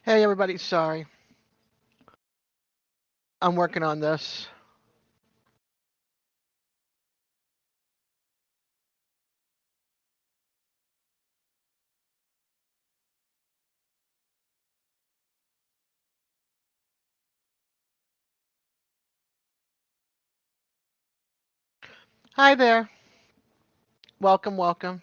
Hey everybody, sorry. I'm working on this. Hi there. Welcome, welcome.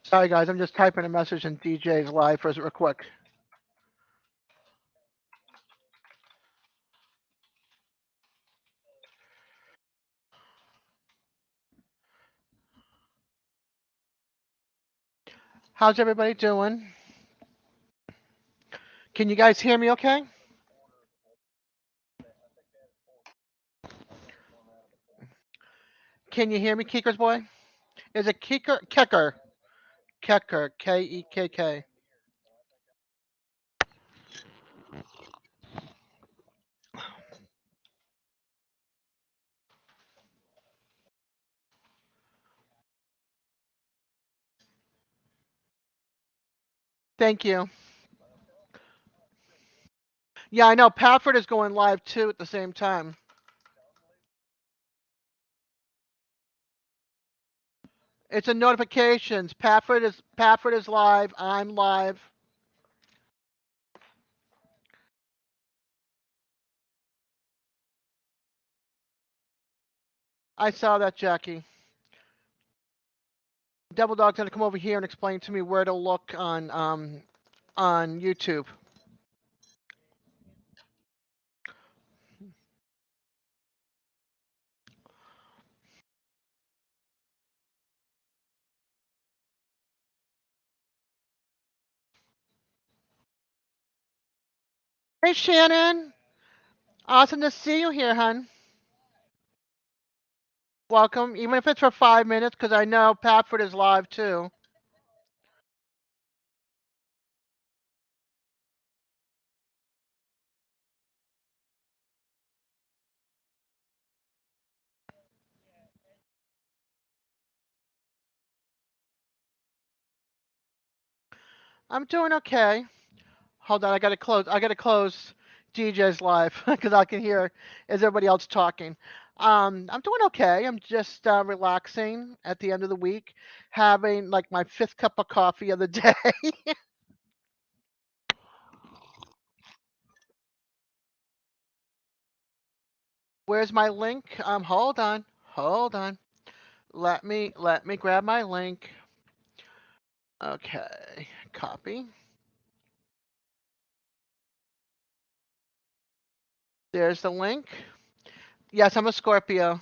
Sorry guys, I'm just typing a message in DJ's live for us real quick. How's everybody doing? Can you guys hear me okay? Can you hear me, Keeker's boy? Is it Keeker? Kecker. Kecker. Kekkk. Thank you. Yeah, I know. Pafford is going live too at the same time. It's a notifications. Pafford is live. I'm live. I saw that, Jackie. Devil Dog's gonna come over here and explain to me where to look on YouTube. Hey Shannon, awesome to see you here, hun. Welcome, even if it's for 5 minutes, because I know Patford is live too. I'm doing okay. Hold on, I gotta close. I gotta close DJ's live because I can hear as everybody else talking. I'm doing okay. I'm just relaxing at the end of the week, having like my fifth cup of coffee of the day. Where's my link? Hold on. Let me grab my link. Okay, copy. There's the link. Yes, I'm a Scorpio,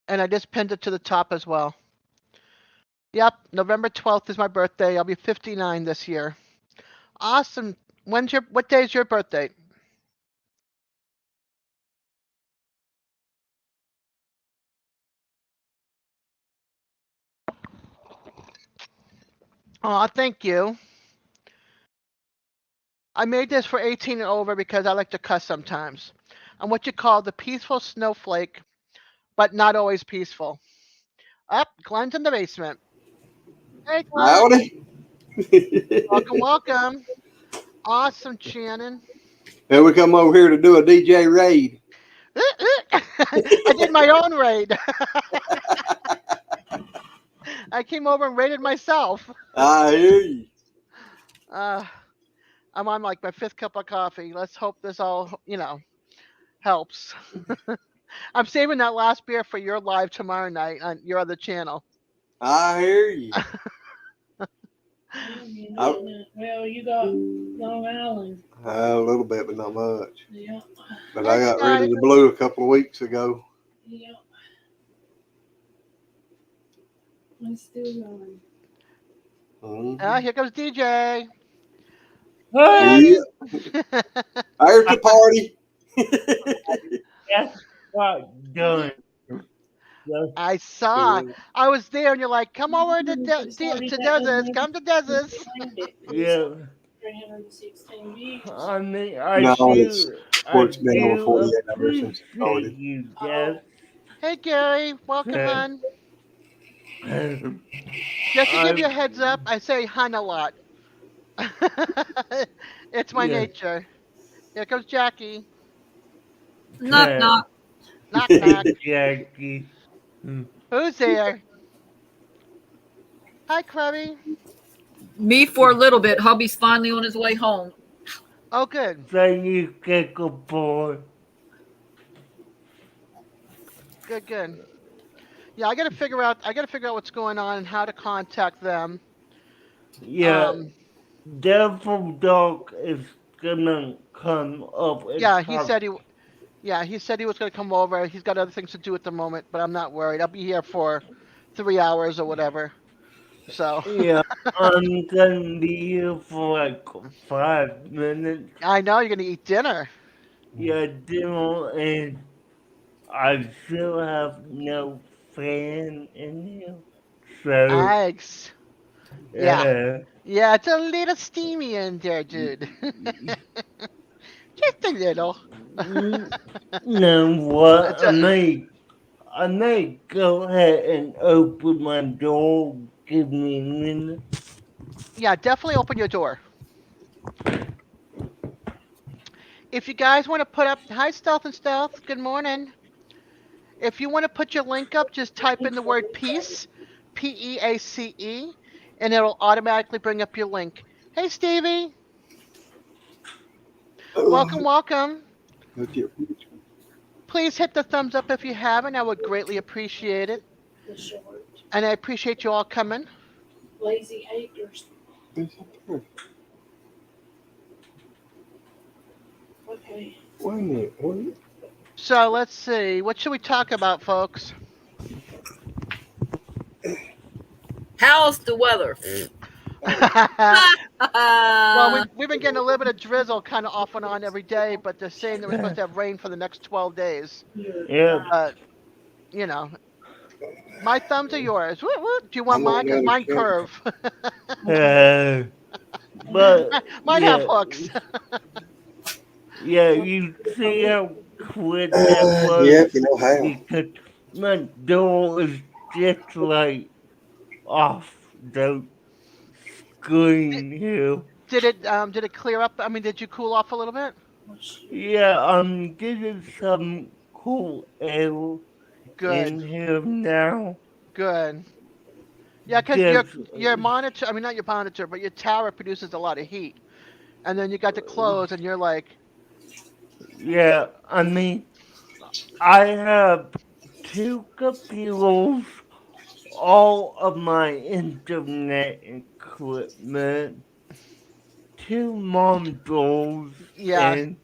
and I just pinned it to the top as well. Yep, November 12th is my birthday. I'll be 59 this year. Awesome. What day is your birthday? Oh, thank you. I made this for 18 and over because I like to cuss sometimes. I'm what you call the peaceful snowflake, but not always peaceful. Up, Glenn's in the basement. Hey, Glenn. Howdy. Welcome, welcome. Awesome, Shannon. And we come over here to do a DJ raid. I did my own raid. I came over and raided myself. I hear you. Uh, I'm on like my fifth cup of coffee. Let's hope this all, helps. I'm saving that last beer for your live tomorrow night on your other channel. I hear you. I, Well, you got Long Island. a little bit, but not much. Yeah. But Hey, I got rid guys. of the blue a couple of weeks ago. Yeah. I'm still going. Hmm. Here comes DJ. Yeah, Hey, there's the party. That's not done. Just I saw. Yeah. I was there, and you're like, "Come over to it's already to that one Dez's. maybe Come to Dez's." find it. yeah. 316 views. I mean, No, it's of I course been over do 48 hours since it appreciate started. you, Oh, Jeff. Hey, Gary, welcome, hon. Just to give I you a heads up, I say "hun" a lot. It's my yeah. nature. Here comes Jackie. Knock knock. Knock knock. Hey, Jackie. Who's there? Hi, Krabby. Me for a little bit. Hubby's finally on his way home. Oh, good, Thank you, Kickle Boy. good, good. Yeah, I gotta figure out. I gotta figure out what's going on and how to contact them. Yeah, Um, Devil Dog is gonna come up and yeah, talk. he said he was gonna come over. He's got other things to do at the moment, but I'm not worried. I'll be here for 3 hours or whatever. So Yeah, I'm gonna be here for like 5 minutes. I know you're gonna eat dinner. Yeah, dinner, and I still have no fan in here. So, Eggs. Yeah, yeah. yeah, it's a little steamy in there, dude. Just a little. Now what? It's a, I may go ahead and open my door. Give me a minute. yeah, definitely open your door. If you guys want to put up, hi, Stealth and Stealth. Good morning. If you want to put your link up, just type in the word peace, Peace, and it'll automatically bring up your link. Hey, Stevie. Welcome, welcome. Okay. Please hit the thumbs up if you haven't. I would greatly appreciate it. the short. And I appreciate you all coming. Lazy Acres. Okay. Wait a minute. What? So let's see. What should we talk about, folks? How's the weather? Well, we've been getting a little bit of drizzle kind of off and on every day, but they're saying that we're supposed to have rain for the next 12 days. You're Yeah. But, you know, my thumbs are yours. Woo, woo. Do you want I'm on mine? the Because other mine side. curve. Uh, but Mine have yeah, hooks. yeah. You see how quick that Yeah, was if you know how. because my door is just like off the screen here. Did it clear up? I mean, did you cool off a little bit? Yeah, I'm getting some cool air Good, in here now. good. Yeah, because Just your monitor, I mean, not your monitor, but your tower produces a lot of heat. And then you got to close, and you're like, yeah, I mean, I have two computers, all of my internet equipment, two monitors, yeah, and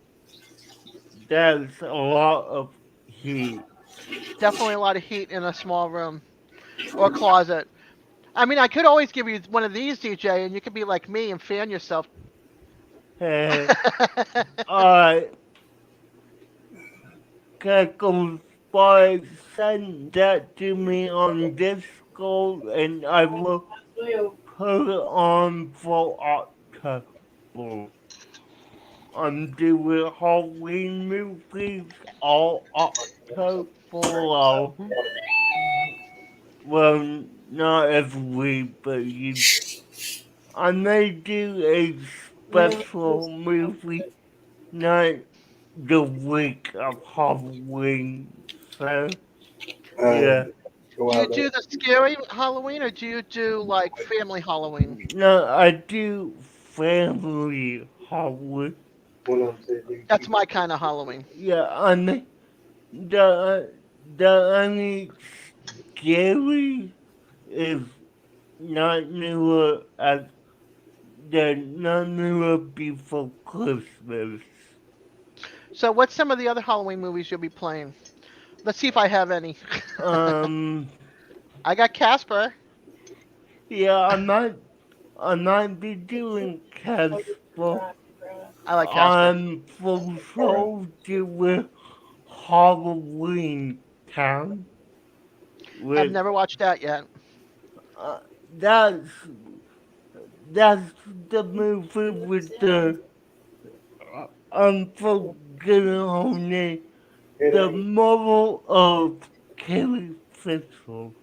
that's a lot of heat. definitely a lot of heat in a small room or closet. I mean, I could always give you one of these, DJ, and you could be like me and fan yourself. Hey, alright, Cackle Spy, send that to me on Discord, and I will well, put it on for October. I'm doing Halloween movies all October long. Well, not every week, but I may do a well, special movie night the week of Halloween. So, yeah. Go Do you out there. do the scary Halloween or do you do like family Halloween? No, I do family Halloween. One of them said That's YouTube. my kind of Halloween. Yeah, I mean, the, the only scary is not newer as the not newer before Christmas. So, what's some of the other Halloween movies you'll be playing? Let's see if I have any. Um, I got Casper. yeah, I might be doing Casper April. Right, right. I like Casper. I'm from Soldier with Halloween Town. I've With never watched that yet. uh, that's that's the movie with the unforgettable name, It the ain't. moral of Kelly Thistle.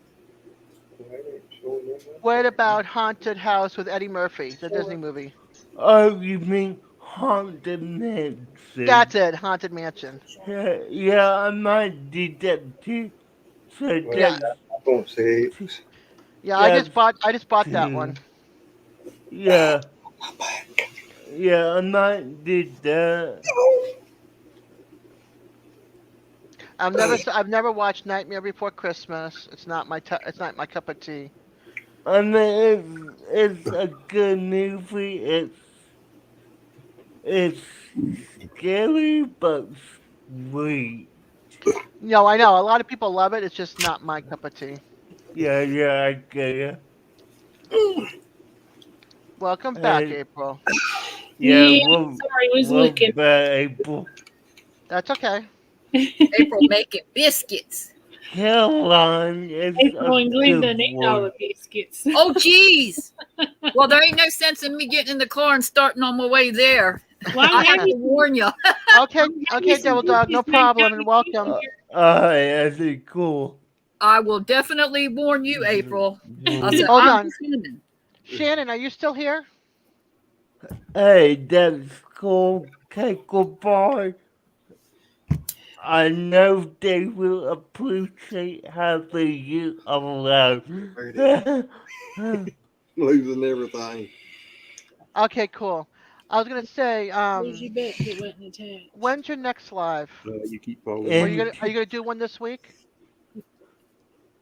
It ain't showing up. What about Haunted House with Eddie Murphy, the Disney movie? Oh, you mean Haunted Mansion? That's it, Haunted Mansion. Yeah, I might do that too. So Well, Yeah, I won't say it. yeah. that's I just bought that one. yeah, yeah, I might do that. I've never watched Nightmare Before Christmas. It's not my cup of tea. I mean, it's a good movie. It's scary but sweet. No, I know a lot of people love it. It's just not my cup of tea. Yeah, yeah, I get it. Welcome back, And April. yeah, Yeah, sorry, was we'll looking. bet April. That's okay. April making biscuits. Caroline is April a and Glenn done good ate all one. the biscuits. Oh, geez. Well, there ain't no sense in me getting in the car and starting on my way there. Well, I I'm have happy, to warn you. Okay, I'm happy okay, some Devil Dog, no biscuits made problem, time and to get welcome. here. Alright, that's cool. I will definitely warn you, April. I said, Hold I'm on, listening. Shannon, are you still here? Hey, that's cool. Okay, goodbye. I know they will appreciate having you around. Losing everything. Okay, cool. I was gonna say, Where's your bet that wasn't attached? when's your next live? You keep following. In Are you gonna do one this week?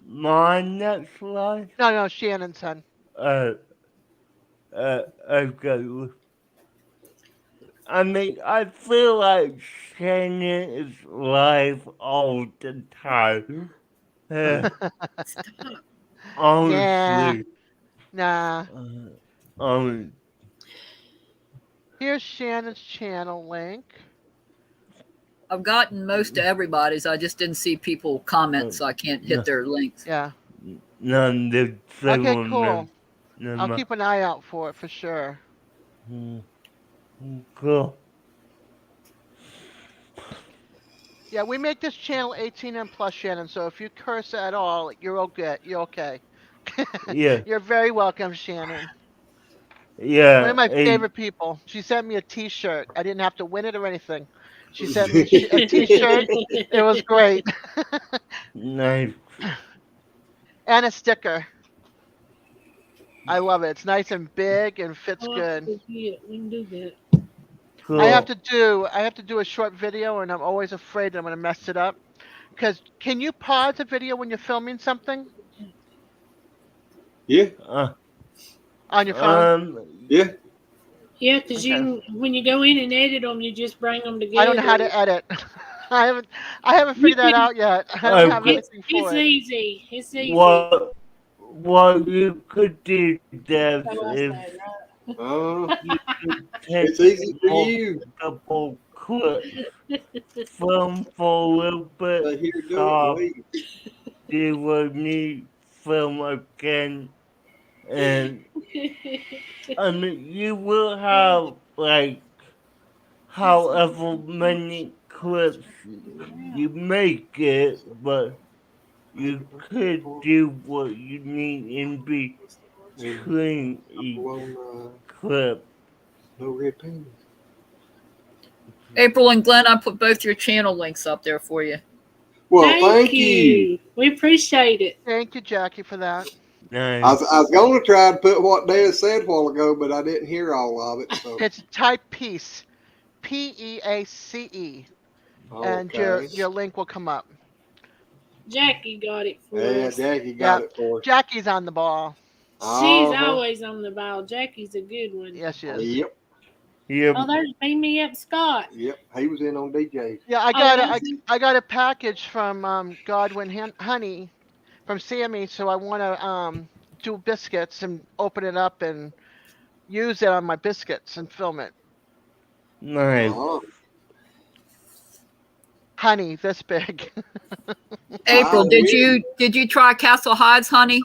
my next life, No, no, Shannon's son. uh, okay. I mean, I feel like Shannon is live all the time. Stop. Yeah, Honestly. nah. Um, Here's Shannon's channel link. I've gotten most of everybody's. I just didn't see people comment, so I can't hit their links. Yeah. none the same Okay, on cool. them. I'll keep an eye out for it for sure. Cool. Yeah, we make this channel 18 and plus, Shannon. So if you curse at all, you're okay. You're okay. Yeah. You're very welcome, Shannon. One Yeah. of my Hey, favorite people. She sent me a T-shirt. I didn't have to win it or anything. She sent me a T-shirt. It was great, nice. and a sticker. I love it. It's nice and big and fits Oh, I good. forget. We can do that. Cool. I have to do a short video, and I'm always afraid that I'm gonna mess it up. Because can you pause a video when you're filming something Yeah, on your phone? yeah. Yeah, because Okay. when you go in and edit them, you just bring them together. I don't know how to edit. I haven't figured that out yet. I don't have Okay. anything for It's it. easy. It's easy. What you could do, Dev, So I is say, right? you could take It's easy for you. multiple clips, film for a little bit, Stay here, do it, stop, leave. do a new film again, and I mean, you will have like however many clips you make it, but you could do what you need in between each On clip. no red pennies. April and Glenn, I put both your channel links up there for you. Well, thank you. We appreciate it. Thank you, Jackie, for that. Nice. I was going to try to put what Dad said a while ago, but I didn't hear all of it. So It's type Peace, Peace, and okay. your link will come up. Jackie got it for Yeah, us. Jackie Yeah. got it for us. Jackie's on the ball. She's Uh-huh. always on the ball. Jackie's a good one. Yes, she is. Yep, Yep. Oh, there's Beam Me Up Scott. yep. He was in on DJs. Yeah, was he? I got a package from Godwin Honey from Sammy, so I want to do biscuits and open it up and use it on my biscuits and film it. Nice. Oh, Honey, this big. April, Wow, did weird. you try Castle High's honey?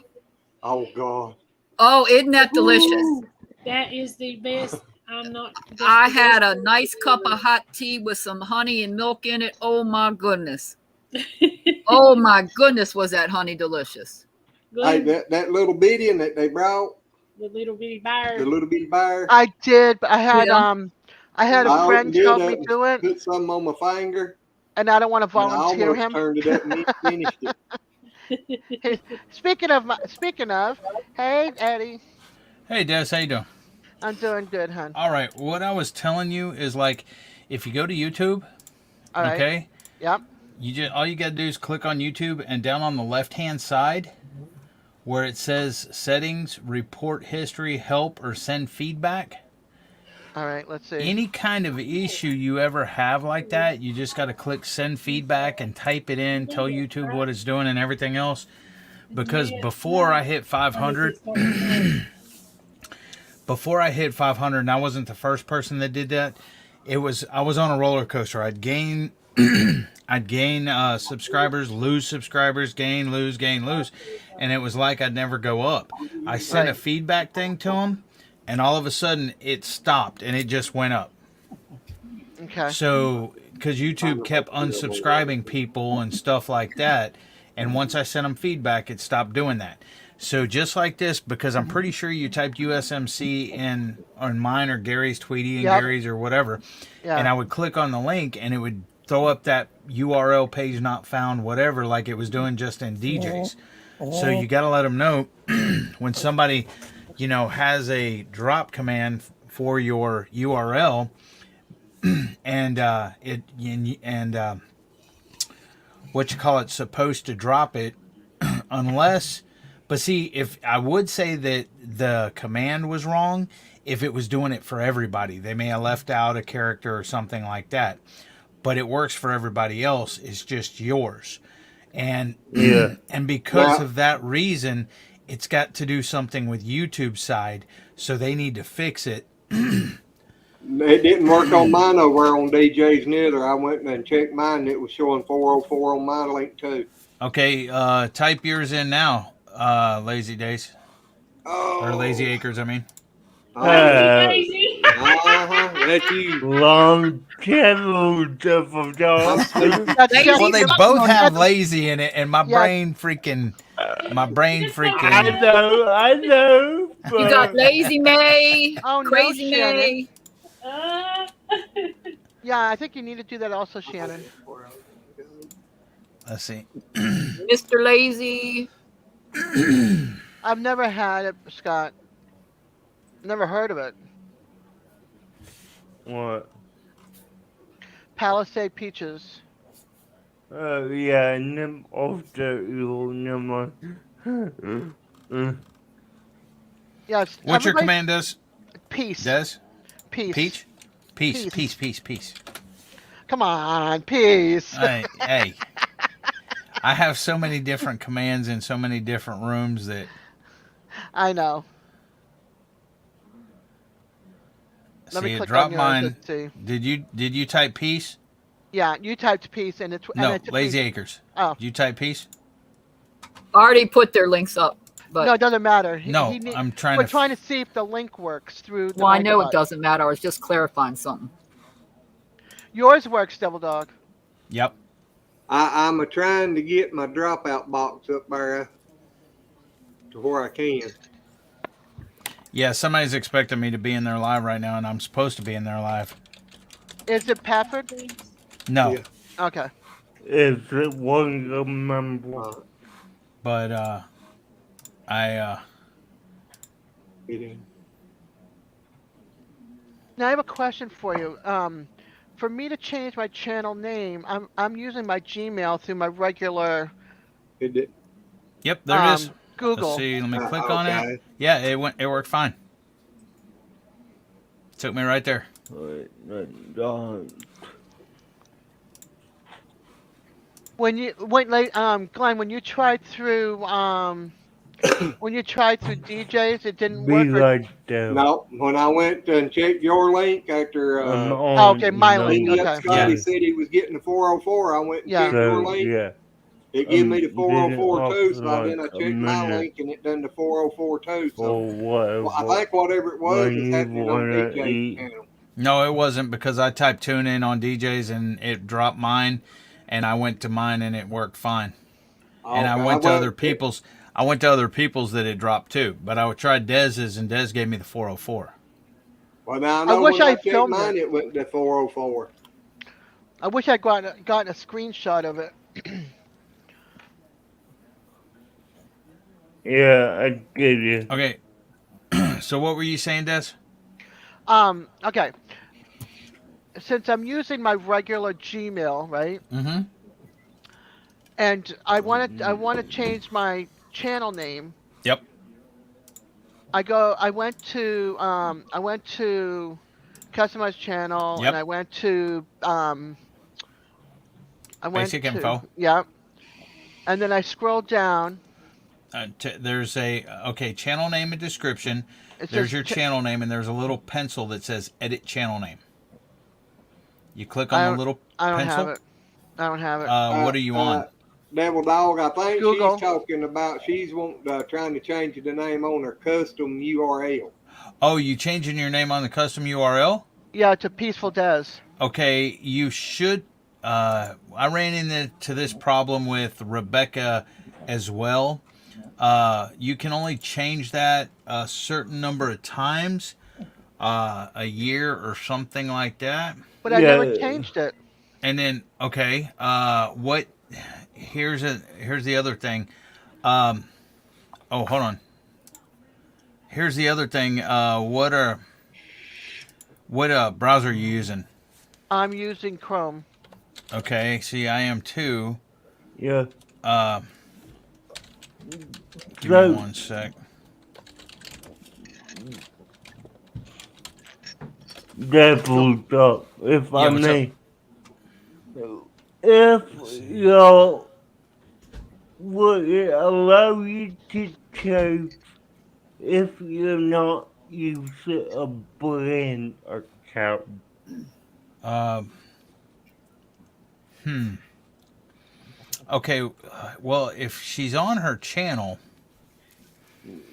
Oh God. Oh, isn't that delicious? That is the best. I'm not. That's I the had best a nice cup of hot tea with some honey and milk in it. Oh my goodness. Oh my goodness, was that honey delicious? Hey, Good. that little bitty that they brought, The little bitty the bear. little bitty bear. I did, but Yeah. I had a I friend opened it help up me and do it, put some on my finger, and I don't want to and I volunteer almost him. turned it up and finished it. Hey, speaking of, hey Eddie, Hey, Des, how you doing? I'm doing good, hon. All right, what I was telling you is like, if you go to YouTube, All right. okay, Yep. you just all you gotta do is click on YouTube, and down on the left hand side, where it says settings, report history, help, or send feedback. All right. Let's see. Any kind of issue you ever have like that, you just gotta click send feedback and type it in, tell YouTube what it's doing and everything else. Because before I hit 500, and I wasn't the first person that did that. I was on a roller coaster. I'd gain subscribers, lose subscribers, gain, lose, and it was like I'd never go up. I sent a Right. feedback thing to them, and all of a sudden it stopped and it just went up. Okay. So, because YouTube kept unsubscribing people and stuff like that, and once I sent them feedback, it stopped doing that. So just like this, because I'm pretty sure you typed USMC in on mine or Gary's Tweety and Yep. Gary's or whatever, Yeah. and I would click on the link and it would throw up that URL page not found, whatever, like it was doing just in DJs. So you got to let them know when somebody, has a drop command for your URL, and what you call it, supposed to drop it, unless. But see, if I would say that the command was wrong, if it was doing it for everybody, they may have left out a character or something like that. But it works for everybody else. It's just yours, and Yeah. and because Now, of that reason, it's got to do something with YouTube's side, so they need to fix it. it didn't work on mine over on DJ's neither. I went and checked mine. It was showing 404 on my link too. Okay, type yours in now, Lazy Days or Lazy Oh, Acres. I mean, Lazy Daisy. That's you. Long channel of I'm dog. sleeping. That's Lazy just, well, they Days. both have lazy in it, and my Yeah. brain freaking, I know. You got Lazy May, Oh, no, Crazy Shannon. May. Uh, Yeah, I think you need to do that also, Shannon. Let's see. Mr. Lazy. I've never had it, Scott. Never heard of it. What? Palisade Peaches. Yeah, nem after you number. Yes. What's your everybody- command, Des? Peace. Des? Peace. Peach? Peace, Peace. peace. Come on, peace. Hey, I have so many different commands in so many different rooms that. I know. Let me See, it click dropped on yours. mine. Let's see. Did you type peace? Yeah, you typed peace and it's No, and it took Lazy me, Acres. Oh. Did you type peace? Already put their links up. But No, it doesn't matter. No, I'm trying We're to. trying to see if the link works through the well, I know it Microbot. doesn't matter. I was just clarifying something. Yours works, Devil Dog. Yep. I'm a trying to get my dropout box up there to where I can. Yeah, somebody's expecting me to be in there live right now, and I'm supposed to be in there live. Is it Pafford? No, Yeah. Okay. Is it one member? but I Get in. Now I have a question for you. For me to change my channel name, I'm using my Gmail through my regular It did. Yep, there it is. Google. Let's see. Let me click on okay. it. Yeah, it worked fine. Took me right there. Glenn, when you tried through When you tried through DJs, it didn't Be work. Or, like that. No, when I went and checked your link after oh, okay, my link. Idiot Okay. Scotty Yeah. said he was getting the 404, I went and Yeah. checked your So, link. yeah. It gave me the Did it 404 off too, for so then I like a checked my minute link and it done the 404 too. So or well, I whatever. think whatever it was When is you happening on wanna DJ's eat. channel. No, it wasn't because I typed tune in on DJs and it dropped mine, and I went to mine and it worked fine. And I Okay, went to other people's. I went to other people's that it dropped too, but I tried Dez's and Dez gave me the 404. Well, now I I know wish when I I checked filmed mine, it. it went to 404. I wish I'd gotten a screenshot of it. Yeah, I get you. Okay, so what were you saying, Des? Okay. Since I'm using my regular Gmail, right? Mm-hmm. And I want to change my channel name. Yep. I went to customize channel, and Yep. I went Basic to info. yeah, and then I scrolled down. There's a channel name and description. It There's says your channel name, and there's a little pencil that says edit channel name. You click I on the don't little I don't pencil. have it. I don't have it. What are you on? Devil Dog, I think Google. she's talking about trying to change the name on her custom URL. Oh, you changing your name on the custom URL? Yeah, to Peaceful-Dez. Okay, you should. I ran into this problem with Rebecca as well. You can only change that a certain number of times, a year or something like that. But I never changed it. And then, okay, what? Here's the other thing. Oh, hold on. Here's the other thing. What browser are you using? I'm using Chrome. Okay, see, I am too. Yeah. Give me one sec. Devil Dog, if I what's may. If you would it allow you to choose if you're not using a brand account? Okay, well, if she's on her channel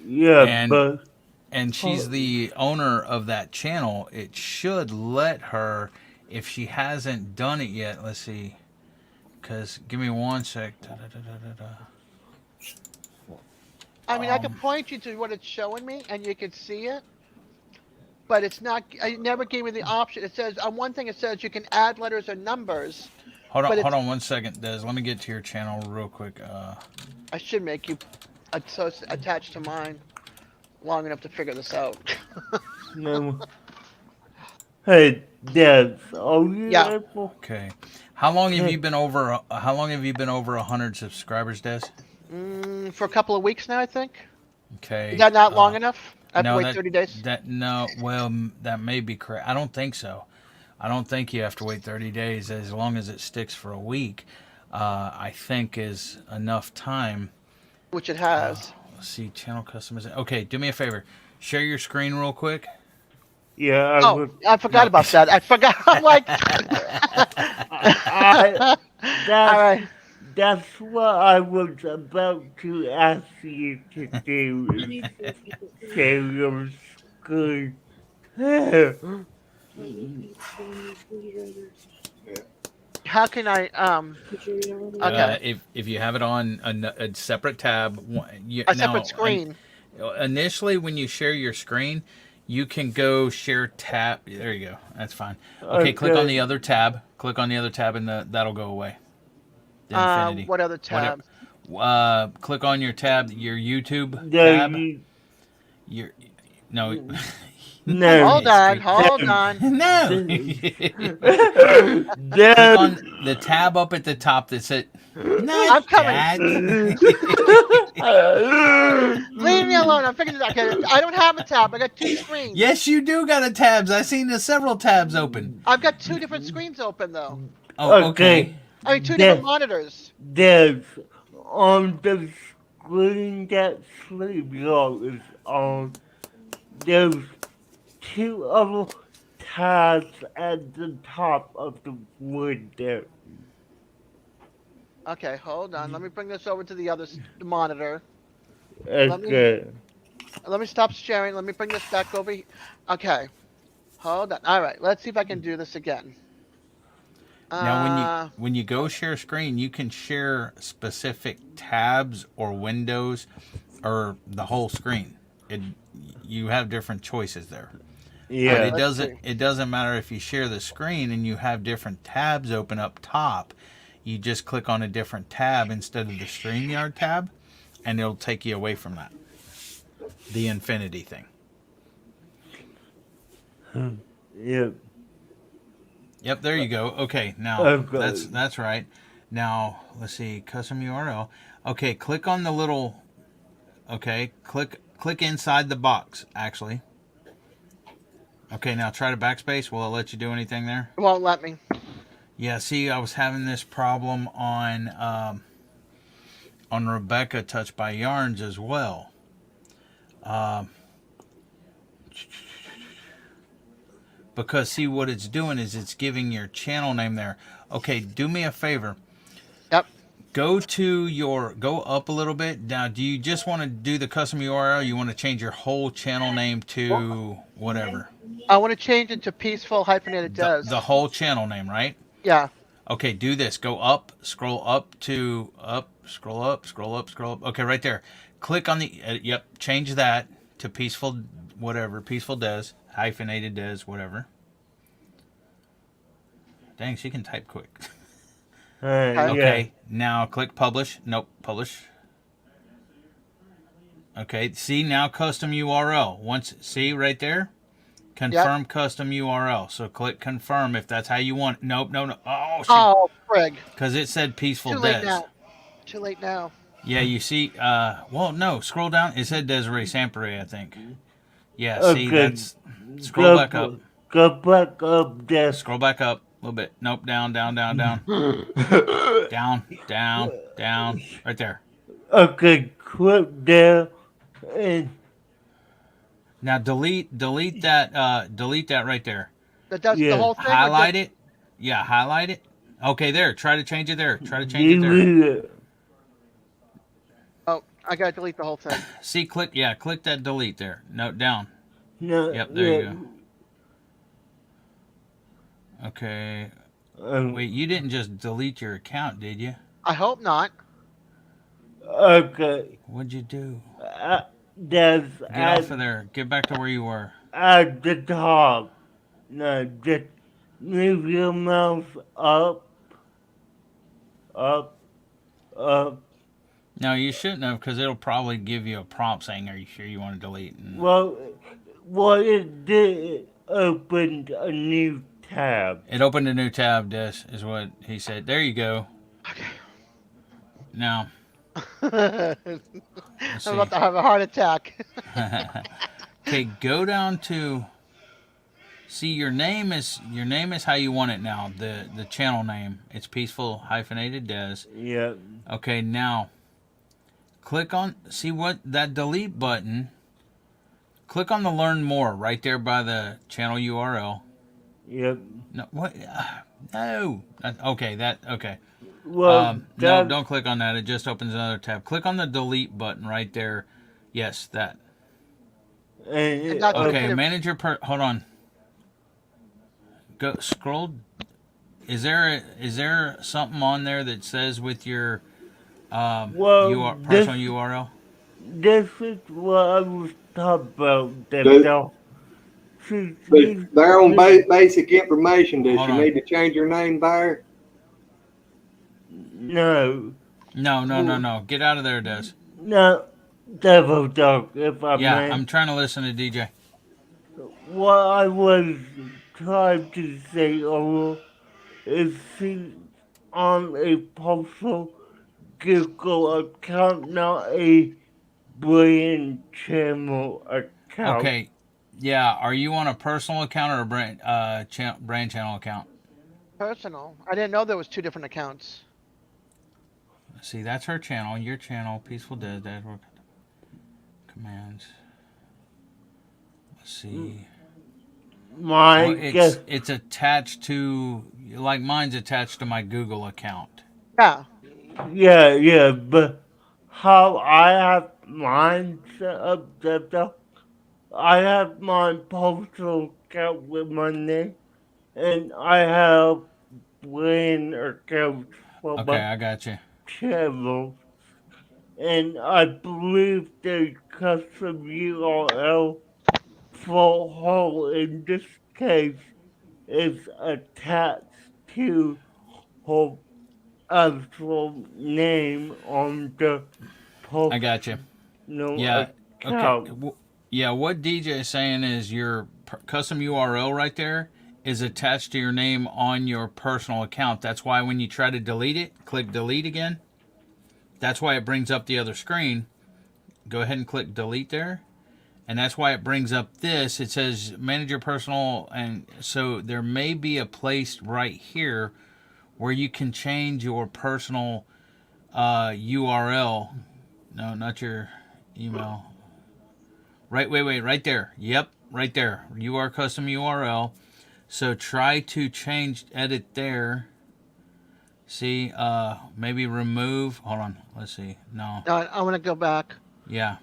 Yeah, And- but and she's the owner of that channel, it should let her if she hasn't done it yet. Let's see. Because, give me one sec. I mean, I could point you to what it's showing me, and you could see it. But it's not. It never gave me the option. It says on one thing. It says you can add letters or numbers. Hold But on 1 second, Des. Let me get to your channel real quick. I should make you attached to mine long enough to figure this out. no. Hey, Dev, are you Yeah. able? Okay. How long have you been over? How long have you been over 100 subscribers, Des? For a couple of weeks now, I think. Okay. Is that not long enough? I have to no, wait that- 30 days. That may be correct. I don't think so. I don't think you have to wait 30 days. As long as it sticks for a week, I think is enough time. Which it has. Let's see, channel customization. Okay, do me a favor. Share your screen real quick. Yeah, I Oh, would. I forgot about that. I forgot. I'm like. That's, All right. that's what I was about to ask you to do. Share your screen. How can I? Okay. If you have it on a separate tab, A separate screen. Initially, when you share your screen, you can go share tab. There you go. That's fine. Okay, click on the other tab. Click on the other tab, and that'll go away. The infinity. What other tab? Click on your tab, your YouTube There tab. you- Your no. No. Hold on. Hold on. No. There- Click on the tab up at the top that said. No, I'm coming. Dad. Leave me alone. I'm figuring it out. Okay, I don't have a tab. I got two screens. Yes, you do got a tabs. I seen the several tabs open. I've got two different screens open though. Oh, okay. I mean, two There. different monitors. There's on the screen that Sleep Dog is on, there's two other tabs at the top of the wood there. Okay, hold on. Let me bring this over to the other monitor. Let me Okay. let me stop sharing. Let me bring this back over. Okay, hold on. All right, let's see if I can do this again. Now, Uh, when you go share screen, you can share specific tabs or windows or the whole screen. It You have different choices there. all But right, Yeah. let's see. it doesn't matter if you share the screen and you have different tabs open up top. You just click on a different tab instead of the StreamYard tab, and it'll take you away from that. The infinity thing. Yep. Yep, there you go. Okay, now Okay. that's right. Now let's see, custom URL. Okay, click on the little. Okay, click inside the box. Actually. Okay, now try to backspace. Will it let you do anything there? It won't let me. Yeah. See, I was having this problem on Rebecca Touched by Yarns as well. Because see what it's doing is it's giving your channel name there. Okay, do me a favor. Yep. Go up a little bit. Now, do you just want to do the custom URL? You want to change your whole channel name to whatever? I want to change it to peaceful hyphenated Des. The whole channel name, right? Yeah. Okay, do this. Go up, scroll up to up, scroll up, scroll up, scroll up. Okay, right there. Click on the yep, change that to peaceful whatever, Peaceful-Dez, hyphenated Des, whatever. Dang, she can type quick. Okay. Okay, now click publish. Nope, publish. Okay, see now custom URL. Once see right there? Confirm custom URL. So click confirm if that's how you want. Nope, no, no. Oh, shoot. Oh, frig. Because it said Too late Peaceful-Dez. now. Too late now. Yeah, you see, well, no, scroll down. It said Desiree Sampere, I think. Yeah, see, Okay. that's. Scroll back up. Go back up there. Scroll back up a little bit. Nope, down, down, down, down. Down, down, down. Right there. Okay, click there and Now delete that right there. That's the yeah. whole thing. or Highlight just- it. Yeah, highlight it. Okay, there. Try to change it there. Try to change it there. delete it. Oh, I gotta delete the whole thing. See, click that delete there. No, down. No, Yep, there yeah. you go. Okay. Um, Wait, you didn't just delete your account, did you? I hope not. Okay. What'd you do? That's Get off of there. Get back to where you were. at the top. No, just move your mouse up, up, up. No, you shouldn't have, because it'll probably give you a prompt saying, "Are you sure you want to delete?" And Well, what it did, it opened a new tab. it opened a new tab. This is what he said. There you go. Okay. Now, I'm let's about see. to have a heart attack. Okay, go down to. See, your name is how you want it now. The channel name. It's peaceful hyphenated Des. Yeah, Okay, now click on see what that delete button. Click on the learn more right there by the channel URL. yep. No, what? No. Okay, that okay. Well, No, that, don't click on that. It just opens another tab. Click on the delete button right there. Yes, that. and it, that's Okay, okay. manage your hold on. Go scroll. Is there something on there that says with your well, personal URL? this is what I was talking about. The- But they're on basic information. Does Hold she on. need to change her name there? No, No. Get out of there, Des. no, Devil Dog, if I Yeah, may. I'm trying to listen to DJ. What I was trying to say over is she's on a personal Google account, not a brand channel account. Okay. Yeah, are you on a personal account or a brand channel account? Personal. I didn't know there was two different accounts. See, that's her channel. Your channel, Peaceful-Dez dashboard commands. Let's see. My Well, guess. it's attached to, like mine's attached to my Google account. Yeah. Yeah, but how I have mine set up, that I have my postal account with my name, and I have brand accounts for Okay, my I got you. channels, and I believe the custom URL for her in this case is attached to her actual name on the I got you. personal Yeah. Okay. account. Yeah, what DJ is saying is your custom URL right there is attached to your name on your personal account. That's why when you try to delete it, click delete again. That's why it brings up the other screen. Go ahead and click delete there. And that's why it brings up this. It says manage your personal. And so there may be a place right here where you can change your personal URL. No, not your email. Wait, right there. Yep, right there. UR custom URL. So try to edit there. See, maybe remove. Hold on, let's see. No, No, I want to go back. yeah.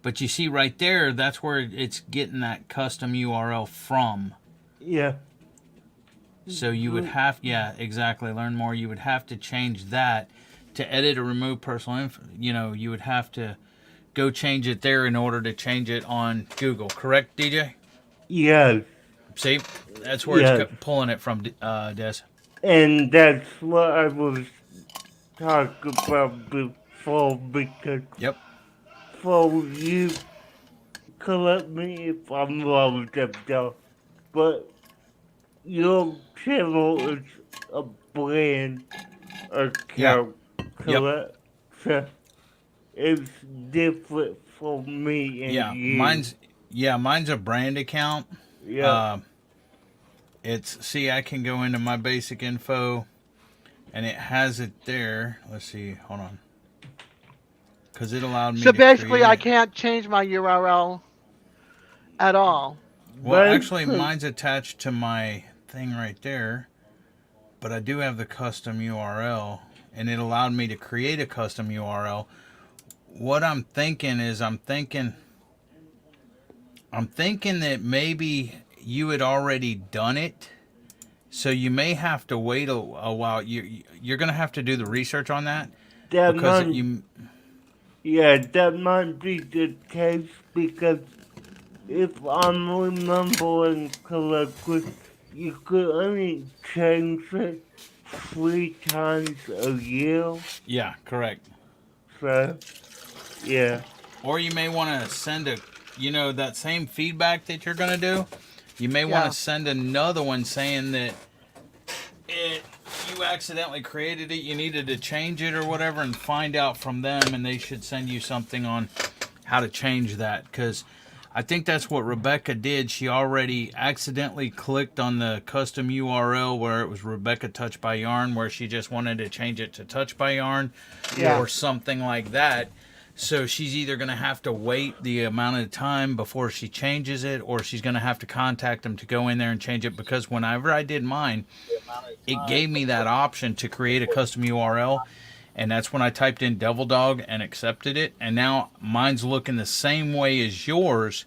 But you see right there, that's where it's getting that custom URL from. Yeah. So you would have, yeah, exactly. Learn more. You would have to change that to edit or remove personal info. You know, you would have to go change it there in order to change it on Google. Correct, DJ? Yes. See, that's where it's Yes. pulling it from, Des. And that's what I was talking about before, because Yep. for you, correct me if I'm wrong, Deb, but your channel is a brand Yeah. account, Yep. correct? So it's different for me and Yeah. you. Mine's a brand account. Yeah. See, I can go into my basic info, and it has it there. Let's see. Hold on. Because it allowed me So to basically, create I it. can't change my URL at all. Well, actually, Basically, mine's attached to my thing right there, but I do have the custom URL, and it allowed me to create a custom URL. What I'm thinking is, I'm thinking that maybe you had already done it, so you may have to wait a while. You're gonna have to do the research on that that because might, yeah, that might be the case because if I'm remembering correctly, you could only change it 3 times a year. yeah, correct. So, yeah, Or you may want to send that same feedback that you're gonna do. You may want Yeah. to send another one saying that you accidentally created it, you needed to change it or whatever, and find out from them, and they should send you something on how to change that. Because I think that's what Rebecca did. She already accidentally clicked on the custom URL where it was Rebecca Touch by Yarn, where she just wanted to change it to Touch by Yarn Yeah. or something like that. So she's either going to have to wait the amount of time before she changes it, or she's going to have to contact them to go in there and change it. Because whenever I did mine, it gave me that option to create a custom URL. And that's when I typed in Devil Dog and accepted it. And now mine's looking the same way as yours.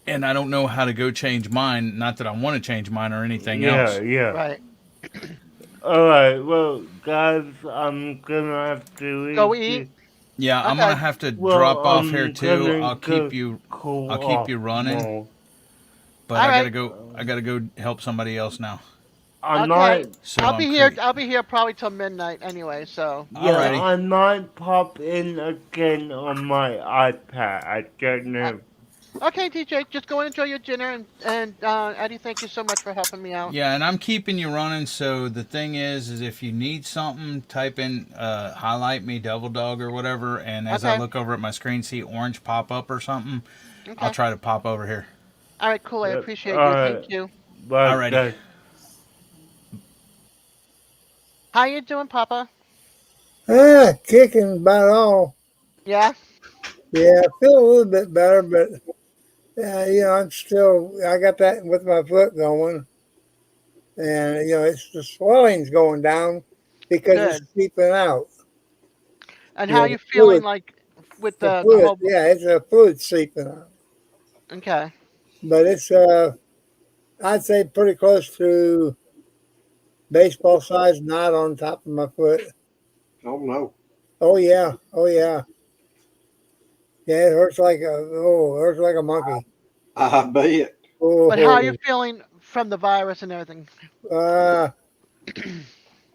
And I don't know how to go change mine. Not that I want to change mine or anything else. yeah. Right. Alright, well, guys, I'm gonna have to Go leave eat. you. Yeah, I'm gonna Okay. have to Well, drop off here I'm too. gonna go cool I'll keep off you running. more. But All right. I gotta go help somebody else now. I Okay. might, So I'll I'm be here. I'll be here probably till midnight anyway. So. yeah, Alrighty. I might pop in again on my iPad. I don't know. Okay, DJ. Just go and enjoy your dinner, and Eddie, thank you so much for helping me out. Yeah, and I'm keeping you running. So the thing is if you need something, type in highlight me Devil Dog or whatever, and as I Okay. look over at my screen, see orange pop up or something, I'll Okay. try to pop over here. All right. Cool. I Yep. appreciate you. Alright, Thank you. bye, Alrighty. guys. How you doing, Papa? Kicking about all. Yeah. Yeah, I feel a little bit better, but I'm still. I got that with my foot going, and it's the swelling's going down because it's Good. seeping out. And how The you feeling fluid, like with the the fluid. whole? Yeah, it's a fluid seeping out, Okay. but it's I'd say pretty close to baseball size knot on top of my foot. Oh no. Oh yeah, oh yeah, yeah. It hurts like it hurts like a monkey. I bet. But how you Oh, feeling from the virus and everything? uh,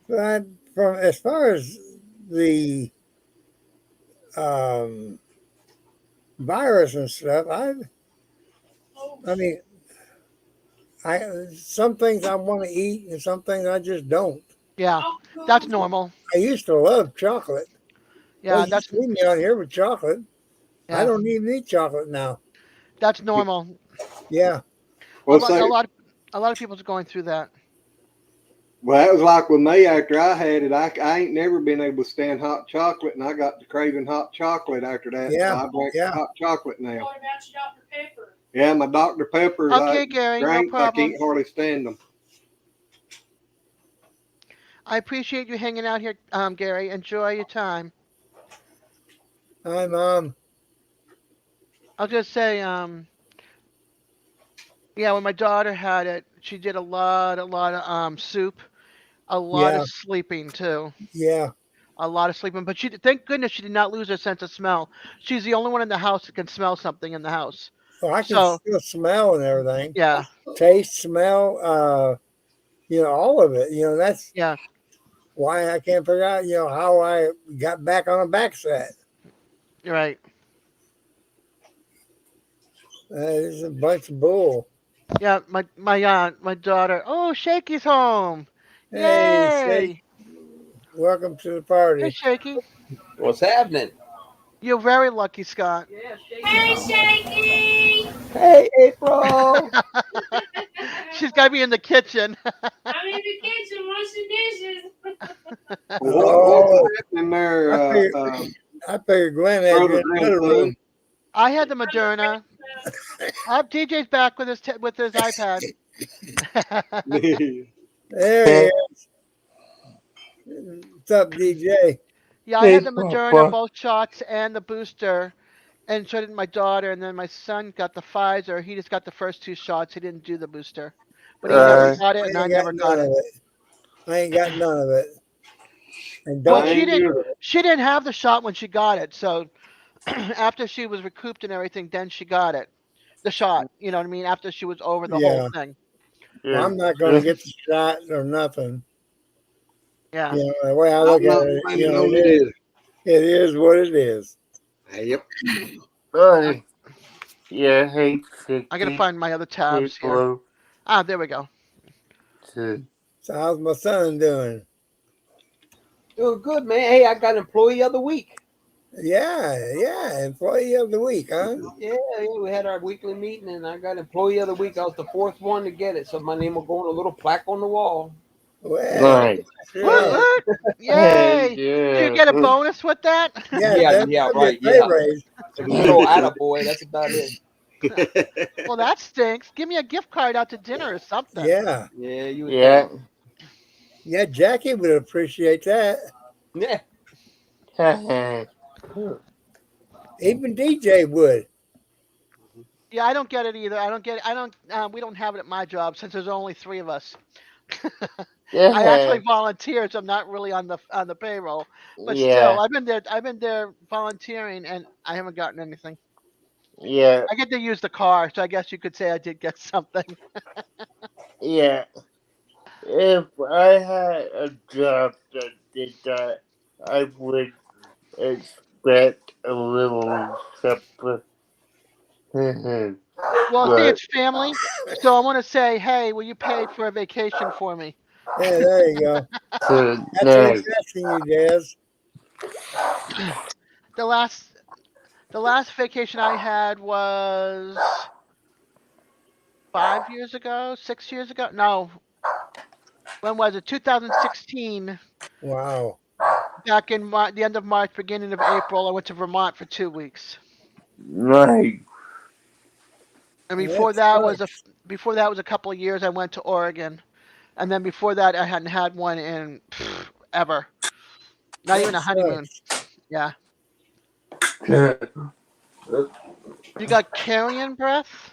but from as far as the um, virus and stuff, I mean, I some things I want to eat and some things I just don't. Yeah, that's normal. I used to love chocolate. Well, Yeah, you that's see me on here with chocolate. I yeah, don't even eat chocolate now. that's normal. Yeah, A What's lot, a that? lot, a lot of people's going through that. Well, that was like with me after I had it. I ain't never been able to stand hot chocolate, and I got to craving hot chocolate after that. So yeah, I drink yeah. hot chocolate now. What about your Dr. Pepper? Yeah, my Dr. Peppers, I Okay, Gary, no drinks, I can't problem. hardly stand them. I appreciate you hanging out here, Gary. Enjoy your time. Hi, I'll just say, yeah, when my daughter had it, she did a lot of soup, a lot of Yeah, sleeping too, yeah. a lot of sleeping. But thank goodness, she did not lose her sense of smell. She's the only one in the house that can smell something in the house. Well, I can So still smell and everything. yeah, Taste, smell, all of it. That's yeah, why I can't figure out, how I got back on a back set. you're right. It's a bunch of bull. Yeah, my daughter. Oh, Shaky's home! Hey, Shake, Yay! welcome to the Hey, party. Shaky. What's happening? You're very lucky, Scott. Hey, Shaky! Hey, April. She's got to be in the kitchen. I'm in the kitchen washing dishes. Well, what was Oh, happening there, I figured, I figured Glenn had you brother in another room. grandson? I had the Moderna. DJ's back with with his iPad. There he is. What's up, DJ? Yeah, I Hey, had the Moderna, Papa. both shots and the booster, and so did my daughter. And then my son got the Pfizer. He just got the first two shots. He didn't do the booster, but he never Uh, got it, and I I ain't got never none got of it. it. I ain't got none of it. And Well, I don't. she ain't didn't. either. She didn't have the shot when she got it. So after she was recouped and everything, then she got it, the shot. You know what I mean? After she was over the whole Yeah. thing. Well, yeah, I'm not going to just get the shot or nothing. Yeah. The way I look I'm at not it, planning on it either. it is what it is. Yep. I, yeah, hey, I gotta Chicky, find my other tabs here. April, Ah, there we go. to So how's my son doing? Doing good, man. Hey, I got employee of the week. Yeah, yeah. Employee of the week, huh? Yeah, we had our weekly meeting, and I got employee of the week. I was the fourth one to get it, so my name will go on a little plaque on the wall. Well, nice. Woot sure. woot! Hey, Yay! Do you yeah. get a bonus with that? Yeah, Yeah, that yeah, would be a right, pay yeah. raise. A good old attaboy. That's about it. Well, that stinks. Give me a gift card out to dinner or something. Yeah. Yeah, you would Yeah. think. Yeah, Jackie would appreciate that. Yeah. Even DJ would. Yeah, I don't get it either. I don't get. I don't. We don't have it at my job since there's only three of us. I yeah. actually volunteer, so I'm not really on the payroll. But still, Yeah. I've been there. I've been there volunteering, and I haven't gotten anything. Yeah. I get to use the car, so I guess you could say I did get something. Yeah. If I had a job that did that, I would expect a little separate. Well, see, But it's family, so I want to say, hey, will you pay for a vacation for me? Yeah, there you go. That's what he's tonight, asking you, Daz. The last the last vacation I had was 5 years ago, 6 years ago. No, when was it? 2016. Wow. back in the end of March, beginning of April. I went to Vermont for 2 weeks. Nice. And That sucks. before that was a couple of years. I went to Oregon, and then before that, I hadn't had one in ever. Not That even a honeymoon. sucks. Yeah. You got carrion breath?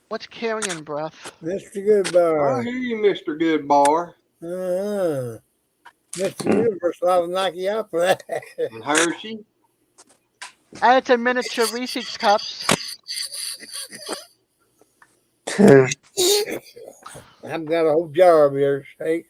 What's carrion breath? Mr. Good I Bar. hear you, Mr. Good Bar. Uh-huh. Mr. Universe, I'll knock you out for that. And Hershey. I had some miniature Reese's cups. I've got a whole jar of yours, Shake,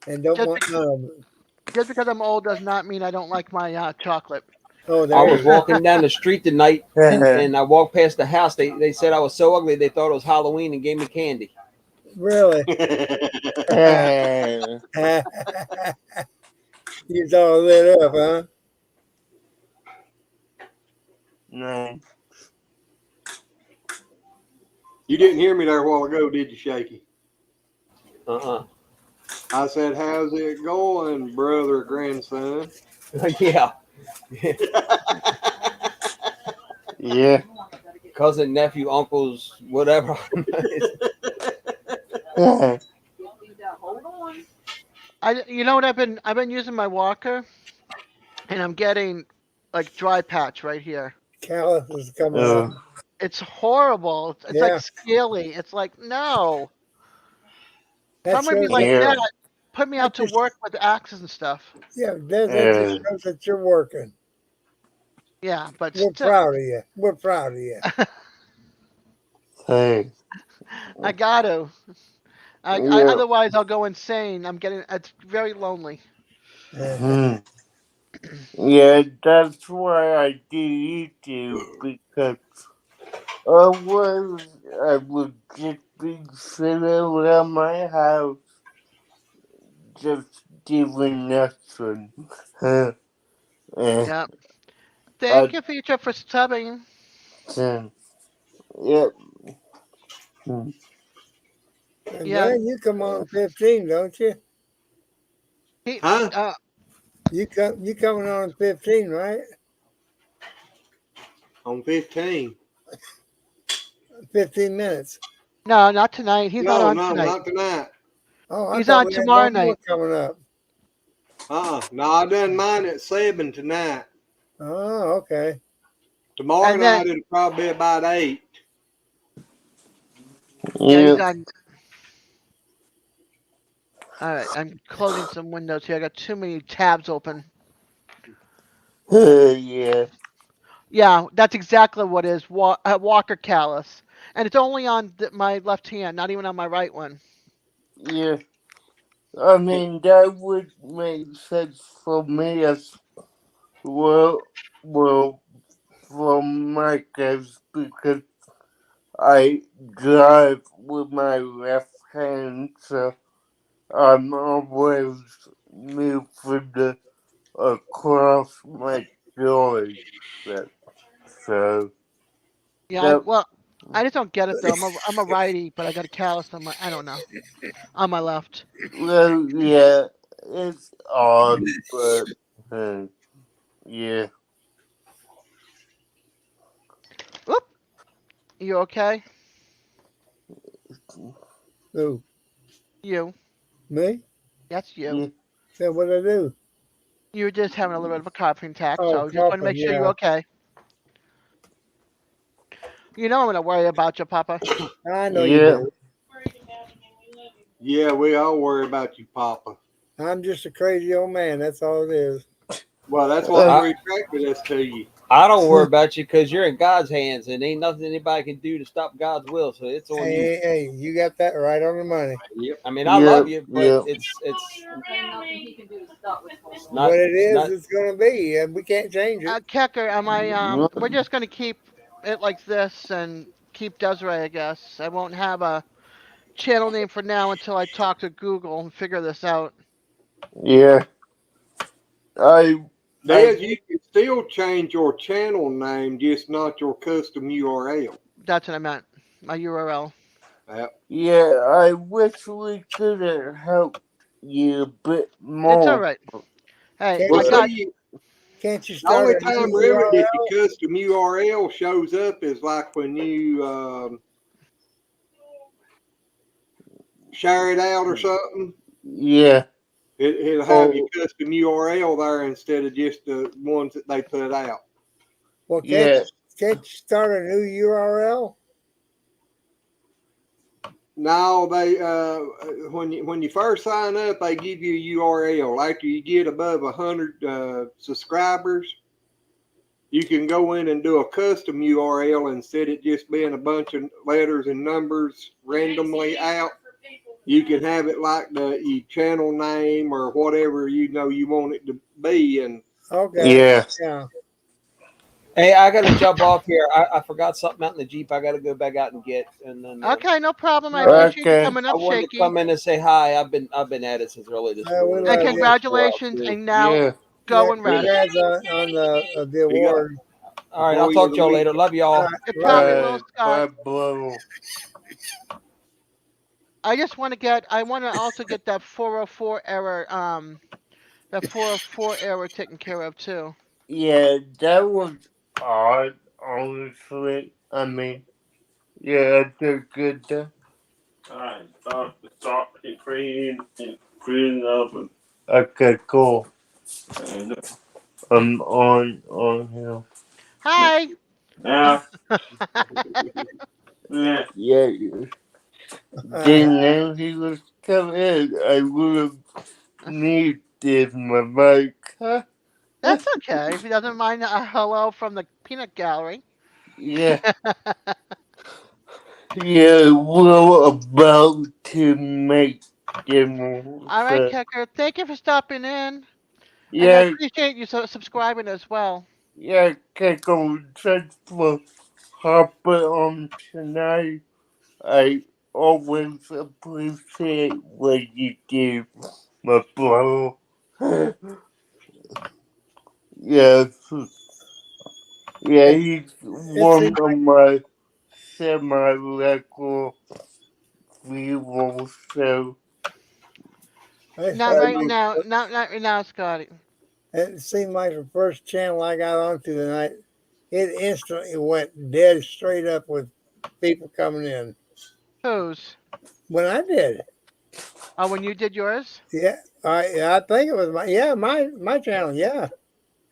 and don't Just, want none of it. just because I'm old does not mean I don't like my chocolate. Oh, I there was you go. walking down the street tonight, and I walked past the house. They said I was so ugly they thought it was Halloween and gave me candy. Really? He's all lit up, huh? Nice. You didn't hear me there a while ago, did you, Shaky? I said, how's it going, brother, grandson? Yeah, Yeah. cousin, nephew, uncles, whatever. You know what I've been using my walker, and I'm getting like dry patch right here. Callus is coming up. It's horrible. It's like Yeah, scaly. It's like no. If that I'm gonna be shows like that. Yeah. that, put me That out to just, work with axes and stuff. yeah, that just shows that you're working. Yeah, but We're still, proud of you. We're proud of you. Hey. I got to. Yeah. Otherwise, I'll go insane. It's very lonely. Hmm. Yeah, that's why I do YouTube because otherwise I would just be sitting around my house just doing nothing. and Yeah. Thank I you, Future, for subbing. think, yep. Hmm. And Yeah. then you come on 15, don't you? He. Huh? You coming on 15, right? On 15. 15 minutes. No, not tonight. He's not No, on no, tonight. not tonight. Oh, I He's thought on we had tomorrow one more night. coming up. No, I done mine at 7 tonight. Oh, okay. Tomorrow And then night it'll probably be about 8. yeah, he's Yep. on. All right, I'm closing some windows here. I got too many tabs open. Yeah. Yeah, that's exactly what it is. Walker callus, and it's only on my left hand, not even on my right one. Yeah. I mean, that would make sense for me as well. Well, for my case, because I drive with my left hand, so I'm always moving across my joints. So Yeah, that, well, I just don't get it though. I'm a righty, but I got a callus on my. I don't know, on my left. well, yeah, it's odd, but yeah, Whoop. You okay? Who? You. Me? That's you. yeah, Then what I do? You were just having a little bit of a coughing attack, Oh, so just want to coughing. make sure you're Yeah, okay. You know I'm gonna worry about you, Papa. I know you yeah, do. Yeah, we all worry about you, Papa. I'm just a crazy old man. That's all it is. Well, that's what I, retracted us to you. I don't worry about you because you're in God's hands, and ain't nothing anybody can do to stop God's will. So it's on you. Hey, you got that right on the money. Yep. I mean, I yeah, love you, but yeah, it's not What it is, not. it's going to be, and we can't change it. Kecker, we're just gonna keep it like this and keep Desiree, I guess. I won't have a channel name for now until I talk to Google and figure this out. yeah. I Des, you can still change your channel name, just not your custom URL. That's what I meant. My URL. Yep. yeah, I wish we could have helped you a bit It's all more. right. Hey, Can't Well, I you, got. see, can't you the start only a time new really that URL? the custom URL shows up is like when you share it out or something. Yeah. It'll have your Oh, custom URL there instead of just the ones that they put out. Well, yeah. can't you start a new URL? No, they when you first sign up, they give you a URL. After you get above 100 subscribers, you can go in and do a custom URL instead of just being a bunch of letters and numbers randomly out. You can have it like your channel name or whatever you want it to be, and Okay. Yeah. Yeah. Hey, I got to jump off here. I forgot something out in the Jeep. I got to go back out and get. And then Okay, no problem. I All right. appreciate you Okay. coming I up, wanted to Shaky. come in and say hi. I've been at it since early this We morning. And love Trying to you. get 4 out congratulations. too. And now Yeah. Yeah. go and rest. Congrats on the you got award. All right, I'll employee of talk the to y'all week. later. Love All y'all. right. It Love probably you. will, Scott. Bye, blow. I just want to get. I want to also get that 404 error. That 404 error taken care of too. Yeah, that was odd, honestly. I mean, yeah, they're good. I thought the stop it clean up. Okay, cool. And I'm on here. Hi. Now, yeah. Yeah, Uh, didn't know he was coming. I would have muted my mic. Huh? That's okay. If he doesn't mind a hello from the peanut gallery. Yeah, yeah, we're about to make them. All right, So, Kicker. Thank you for stopping in, and I yeah, appreciate you subscribing as well. yeah, Keiko, thanks for hopping on tonight. I always appreciate what you do, my bro. Yes, yeah, it, he's it one seems of my semi-regular viewers, so Not I it, right would, now. Not right now, Scotty. it seemed like the first channel I got onto tonight, it instantly went dead straight up with people coming in. Whose? When I did, Oh, when you did yours? yeah, I think it was my channel, yeah.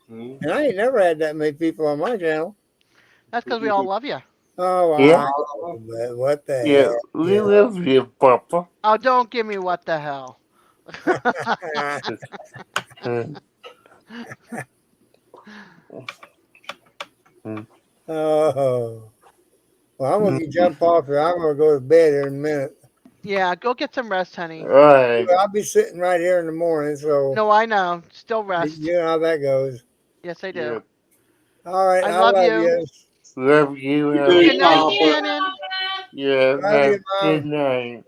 And I ain't never had that many people on my channel. That's because we all love you. Oh, yeah, wow. But what the yeah, heck, we you love you, Papa. Oh, don't give me what the hell. Oh, well, I'm gonna jump off here. I'm gonna go to bed here in a minute. Yeah, go get some rest, honey. Alright, I'll be sitting right here in the morning, so No, I know. Still rest. you know how that goes. Yes, I do. yeah, All right, I I love love you. you. love you, You have do, Good night, Papa. Shannon. yeah, Love you, have good Mom. night.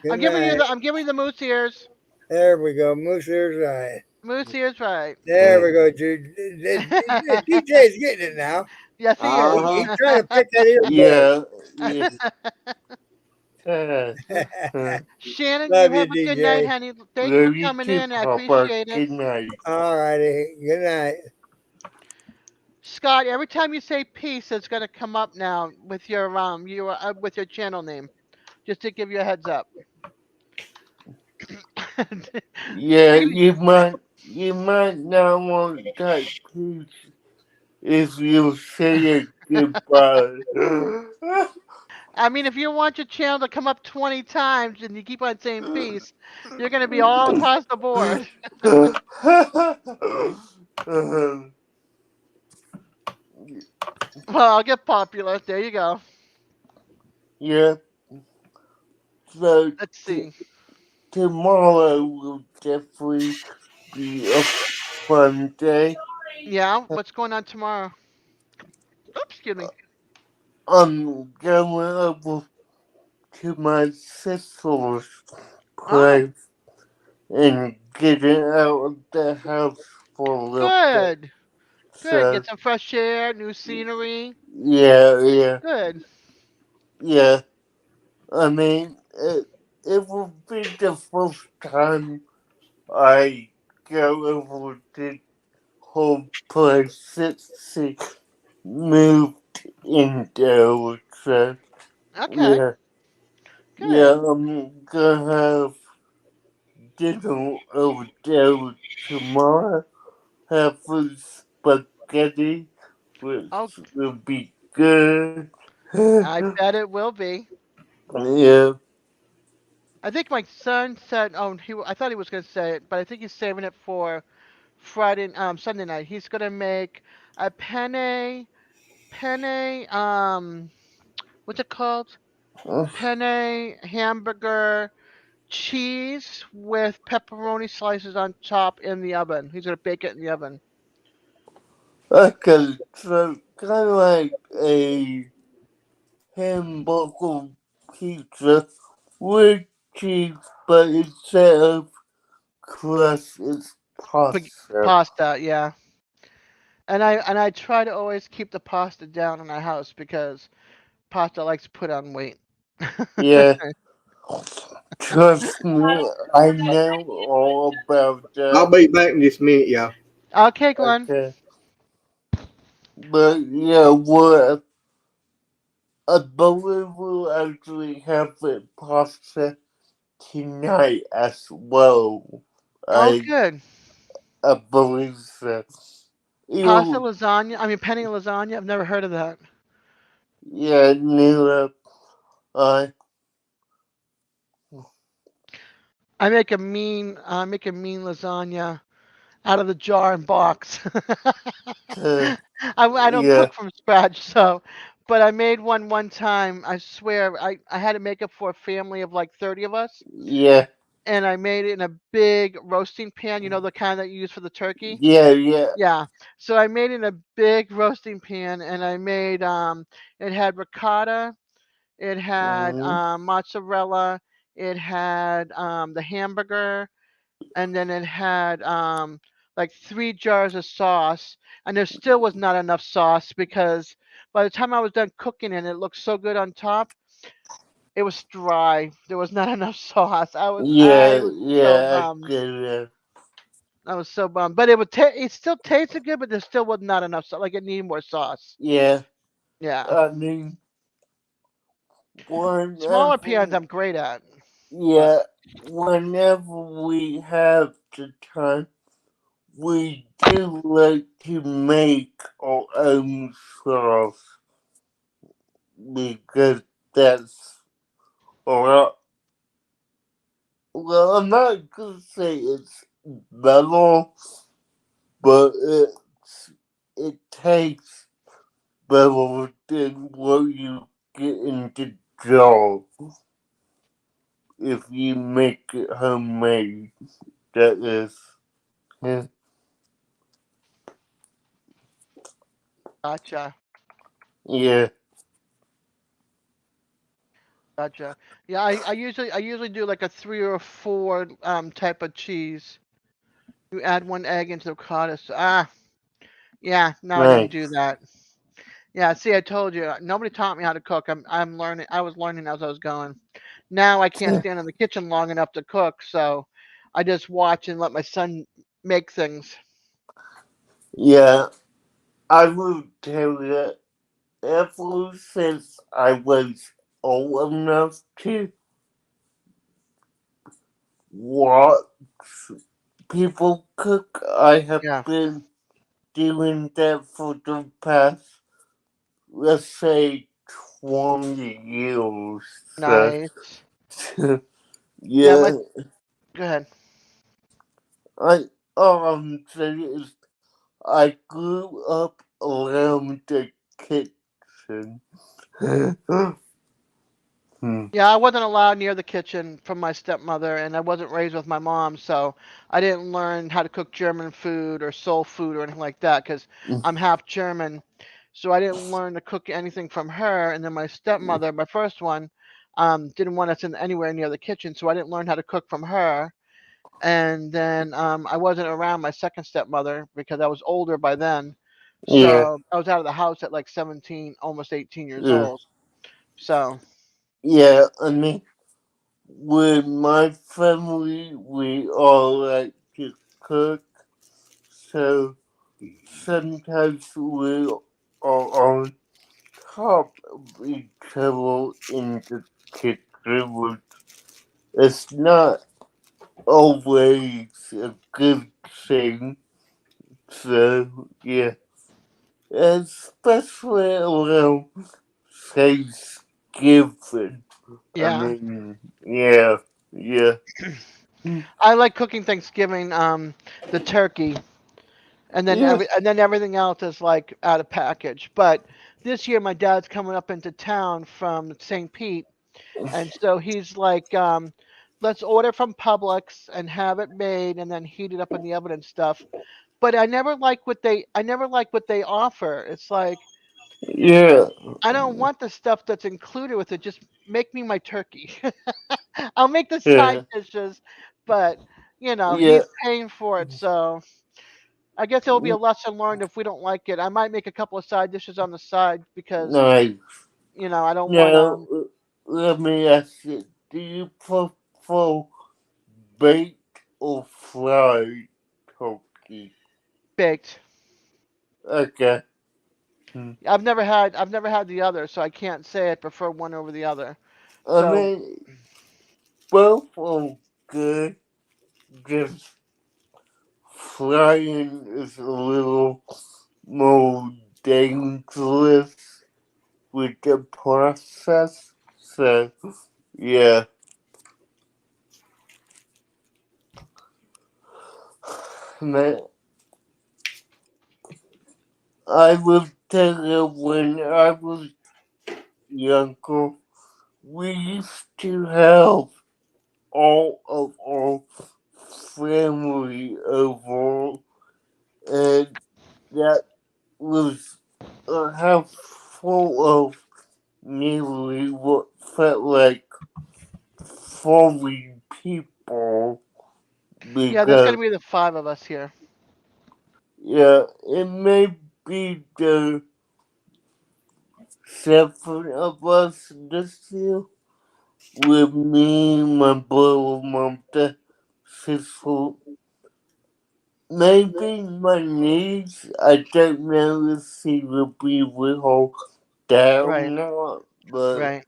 Good night. I'm giving you the moose ears. There we go. Moose ears right. Moose ears, right? There we go, Jude. DJ's getting it now. Yes, he is. He trying to pick that earbud. Yeah, yeah. Shannon, you Love you, have a good night, DJ. honey. Thank you for Love you coming too, in. I Papa. appreciate it. Good night. All righty. Good night. Scott, every time you say peace, it's gonna come up now with your channel name. Just to give you a heads up. Yeah, Maybe. you might not want that peace if you say it goodbye. I mean, if you want your channel to come up 20 times and you keep on saying peace, you're gonna be all across the board. Well, I'll get popular. There you go. yeah, so Let's see. tomorrow will definitely be a fun day. Yeah, what's going on tomorrow? Oops, excuse me. I'm going over to my sister's Oh, place and getting out of the house for a little bit. good. Good. So, Get some fresh air, new scenery. yeah, yeah, Good. yeah. I mean, it will be the first time I go over the whole place since she moved in there. So, Okay, yeah, good. yeah, I'm gonna have dinner over there tomorrow. Have some spaghetti, which Oh, will be good. I bet it will be. Yeah. I think my son said, oh, I thought he was going to say it, but I think he's saving it for Sunday night. He's going to make a penne, what's it called? Penne hamburger cheese with pepperoni slices on top in the oven. He's going to bake it in the oven. Okay, so kind of like a hamburger pizza with cheese, but instead of crust, it's pasta. Pasta, yeah. And I try to always keep the pasta down in our house because pasta likes to put on weight. Yeah, trust me, I know all about I'll that. be back in just a minute, y'all. Okay, Glenn. Okay, but yeah, what I believe we'll actually have it pasta tonight as well. Oh, I good. I believe so. Pasta You, lasagna. I mean, penny lasagna. I've never heard of that. yeah, Nila, I, I make a mean lasagna out of the jar and box. uh, I don't yeah, cook from scratch, so, but I made one time. I swear, I had to make it for a family of like 30 of us, yeah, and I made it in a big roasting pan. You know, the kind that you use for the turkey. yeah, yeah, Yeah. So I made it in a big roasting pan, and I made it had ricotta, it had mm, mozzarella, it had the hamburger, and then it had like 3 jars of sauce, and there still was not enough sauce because by the time I was done cooking it, it looked so good on top. It was dry. There was not enough sauce. I yeah, was so yeah, I bummed. get it. I was so bummed. But it still tasted good, but there still was not enough sauce. Like it needed more sauce. Yeah, Yeah. I mean, Smaller pans whenever, I'm great at. But yeah, whenever we have the time, we do like to make our own sauce because that's a lot. Well, I'm not gonna say it's better, but it tastes better than what you get in the jar if you make it homemade. That is, yeah, gotcha. yeah, Gotcha. Yeah, I usually do like a 3 or 4 type of cheese. You add 1 egg into the ricotta. Yeah, no, I didn't do nice. that. Yeah, see, I told you, nobody taught me how to cook. I'm learning. I was learning as I was going. Now I can't stand in the kitchen long enough to cook, so I just watch and let my son make things. Yeah, I will tell you, ever since I was old enough to watch people cook, I have Yeah, been doing that for the past, let's say, 20 years. So, nice. Yeah, yeah, go ahead. I all I'm saying is I grew up around the kitchen. Hmm. Yeah, I wasn't allowed near the kitchen from my stepmother, and I wasn't raised with my mom, so I didn't learn how to cook German food or soul food or anything like that because I'm half German. So I didn't learn to cook anything from her. And then my stepmother, my first one, didn't want us in anywhere near the kitchen, so I didn't learn how to cook from her. And then I wasn't around my second stepmother because I was older by then. Yeah, So I was out of the house at like 17, almost 18 years yeah, old. So yeah. I mean, with my family, we all like to cook, so sometimes we are on top of each other in the kitchen, which is not always a good thing. So, yeah, especially around Thanksgiving. I Yeah. mean, yeah, yeah, I like cooking Thanksgiving, the turkey, and then yeah, everything else is like out of package. But this year my dad's coming up into town from St. Pete, and so he's like, let's order from Publix and have it made and then heat it up in the oven and stuff. But I never like what they offer. It's like yeah, I don't want the stuff that's included with it. Just make me my turkey. I'll make the side yeah, dishes, but yeah, he's paying for it, so I guess it'll be a lesson learned if we don't like it. I might make a couple of side dishes on the side because nice. I don't want Now, let me ask you, do you prefer baked or fried turkey? baked. Okay. Hmm. I've never had the other, so I can't say I prefer one over the other. I So mean, both are good, just frying is a little more dangerous with the process. So, yeah, man, I will tell you when I was younger, we used to have all of our family over, and that was a house full of nearly what felt like 40 people yeah, there's gonna because, be the five of us here. yeah, it may be the seven of us this year with me, my brother, my dad, sister, maybe my niece. I don't know if she will be with her dad or Right, not, but right.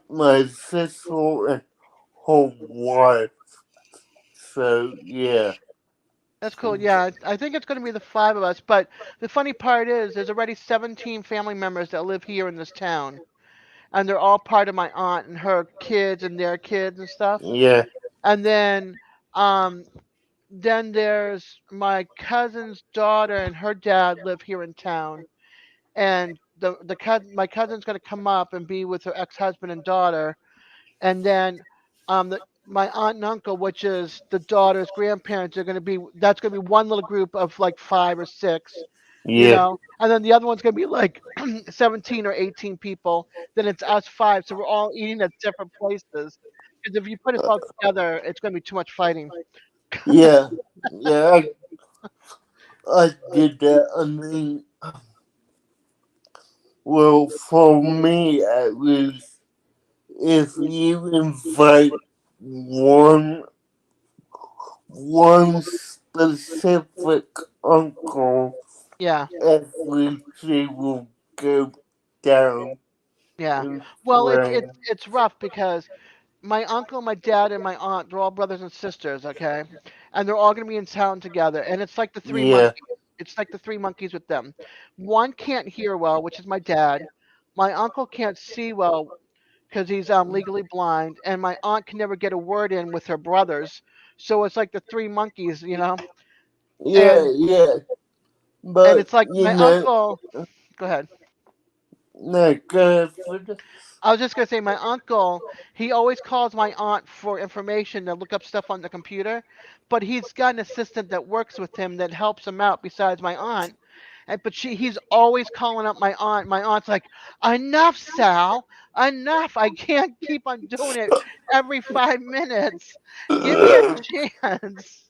my sister and her wife. So, yeah. That's cool. Yeah, I think it's gonna be the five of us. But the funny part is, there's already 17 family members that live here in this town, and they're all part of my aunt and her kids and their kids and stuff. Yeah, And um, then there's my cousin's daughter and her dad live here in town, and my cousin's gonna come up and be with her ex-husband and daughter, and then my aunt and uncle, which is the daughter's grandparents, are gonna be that's gonna be one little group of like five or six, yeah, and then the other one's gonna be like 17 or 18 people. Then it's us five, so we're all eating at different places. Because if you put us all together, it's gonna be too much fighting. yeah, yeah. I did that. I mean, well, for me at least, if you invite one one specific uncle, Yeah. everything will go down Yeah. in Well, flames. it's rough because my uncle, my dad, and my aunt, they're all brothers and sisters, okay? And they're all gonna be in town together. And it's like the three Yeah, monkeys. It's like the three monkeys with them. One can't hear well, which is my dad. My uncle can't see well because he's legally blind, and my aunt can never get a word in with her brothers. So it's like the three monkeys. yeah, And yeah. and But it's like you my know, uncle. Go ahead. no, go for the I was just gonna say my uncle, he always calls my aunt for information to look up stuff on the computer, but he's got an assistant that works with him that helps him out besides my aunt. But he's always calling up my aunt. My aunt's like, "Enough, Sal, enough! I can't keep on doing it every 5 minutes. Give me a chance."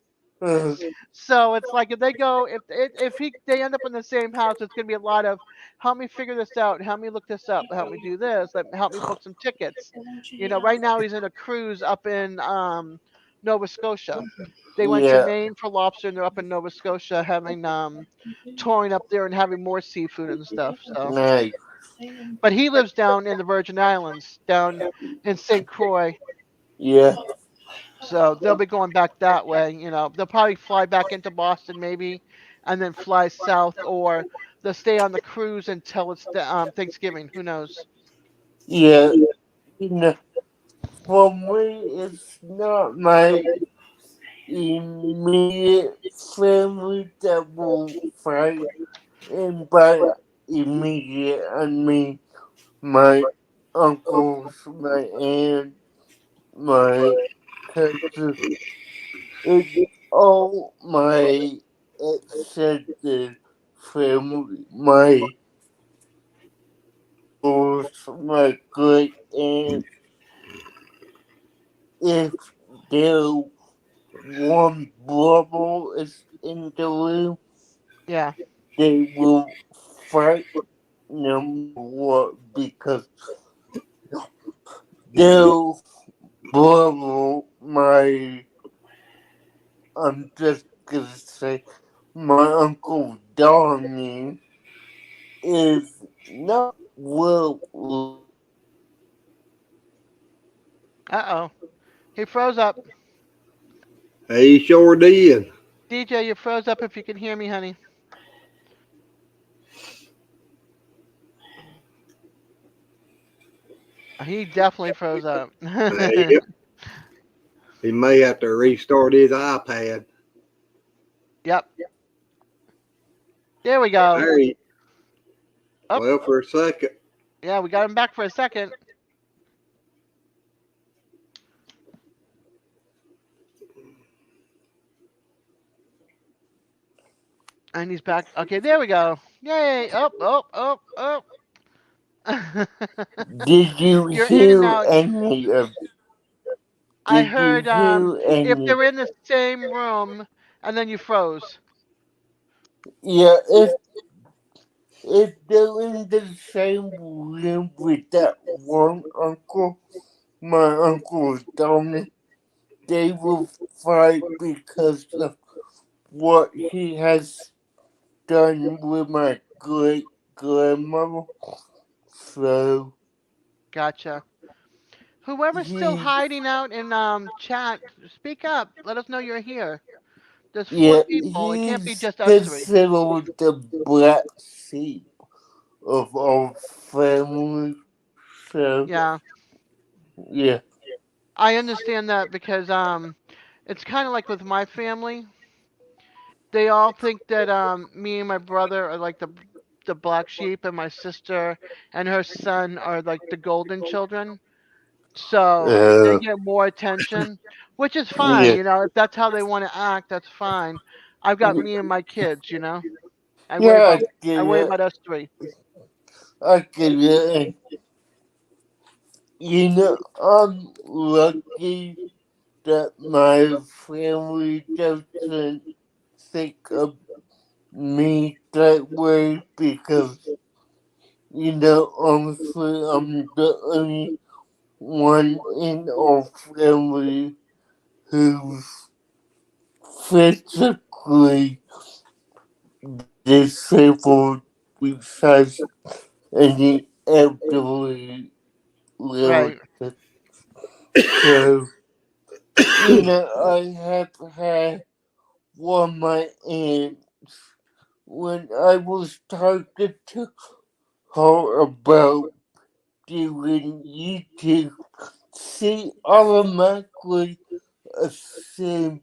So it's like if they go, if they end up in the same house, it's gonna be a lot of help me figure this out, help me look this up, help me do this, help me book some tickets. Right now he's in a cruise up in Nova Scotia. They went to Yeah. Maine for lobster, and they're up in Nova Scotia having touring up there and having more seafood and stuff. So, Nice. but he lives down in the Virgin Islands, down in St. Croix. Yeah. So they'll be going back that way. They'll probably fly back into Boston maybe, and then fly south, or they'll stay on the cruise until it's Thanksgiving. Who knows? Yeah. You know, for me, it's not my immediate family that will fight. And by immediate, I mean my uncles, my aunt, my cousins. It's all my extended family, my uncles, my great aunt. If there one brother is in the room, Yeah. they will fight no matter what because their brother, I'm just gonna say, my uncle Donnie is not well. Uh oh. He froze up. He sure did. DJ, you froze up if you can hear me, honey. He definitely froze up. Yep. He may have to restart his iPad. Yep. There we go. There he, Up. well, for a second. Yeah, we got him back for a second. And he's back. Okay, there we go. Yay. Up, up, up, up. Did you You're in and hear out. any of? I Did you heard hear if any? they're in the same room and then you froze. Yeah, if they're in the same room with that one uncle, my uncle Donnie, they will fight because of what he has done with my great grandmother. So Gotcha. Whoever's still he, hiding out in chat, speak up. Let us know you're here. There's four yeah, people. It can't be he's just us three. considered the black sheep of our family. So Yeah, yeah, I understand that because it's kind of like with my family. They all think that me and my brother are like the black sheep, and my sister and her son are like the golden children. So they uh, get more attention, which is fine. yeah, If that's how they want to act, that's fine. I've got me and my kids. I worry yeah, about I worry about us three. I get it. And, I'm lucky that my family doesn't think of me that way because, honestly, I'm the only one in our family who's physically disabled besides any elderly Right. relatives. So, I have had one of my aunts when I was talking to her about doing YouTube. She automatically assumed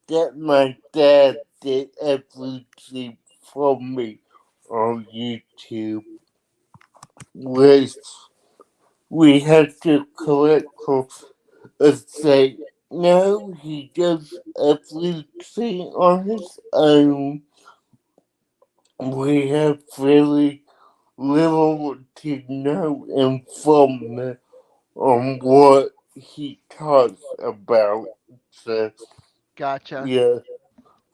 that my dad did everything for me on YouTube, which we had to correct her and say, no, he does everything on his own. We have very little to no information on what he talks about. So, Gotcha. yeah.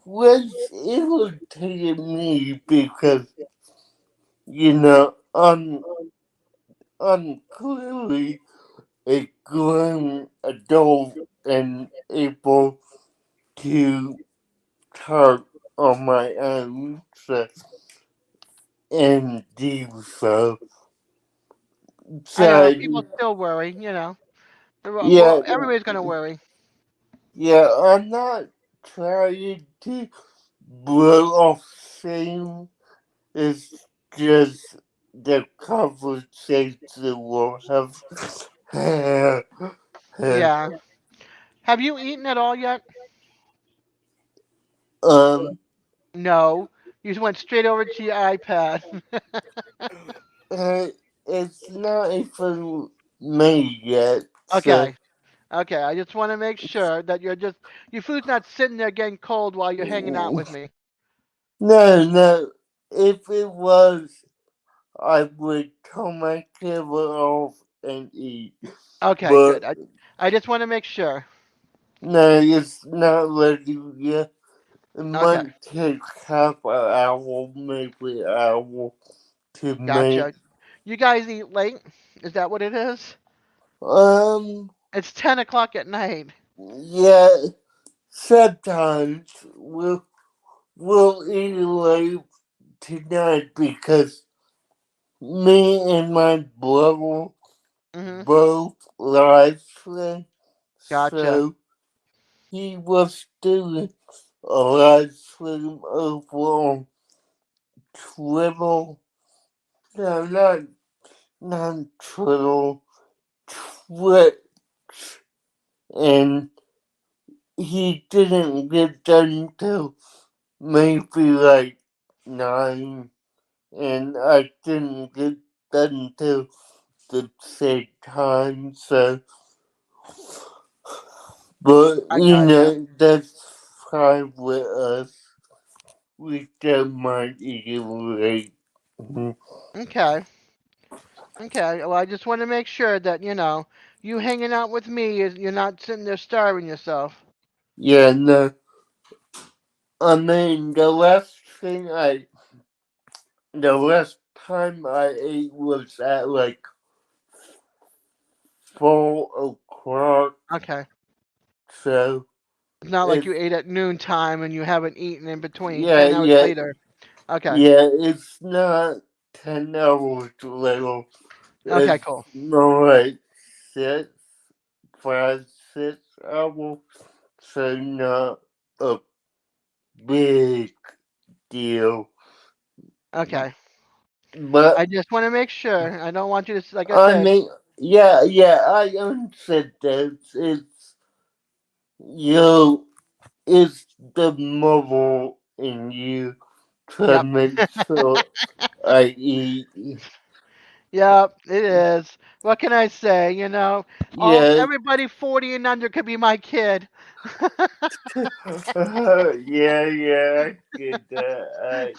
Which irritated me because, I'm clearly a grown adult and able to talk on my own, so, and do so. I know So people still worry. yeah, Everybody's gonna worry. yeah, I'm not trying to blow off steam. It's just the conversation we'll have. Yeah. Have you eaten at all yet? um, No. You just went straight over to your iPad. uh, it's not even made yet, so Okay. Okay. I just want to make sure that your food's not sitting there getting cold while you're hanging out with me. no, no. If it was, I would turn my camera off and eat. Okay. But Good. I just want to make sure. no, it's not ready yet. It Okay. might take half an hour, maybe an hour to make. Gotcha. You guys eat late? Is that what it is? Um, It's 10 o'clock at night. yeah, sometimes we'll eat late tonight because me and my brother Mhm. both live stream, Gotcha. so he was doing a live stream over on Twitter. No, not Twitter, Twitch, and he didn't get done till maybe like 9, and I didn't get done till the same time, so, but I gotcha. that's fine with us. We don't mind eating late. Mhm. Okay. Okay. Well, I just want to make sure that you hanging out with me is you're not sitting there starving yourself. Yeah, no, I mean, the last time I ate was at like 4 o'clock, Okay. so It's not like it's, you ate at noon time and you haven't eaten in between. yeah, 10 hours yeah, later. Okay. yeah, it's not 10 hours later. Okay. It's Cool. more like 6, 5, 6 hours, so not a big deal. Okay. But I just want to make sure. I don't want you to, like I I said. mean, yeah, yeah, I understand that you, it's the mother in you to Yep. make sure I eat. Yep. It is. What can I say? All Yeah, everybody 40 and under could be my kid. yeah, yeah, I get that.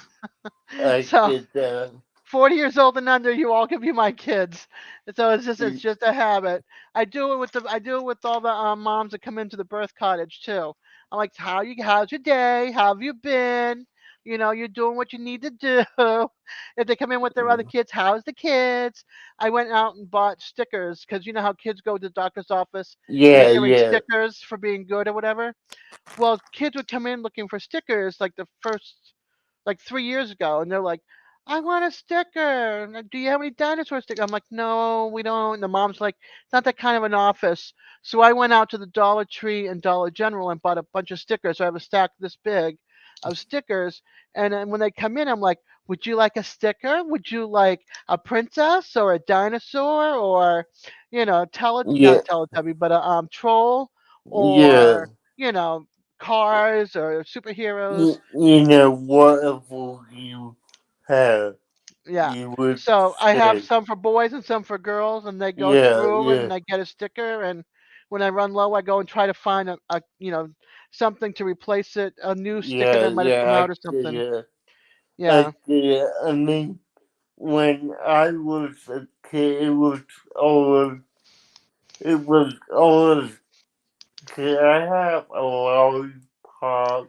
I So get that. 40 years old and under, you all can be my kids. So it's just a habit. I do it with all the moms that come into the birth cottage too. I'm like, how's your day? How have you been? You're doing what you need to do. If they come in with their other kids, how's the kids? I went out and bought stickers because you know how kids go to the doctor's office and they're Yeah, giving yeah, stickers for being good or whatever. Well, kids would come in looking for stickers like the first, like 3 years ago, and they're like, "I want a sticker. Do you have any dinosaur stickers?" I'm like, "No, we don't." And the mom's like, "It's not that kind of an office." So I went out to the Dollar Tree and Dollar General and bought a bunch of stickers. So I have a stack this big of stickers, and then when they come in, I'm like, "Would you like a sticker? Would you like a princess or a dinosaur or, yeah, not a Teletubby, but a troll yeah. or you know, cars or superheroes. Whatever you have, Yeah. you would So I have say. some for boys and some for girls, and they go Yeah, through it, yeah, and I get a sticker. And when I run low, I go and try to find something to replace it, a new sticker yeah, that might have come yeah, out or something. I Yeah. get it. I mean, when I was a kid, it was always, can I have a lollipop?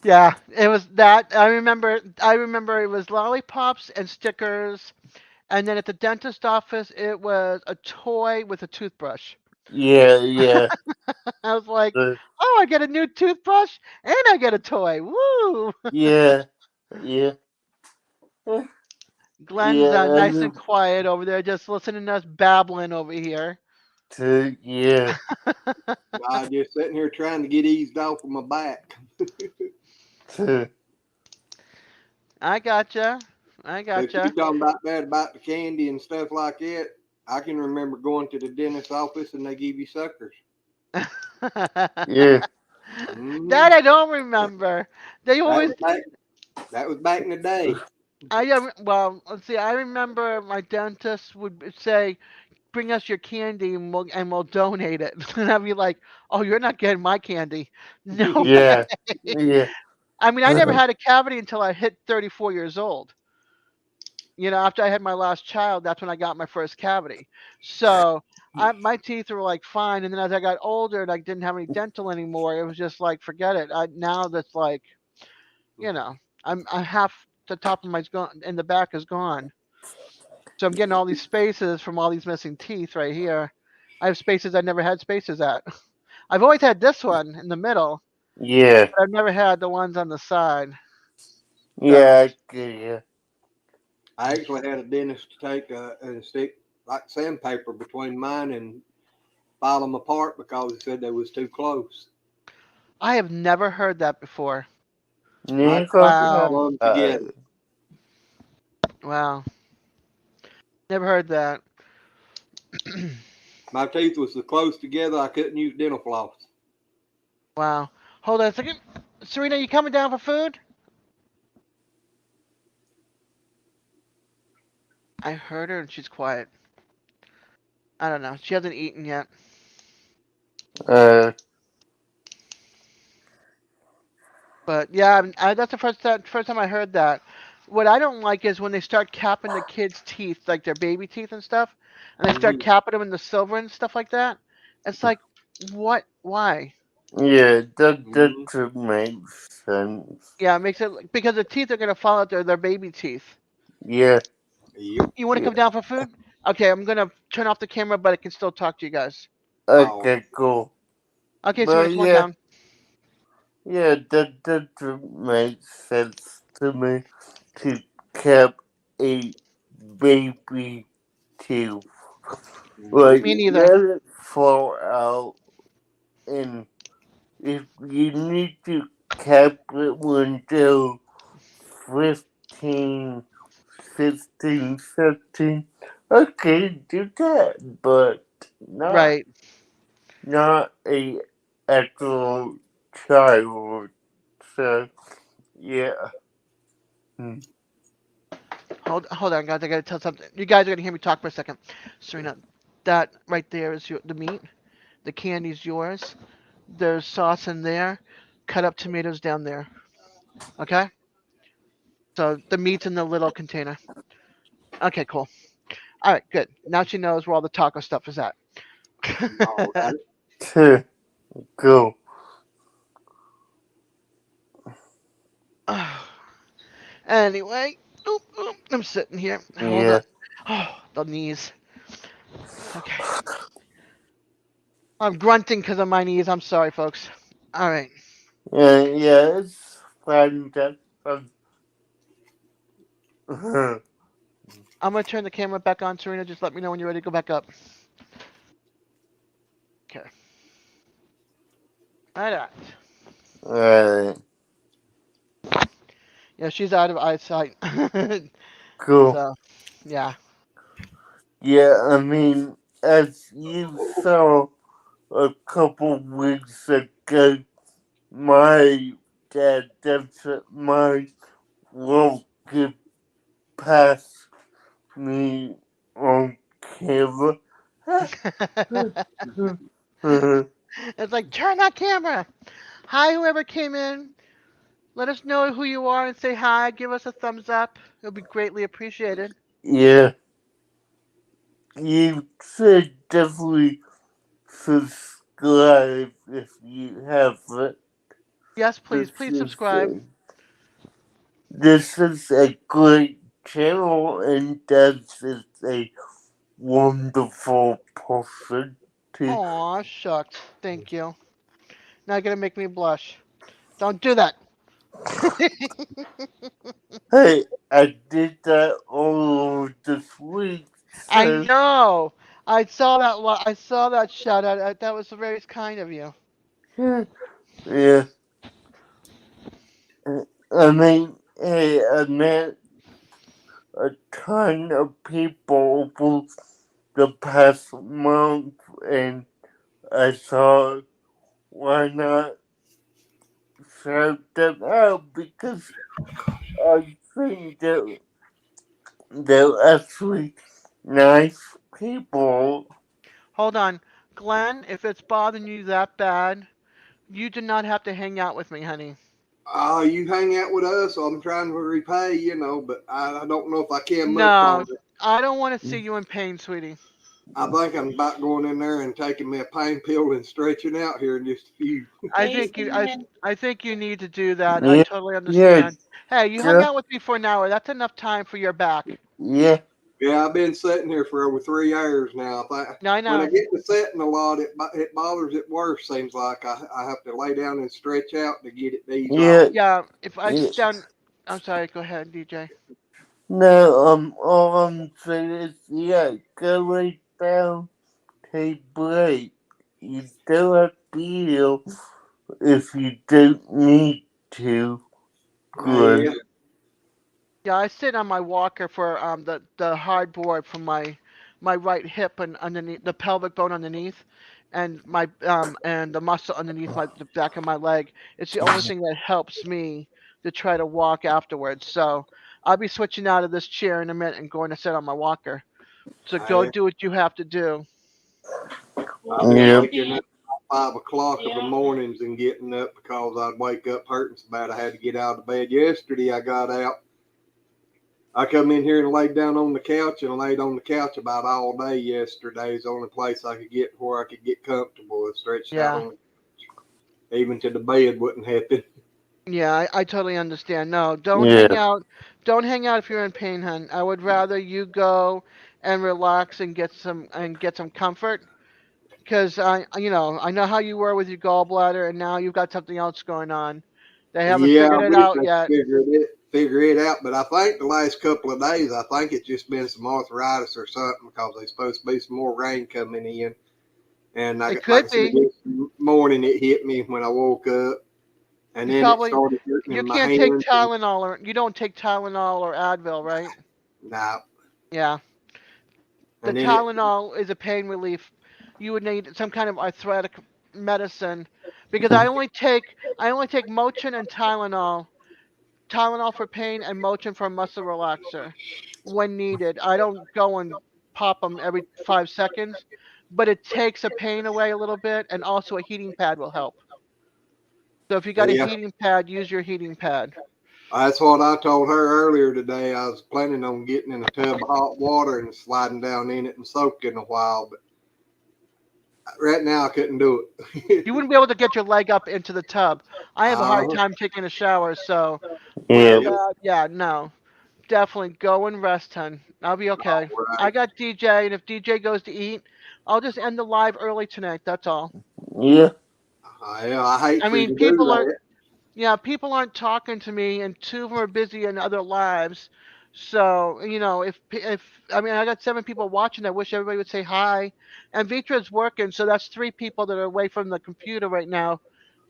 Yeah, it was that. I remember it was lollipops and stickers, and then at the dentist office, it was a toy with a toothbrush. Yeah, yeah. I was like, The, oh, I get a new toothbrush and I get a toy. Woo! yeah, yeah. Glenn's Yeah, I nice and mean, quiet over there, just listening to us babbling over here. yeah, I just sitting here trying to get eased off of my back. to, I gotcha. I But you gotcha. talking about that about the candy and stuff like that. I can remember going to the dentist's office and they give you suckers. yeah, Mm-hmm. That I don't remember. They That always was back. That was back in the day. well, let's see. I remember my dentist would say, "Bring us your candy and we'll donate it." And I'd be like, "Oh, you're not getting my candy." No yeah, way. yeah, I mean, I never had a cavity until I hit 34 years old. After I had my last child, that's when I got my first cavity. So my teeth were like fine, and then as I got older and I didn't have any dental anymore, it was just like forget it. Now that's like you know, I half the top of my gone and the back is gone. So I'm getting all these spaces from all these missing teeth right here. I have spaces I never had spaces at. I've always had this one in the middle, yeah, but I've never had the ones on the side. So yeah, yeah, I actually had a dentist take and stick like sandpaper between mine and file them apart because he said they was too close. I have never heard that before. My never teeth Wow. clung had, together. Wow. Never heard that. My teeth was so close together I couldn't use dental floss. Wow. Hold on a second. Serena, you coming down for food? I heard her and she's quiet. I don't know. She hasn't eaten yet. uh, But yeah, that's the first time I heard that. What I don't like is when they start capping the kids' teeth, like their baby teeth and stuff, and they start Mm-hmm. capping them in the silver and stuff like that. It's like, what? Why? yeah, that Mm-hmm. makes sense. Yeah, it makes it because the teeth are gonna fall out their baby teeth. Yeah, Yep. You want to yeah, come down for food? Okay, I'm gonna turn off the camera, but I can still talk to you guys. Oh, okay, cool. Okay, Serena, But come on yeah, down. yeah, that makes sense to me to keep a baby tooth. Like, mm-hmm. Me neither. let it fall out, and if you need to cap it until 15, 16, 17, okay, do that, but not Right. not a actual child. So yeah. Hmm. Hold on, guys. I gotta tell something. You guys are gonna hear me talk for a second. Serena, that right there is the meat. The candy's yours. There's sauce in there. Cut up tomatoes down there. Okay. So the meat's in the little container. Okay, cool. All right, good. Now she knows where all the taco stuff is at. All right. Cool. Anyway, oop, oop, I'm sitting here. Hold on. Yeah. Oh, the knees. Okay. I'm grunting because of my knees. I'm sorry, folks. All right. Yeah, it's fine. That's fun. I'm gonna turn the camera back on, Serena. Just let me know when you're ready to go back up. Okay. All right. Alright. Yeah, she's out of eyesight. Cool. So, yeah. Yeah, I mean, as you saw a couple weeks ago, my dad definitely won't get past me on camera. It's like, turn that camera. Hi, whoever came in. Let us know who you are and say hi. Give us a thumbs up. It'll be greatly appreciated. Yeah, you should definitely subscribe if you haven't. Yes, please. This Please is subscribe. a, this is a great channel, and Dad is a wonderful person. to. Aw, shucks. Thank you. Now you're gonna make me blush. Don't do that. Hey, I did that all this week, I so know. I saw that. I saw that shout out. That was very kind of you. yeah. I mean, hey, I met a ton of people over the past month, and I thought, why not shout them out? Because I think that they're actually nice people. Hold on, Glenn. If it's bothering you that bad, you do not have to hang out with me, honey. You hang out with us. I'm trying to repay, but I don't know if I can much No, longer. I don't want to see you in pain, sweetie. I think I'm about going in there and taking me a pain pill and stretching out here in just a few. I think you. I. Amen. I think you need to do that. I Yeah, totally yeah, understand. Hey, you hung just, out with me for an hour. That's enough time for your back. yeah, Yeah, I've been sitting here for over 3 hours now. No, I When I know. get to sitting a lot, it bothers it worse. Seems like I have to lay down and stretch out to get it to ease off. yeah, Yeah. If I yeah. sit down, I'm sorry. Go ahead, DJ. No, all I'm saying is, yeah, go lay down, take break. You don't have to heal if you don't need to. Good. Yeah, Yeah, I sit on my walker for the hard board from my right hip and underneath the pelvic bone underneath, and the muscle underneath the back of my leg. It's the only thing that helps me to try to walk afterwards. So I'll be switching out of this chair in a minute and going to sit on my walker. So go I, do what you have to do. I've Well, been Yeah, waking up 5 o'clock of the yeah. mornings and getting up because I'd wake up hurting so bad I had to get out of bed. Yesterday I got out. I come in here and laid down on the couch and laid on the couch about all day yesterday. It's the only place I could get where I could get comfortable. I stretched out Yeah. on even to the bed wouldn't happen. Yeah, I totally understand. No, don't hang yeah, out. Don't hang out if you're in pain, hun. I would rather you go and relax and get some comfort. Because I know how you were with your gallbladder, and now you've got something else going on. They haven't Yeah, figured I it wish out I yet. could figure it out. But I think the last couple of days, I think it's just been some arthritis or something because there's supposed to be some more rain coming in. And It like could I said, be. this morning it hit me when I woke up, and You then it probably started hurting you in my can't take hands. Tylenol or you don't take Tylenol or Advil, right? Nah, Yeah. The and then it, Tylenol is a pain relief. You would need some kind of arthritic medicine because I only take Motrin and Tylenol. Tylenol for pain and Motrin for muscle relaxer when needed. I don't go and pop them every 5 seconds, but it takes the pain away a little bit, and also a heating pad will help. So if you got a yeah, heating pad, use your heating pad. that's what I told her earlier today. I was planning on getting in a tub of hot water and sliding down in it and soaking a while, but right now I couldn't do You it. wouldn't be able to get your leg up into the tub. I have a hard uh, time taking a shower, so with yeah, yeah, yeah, no. Definitely go and rest, hun. I'll be okay. all I right. got DJ, and if DJ goes to eat, I'll just end the live early tonight. That's all. yeah, I hate I for you mean, to do that. people aren't talking to me, and two of them are busy in other lives. So if I mean, I got 7 people watching. I wish everybody would say hi. And Vitra's working, so that's 3 people that are away from the computer right now,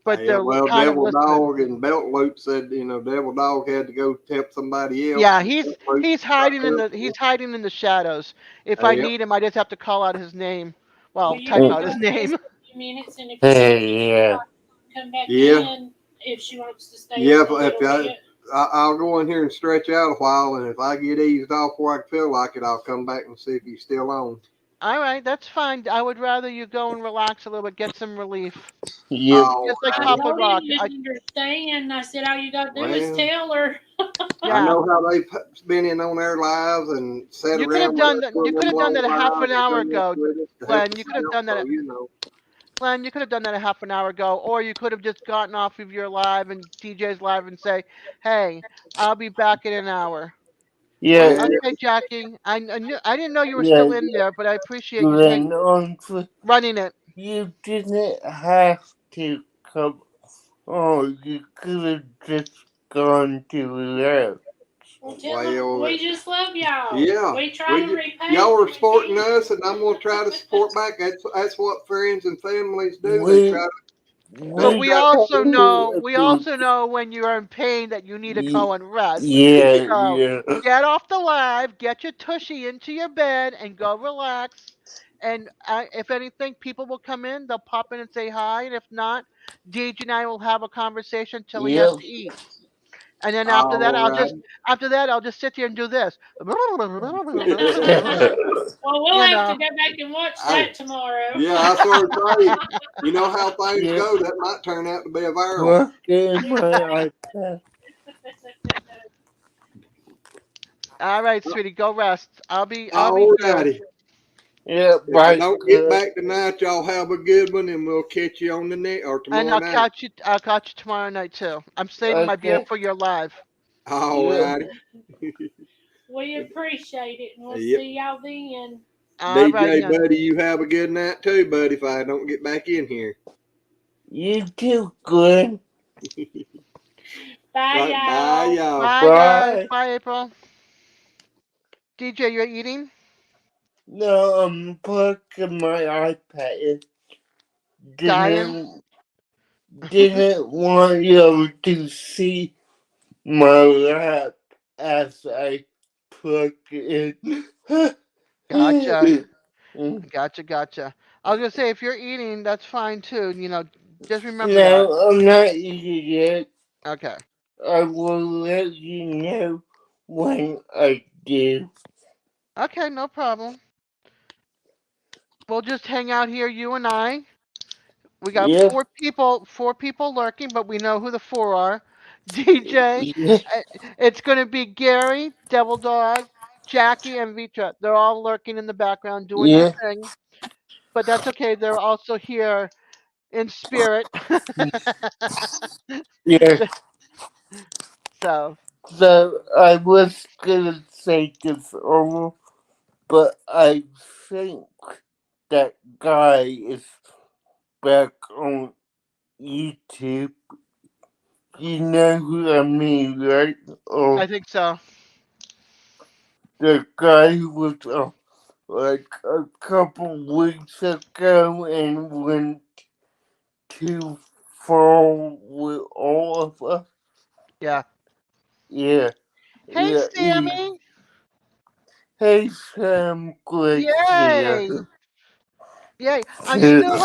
but Yeah, they're well, kind of Devil listening. Dog and Belt Loop said, Devil Dog had to go help somebody else. Yeah, And he's Belt Loop he's got hiding in there the for he's hiding in the shadows. If I Yep. need him, I just have to call out his name. Well, Well, you type can out go his for just name. a few minutes, and if you want hey, yeah, to come back Yeah. in, if she wants to stay Yeah, on a if little bit. I'll go in here and stretch out a while, and if I get eased off where I feel like it, I'll come back and see if he's still on. All right, that's fine. I would rather you go and relax a little bit, get some relief. yep, All Just like I right. Papa told him Rock. you didn't understand. I said, all you got to do is Well, tell her. I Yeah, know how they've been in on their lives and sat you could have around with done us that. for You could them have done long that a half lives an and hour done this ago, with us to help Glenn. us You could have out. done that. So. Glenn, you could have done that a half an hour ago, or you could have just gotten off of your live and DJ's live and say, "Hey, I'll be back in an hour." Yeah, Well, Okay, Jackie. I didn't know you were yeah, still in there, but I appreciate you Glenn, honestly, running it. you didn't have to come. Oh, you could have just gone to that. Well, tell them we just love y'all. yeah, We try to repay y'all are when we supporting can. us, and I'm gonna try to support back. That's what friends and families do. They We, try to. They But we we try. totally agree. also know when you're in pain that you need to Ye- go and rest. Yeah, So yeah. get off the live, get your tushy into your bed, and go relax. And if anything, people will come in. They'll pop in and say hi, and if not, Deej and I will have a conversation till he has Yep. to eat. And then All right. after that I'll just sit here and do this. Well, we'll You have to know. go back and watch Hey, that tomorrow. yeah, I sort of say, you know how things Yeah. go. That might turn out to be a viral. Look at my iPad. All right, sweetie, go rest. I'll be All through. righty. Yeah, If I bye. don't get back tonight, y'all have a good one, and we'll catch you on the net or And tomorrow night. I'll catch you tomorrow night too. I'm saving my beer Okay. for your live. All Yeah. righty. We appreciate it, and we'll Yep. see y'all then. All righty, DJ, hon. buddy, you have a good night too, buddy. If I don't get back in here. You too, Glenn. Bye, Right, bye, y'all. y'all. Bye guys. Bye. Bye April. DJ, you're eating? No, I'm plugging my iPad. Dying? Didn't want you to see my lap as I plug it Gotcha. in. Gotcha. I was gonna say if you're eating, that's fine too. Just remember that. No, I'm not eating yet. Okay. I will let you know when I do. Okay, no problem. We'll just hang out here, you and I. We got Yep. four people lurking, but we know who the four are. DJ, Yeah. it's going to be Gary, Devil Dog, Jackie, and Vitra. They're all lurking in the background doing their Yeah. thing, but that's okay. They're also here in spirit. Yeah. So, So I was gonna say this over, but I think that guy is back on YouTube. You know who I mean, right? I Or think so. the guy who was like a couple weeks ago and went too far with all of us. Yeah. Yeah, Hey, yeah. Sammy. Hey Sam, great to see Yay. you. Yay. I still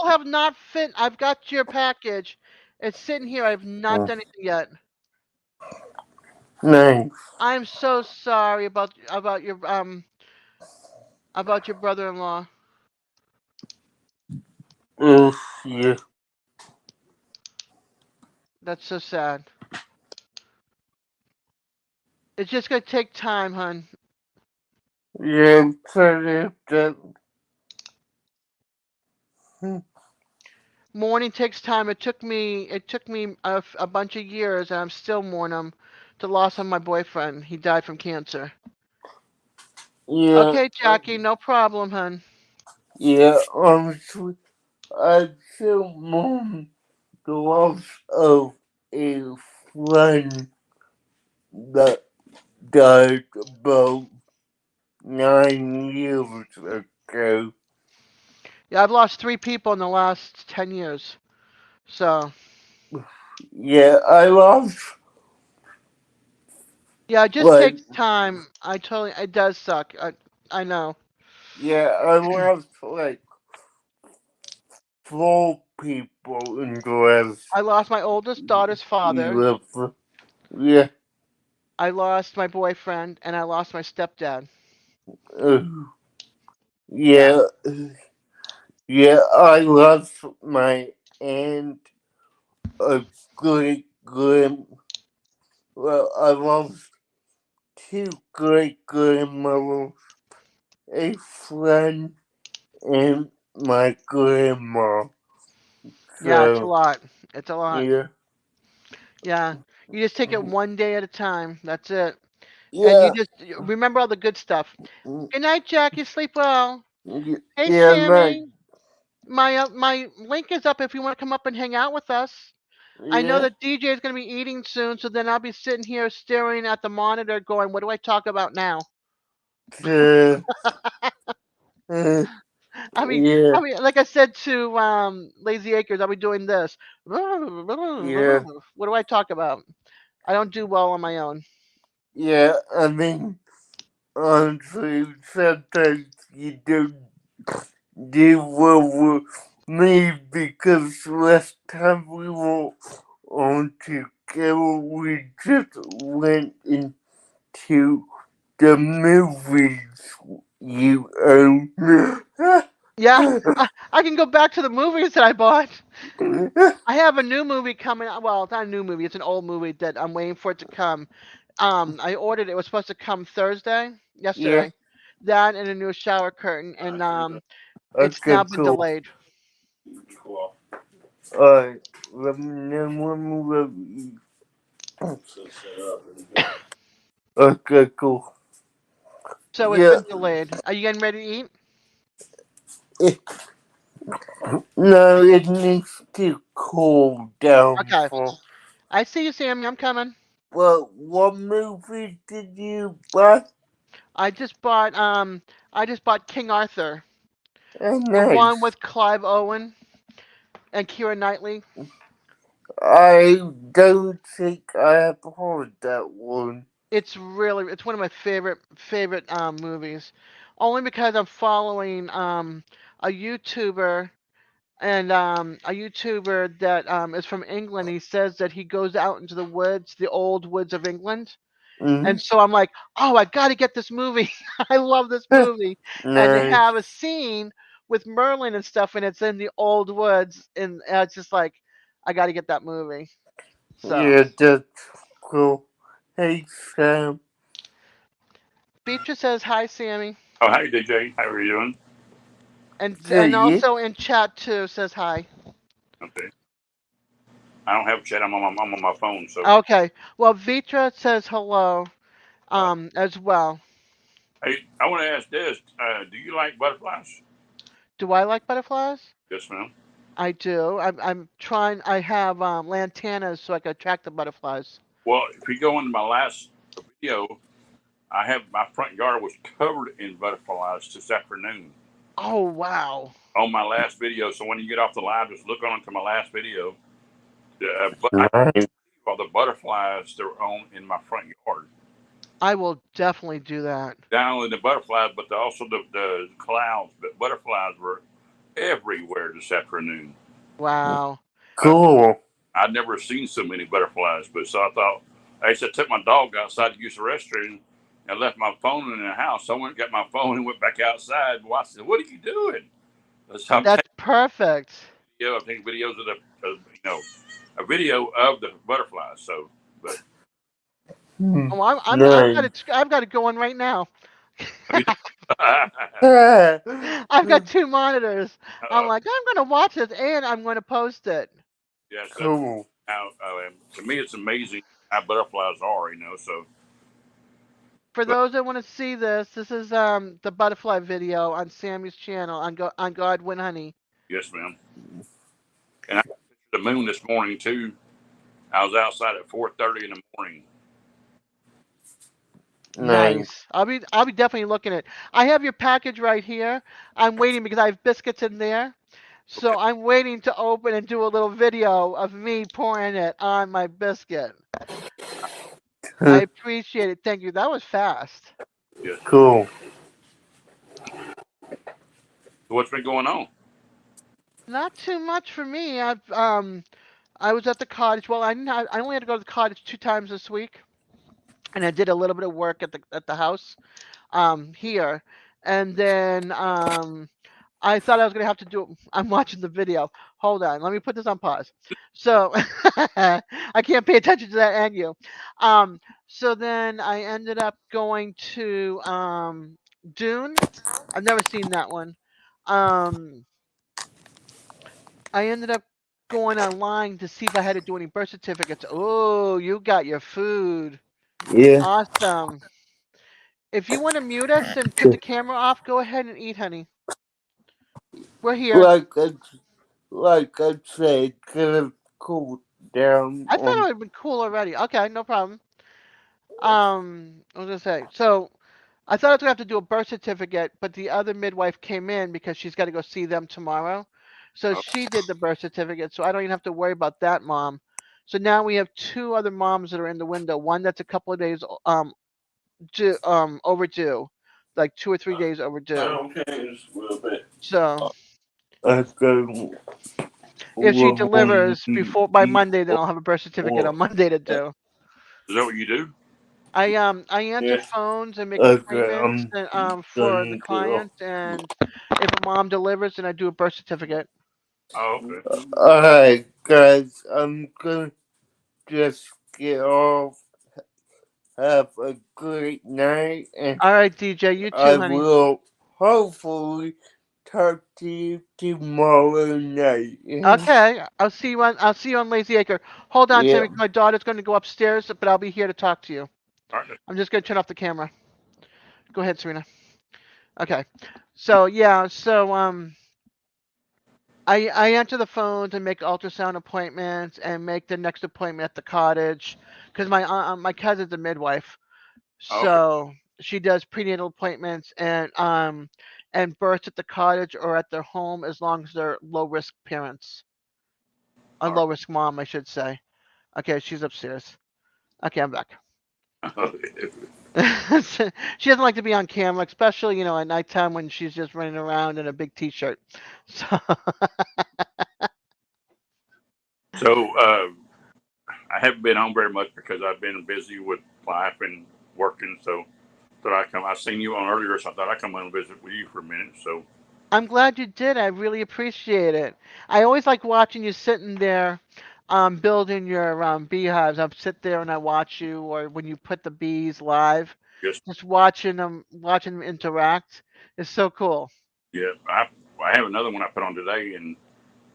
have not fit. I've got your package. It's sitting here. I've not done it yet. Nice. I'm so sorry about your brother-in-law. Oof, yeah. That's so sad. It's just gonna take time, hon. Yeah, I'm sorry that. Mourning takes time. It took me a bunch of years, and I'm still mourning the loss of my boyfriend. He died from cancer. Yeah, Okay, Jackie, no problem, hon. yeah, honestly, I feel more the loss of a friend that died about 9 years ago. Yeah, I've lost 3 people in the last 10 years. So Yeah, I lost, yeah, it just like, takes time. It does suck. I know. yeah, I lost, like, 4 people in the last I lost my oldest daughter's father. year. Yeah, I lost my boyfriend, and I lost my stepdad. uh, Yeah. yeah, yeah, I lost my aunt, a great grand. Well, I lost two great grandmothers, a friend, and my grandma. Yeah, it's a So, lot. It's a lot. yeah, Yeah. You just take it one day at a time. That's it. and you Yeah. just remember all the good stuff. Mm, Good night, Jack. You sleep well. Hey, Yeah, night. Sammy. My link is up if you want to come up and hang out with us. I know Yeah. that DJ is going to be eating soon, so then I'll be sitting here staring at the monitor, going, "What do I talk about now?" Uh, uh, I mean, yeah. like I said to Lazy Acres, I'll be doing this. Yeah. What do I talk about? I don't do well on my own. Yeah. I mean, honestly, sometimes you don't do well with me because last time we were on together, we just went into the movies you own. Yeah, I can go back to the movies that I bought. I have a new movie coming out. Well, it's not a new movie. It's an old movie that I'm waiting for it to come. I ordered it. It was supposed to come Yeah. yesterday. That and a new shower curtain, and it's Okay, now been cool. delayed. Alright, let me know when we're Okay, cool. So it's Yeah, been delayed. Are you getting ready to eat? it, no, it needs to cool down Okay. for. I see you, Sammy. I'm coming. Well, what movie did you buy? I just bought King Arthur, Oh, the one nice. with Clive Owen and Keira Knightley. I don't think I have heard that one. It's one of my favorite movies, only because I'm following a YouTuber and a YouTuber that is from England. He says that he goes out into the woods, the old woods of England. Mm-hmm. And so I'm like, oh, I got to get this movie. I love this movie. And they Nice. have a scene with Merlin and stuff, and it's in the old woods, and it's just like, I got to get that movie. So Yeah, that's cool. Hey, Sam. Beatrice says hi, Sammy, Oh, hi, DJ. How are you doing? and See ya. also in chat too says hi. Okay. I don't have chat. I'm on my phone. So, Okay, well Vitra says hello, uh, as well. hey, I want to ask this. Do you like butterflies? Do I like butterflies? Yes, ma'am. I do. I'm trying. I have lantanas so I can attract the butterflies. Well, if you go into my last video, I have my front yard was covered in butterflies this afternoon Oh wow! on my last video. So when you get off the live, just look on to my last video. But I Nice. all the butterflies that were on in my front yard. I will definitely do that. Not only the butterflies, but also the clouds. But butterflies were everywhere this afternoon. Wow. Uh, Cool. I'd never seen so many butterflies, but so I thought, I used to took my dog outside to use the restroom and left my phone in the house. So I went and got my phone and went back outside. And I said, "What are you doing?" So I'm taking That's perfect. video. I'm taking videos of a video of the butterflies. So, but Oh, Nice. I've got it going right now. I mean, I've got two monitors. I'm uh, like, I'm gonna watch it and I'm gonna post it. yes, Cool. how, to me, it's amazing how butterflies are. So, For but those that want to see this, this is the butterfly video on Sammy's channel on Godwin Honey. yes, ma'am. And I pictured the moon this morning too. I was outside at 4:30 in the morning. Nice. Nice. I'll be definitely looking at it. I have your package right here. I'm waiting because I have biscuits in there. Okay. So I'm waiting to open and do a little video of me pouring it on my biscuit. I appreciate it. Thank you. That was fast. Yes. Cool. So what's been going on? Not too much for me. I was at the cottage. Well, I only had to go to the cottage 2 times this week, and I did a little bit of work at the house here, and then I thought I was gonna have to do. I'm watching the video. Hold on, let me put this on pause. So I can't pay attention to that and you. Um, so then I ended up going to Dune. I've never seen that one. Um, I ended up going online to see if I had to do any birth certificates. Oh, you got your food. Yeah. Awesome. If you want to mute us and put the camera off, go ahead and eat, honey. We're here. Like I said, gonna cool down I thought it on. would have been cool already. Okay, no problem. I was gonna say. So I thought I was gonna have to do a birth certificate, but the other midwife came in because she's got to go see them tomorrow. So Oh, she did the birth certificate, so I don't even have to worry about that mom. So now we have two other moms that are in the window. One that's a couple of days overdue, like 2 or 3 days overdue. okay, just a little bit. So I go if she love on delivers before by the Monday, then I'll have a birth certificate on Monday to do. Is that what you do? I answer yeah. phones and make Okay, appointments I'm and, for the gonna go. client, and if a mom delivers, then I do a birth certificate. Oh, okay. Alright, guys, I'm gonna just get off. Have a great night, and All right, DJ, you I too, honey. will hopefully talk to you tomorrow night. Okay, I'll see you on Lazy Acre. Hold on, Yeah. Timmy. My daughter's going to go upstairs, but I'll be here to talk to you. All right. I'm just going to turn off the camera. Go ahead, Serena. Okay. So yeah, so I answer the phones and make ultrasound appointments and make the next appointment at the cottage because my cousin's a midwife, Okay. so she does prenatal appointments and births at the cottage or at their home as long as they're low risk parents, a All low risk mom, I should say. Okay, she's upstairs. Okay, I'm back. right. She doesn't like to be on camera, especially at nighttime when she's just running around in a big t-shirt. So So I haven't been home very much because I've been busy with life and working. So thought I come. I seen you on earlier, so I thought I'd come on and visit with you for a minute. So I'm glad you did. I really appreciate it. I always like watching you sitting there, building your beehives. I sit there and I watch you, or when you put the bees live, just just watching them interact. It's so cool. yeah, I have another one I put on today, and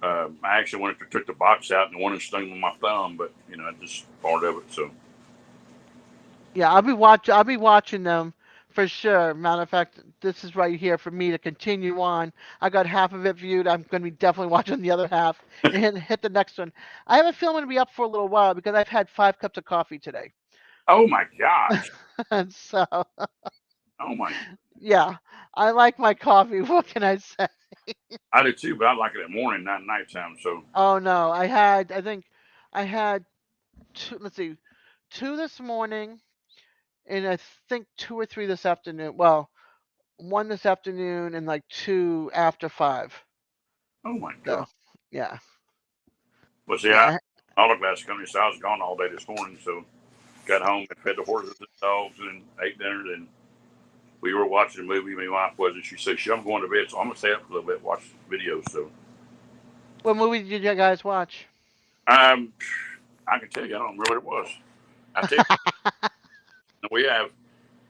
I actually went and took the box out, and the one that stung with my thumb, but I just part of it. So Yeah, I'll be watching them for sure. Matter of fact, this is right here for me to continue on. I got half of it viewed. I'm going to be definitely watching the other half and hit the next one. I have a feeling I'm going to be up for a little while because I've had 5 cups of coffee today. oh my gosh, And so, oh my, yeah, I like my coffee. What can I say? I do too, but I like it at morning, not nighttime. So Oh no, I think I had two, let's see, two this morning and I think 2 or 3 this afternoon. Well, one this afternoon and like two after 5. oh my god. So, yeah, Well, see, yeah. all the glass company, so I was gone all day this morning. So got home and fed the horses and dogs and ate dinner. And we were watching a movie. My wife was, and she said, "I'm going to bed, so I'm gonna stay up a little bit, watch videos." So What movie did you guys watch? um, I can tell you, I don't remember what it was. I tell you, we have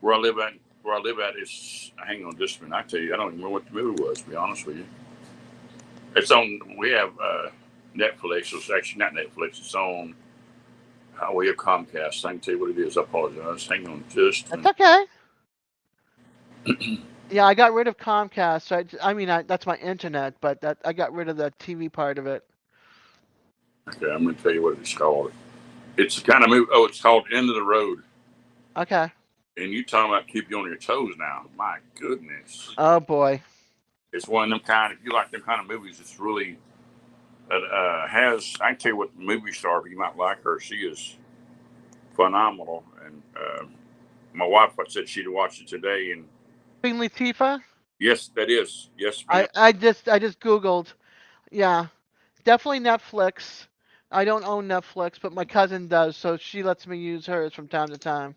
where I live at. Where I live at is, hang on just a minute. I tell you, I don't even remember what the movie was. To be honest with you, it's on. We have Netflix. It's actually not Netflix. It's on. We have Comcast. I can tell you what it is. I apologize. Hang on just a That's minute. okay. Yeah, I got rid of Comcast. So I mean, that's my internet, but I got rid of the TV part of it. Okay, I'm going to tell you what it's called. It's the kind of movie. Oh, it's called End of the Road. Okay. And you talking about keep you on your toes now? My goodness, Oh boy. it's one of them kind. If you like them kind of movies, it's really has. I can tell you what the movie star. You might like her. She is phenomenal. And my wife, I said she'd watch it today, and Queen Latifah? yes, that is yes, ma'am. I just Googled. Yeah, definitely Netflix. I don't own Netflix, but my cousin does, so she lets me use hers from time to time.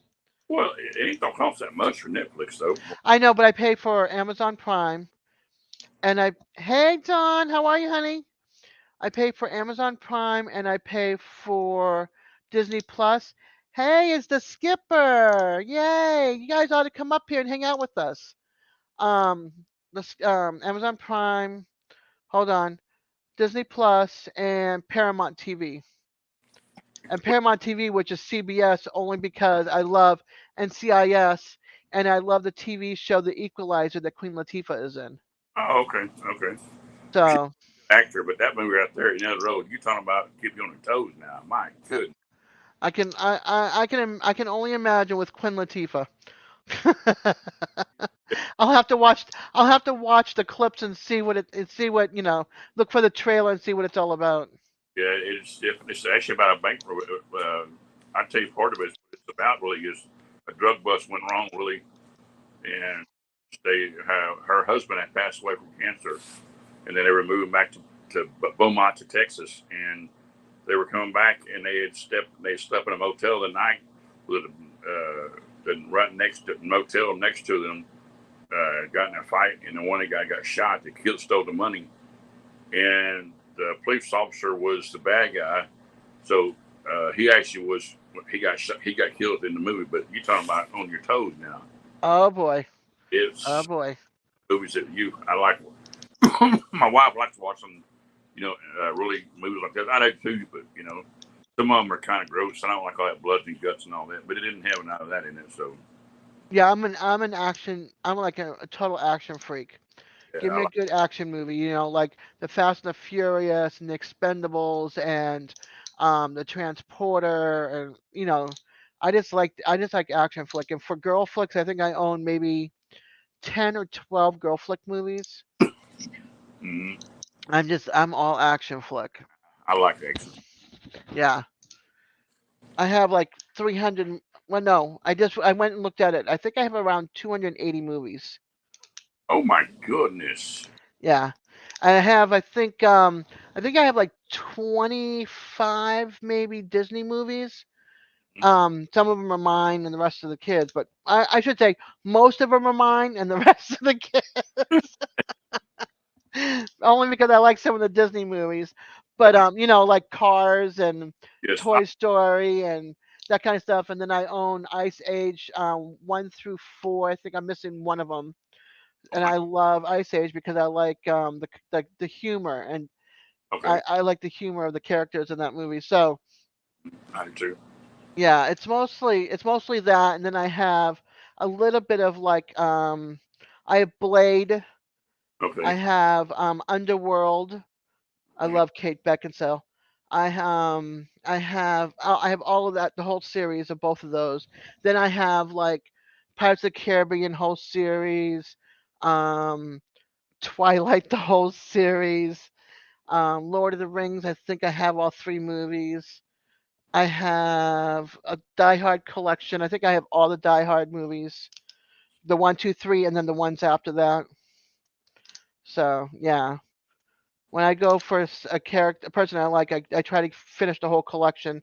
Well, it ain't don't cost that much for Netflix though. I know, but I pay for Amazon Prime, and hey Don, how are you, honey? I pay for Amazon Prime, and I pay for Disney Plus. Hey, it's the Skipper! Yay! You guys ought to come up here and hang out with us. Um, Amazon Prime. Hold on. Disney Plus and Paramount TV. And Paramount TV, which is CBS, only because I love NCIS and I love the TV show The Equalizer that Queen Latifah is in. Oh, okay, okay. She's So an actor, but that movie right there, you know, the road. You talking about keep you on your toes now? My goodness. I can only imagine with Queen Latifah. I'll have to watch the clips and see what and see what look for the trailer and see what it's all about. Yeah, it's actually about a bank. I tell you, part of it, it's about really is a drug bust went wrong really, and her husband had passed away from cancer, and then they were moving back to Beaumont to Texas, and they were coming back, and they slept in a motel the night with right next to motel next to them. Got in a fight, and the one guy got shot. They stole the money, and the police officer was the bad guy. So he actually was he got killed in the movie. But you talking about on your toes now? Oh boy. Oh It's boy. movies that I like. My wife likes watching, really movies like that. I do too, but some of them are kind of gross. I don't like all that blood and guts and all that. But it didn't have none of that in it, so Yeah, I'm an action. I'm like a total action freak. yeah, Give I me a like. good action movie, like the Fast and the Furious and the Expendables and the Transporter and I just like action flick. And for girl flicks, I think I own maybe 10 or 12 girl flick movies. Mm, I'm all action flick. I like action. Yeah. I have like 300. Well, no, I went and looked at it. I think I have around 280 movies. Oh my goodness! Yeah. I think I have like 25 maybe Disney movies. Some of them are mine and the rest of the kids, but I should say most of them are mine and the rest of the kids. Only because I like some of the Disney movies. But like Cars and Yes, Toy Story and that kind of stuff. And then I own Ice Age 1 through 4. I think I'm missing one of them. oh And my. I love Ice Age because I like the humor and Okay, I like the humor of the characters in that movie. So I do too. yeah, it's mostly that, and then I have a little bit of like I have Blade, I Okay. have Underworld. I Okay. love Kate Beckinsale. I have all of that, the whole series of both of those. Then I have like Pirates of the Caribbean whole series, um, Twilight the whole series, Lord of the Rings. I think I have all three movies. I have a Die Hard collection. I think I have all the Die Hard movies, the one, two, three, and then the ones after that. So yeah, when I go for a person I like, I try to finish the whole collection.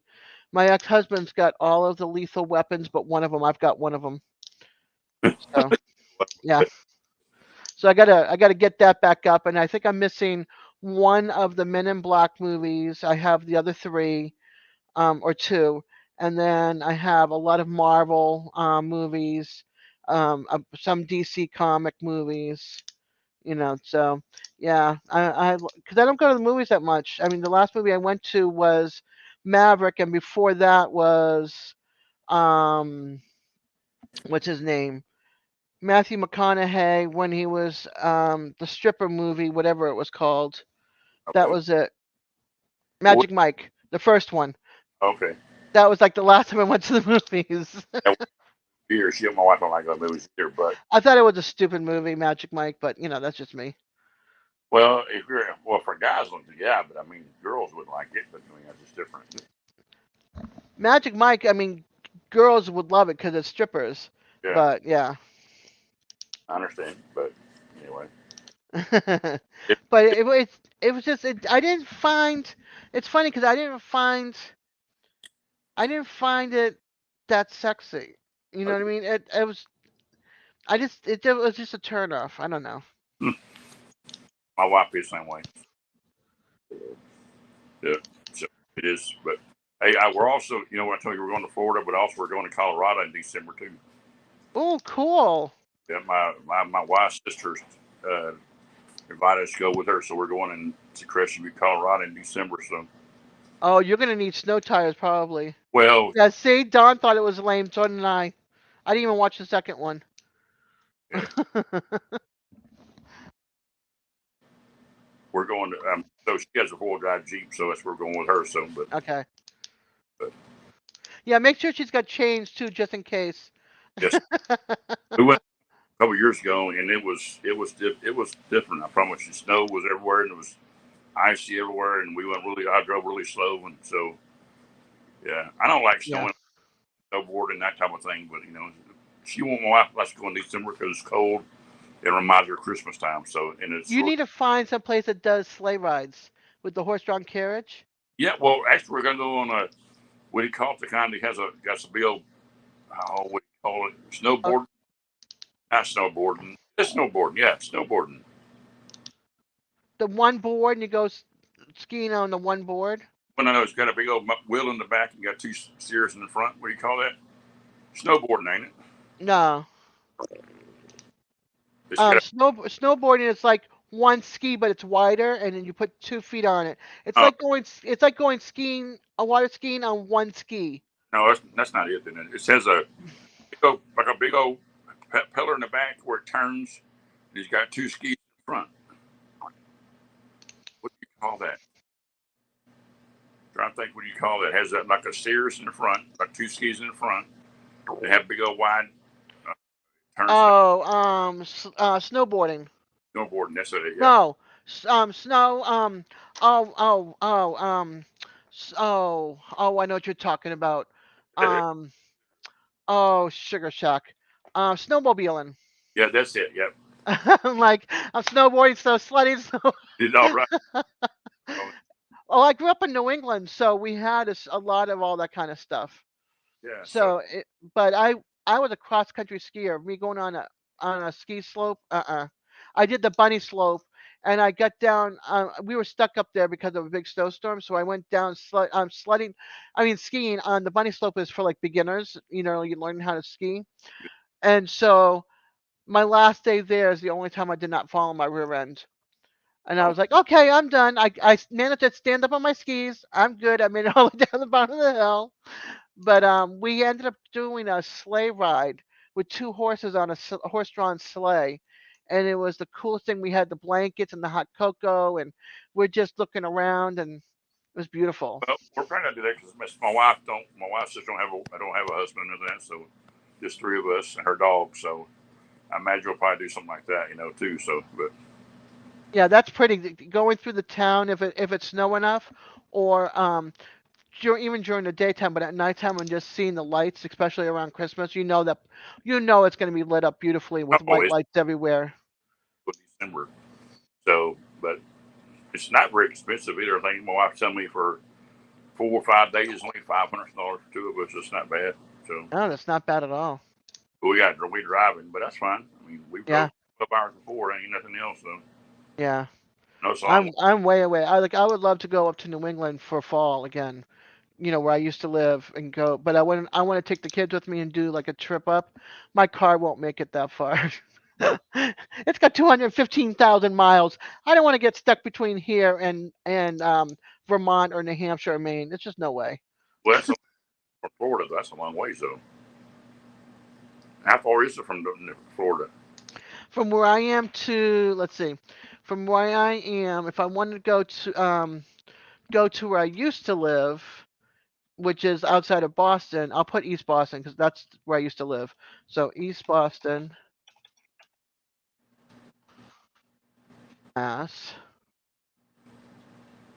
My ex-husband's got all of the Lethal Weapons, but one of them I've got one of them. So yeah, so I gotta get that back up, and I think I'm missing one of the Men in Black movies. I have the other three, or two, and then I have a lot of Marvel movies, some DC comic movies. So yeah, because I don't go to the movies that much. I mean, the last movie I went to was Maverick, and before that was um, what's his name? Matthew McConaughey when he was the stripper movie, whatever it was called. That Okay. was it. What? Magic Mike, the first one. Okay. That was like the last time I went to the movies. That was years. She, my wife don't like those movies either, but I thought it was a stupid movie, Magic Mike, but that's just me. if you're for guys, yeah, but I mean, girls would like it, but I mean, that's just different. Magic Mike, I mean, girls would love it because it's strippers, Yeah, but yeah. I understand, but anyway, But it, it, it was just I didn't find it's funny because I didn't find it that sexy. You know what I mean? It was it was just a turn off. I don't know. my wife is the same way. Yeah, so it is. But hey, we're also, what I told you, we're going to Florida, but also we're going to Colorado in December too. Oh, cool. Yeah, my wife's sisters uh, invited us to go with her, so we're going to Crescent View, Colorado in December. So, Oh, you're gonna need snow tires probably. well, Yeah, see, Don thought it was lame, so did I. I didn't even watch the second one. Yeah. We're going to. So she has a 4-wheel-drive Jeep, so that's where we're going with her. So, but Okay. Yeah, make sure she's got change too, just in case. yes, we went a couple years ago, and it was different. I promise you, snow was everywhere, and it was icy everywhere, and I drove really slow, and so yeah, I don't like Yeah. snowing, snowboarding, that type of thing, but my wife likes to go in December because it's cold. It reminds her of Christmas time, so and it's You really, need to find some place that does sleigh rides with the horse-drawn carriage. yeah. Well, actually, we're gonna go on a what do you call it? The kind that got some big old what do you call it? Uh, Snowboard? Not snowboarding. It's snowboarding. Yeah, snowboarding. the one board, and you go skiing on the one board. Well, no, it's got a big old wheel in the back and got 2 steers in the front. What do you call that? Snowboarding, ain't it? No. It's got Snowboarding is like one ski, but it's wider, and then you put 2 feet on it. It's oh like going skiing, water skiing on one ski. no, that's not it. Then it says like a big old pillar in the back where it turns. And he's got 2 skis in front. What do you call that? Trying to think what do you call that? Has that like a steers in the front, like 2 skis in the front. They have big old wide turns. Oh, snowboarding. Snowboarding. That's what it. Yeah. No, snow. Oh, I know what you're talking about. Um, oh, Sugar Shack. Snowmobiling. Yeah, that's it. Yep. I'm snowboarding, so sledding. So, Did all right. Oh, oh, I grew up in New England, so we had a lot of all that kind of stuff. yeah. So So, but I was a cross country skier. Me going on a ski slope. I did the bunny slope, and I got down. We were stuck up there because of a big snowstorm, so I went down sledding. I mean, skiing on the bunny slope is for like beginners. You learn how to ski, and so my last day there is the only time I did not fall on my rear end. And I oh, was like, okay, I'm done. I managed to stand up on my skis. I'm good. I made it all the way down the bottom of the hill. But we ended up doing a sleigh ride with 2 horses on a horse-drawn sleigh, and it was the coolest thing. We had the blankets and the hot cocoa, and we're just looking around, and it was beautiful. well, we're probably gonna do that because my wife don't. My wife just I don't have a husband or that, so just 3 of us and her dog. So I imagine we'll probably do something like that, too. So, but Yeah, that's pretty. Going through the town if it's snow enough, or even during the daytime, but at nighttime when just seeing the lights, especially around Christmas, it's going to be lit up beautifully with oh, white lights everywhere. December. So, but it's not very expensive either. I think my wife told me for 4 or 5 days, only $500 for 2 of us. It's not bad. So No, that's not bad at all. we driving, but that's fine. I mean, we Yeah, drove 12 hours before. Ain't nothing else. So yeah. no, so I'm way away. I would love to go up to New England for fall again. Where I used to live and go, but I want to take the kids with me and do like a trip up. My car won't make it that far. It's got 215,000 miles. I don't want to get stuck between here and Vermont or New Hampshire or Maine. It's just no way. well, that's from Florida. That's a long ways though. How far is it from Florida? From where I am to, let's see, from where I am, if I wanted to go to where I used to live, which is outside of Boston, I'll put East Boston because that's where I used to live. So East Boston, Mass.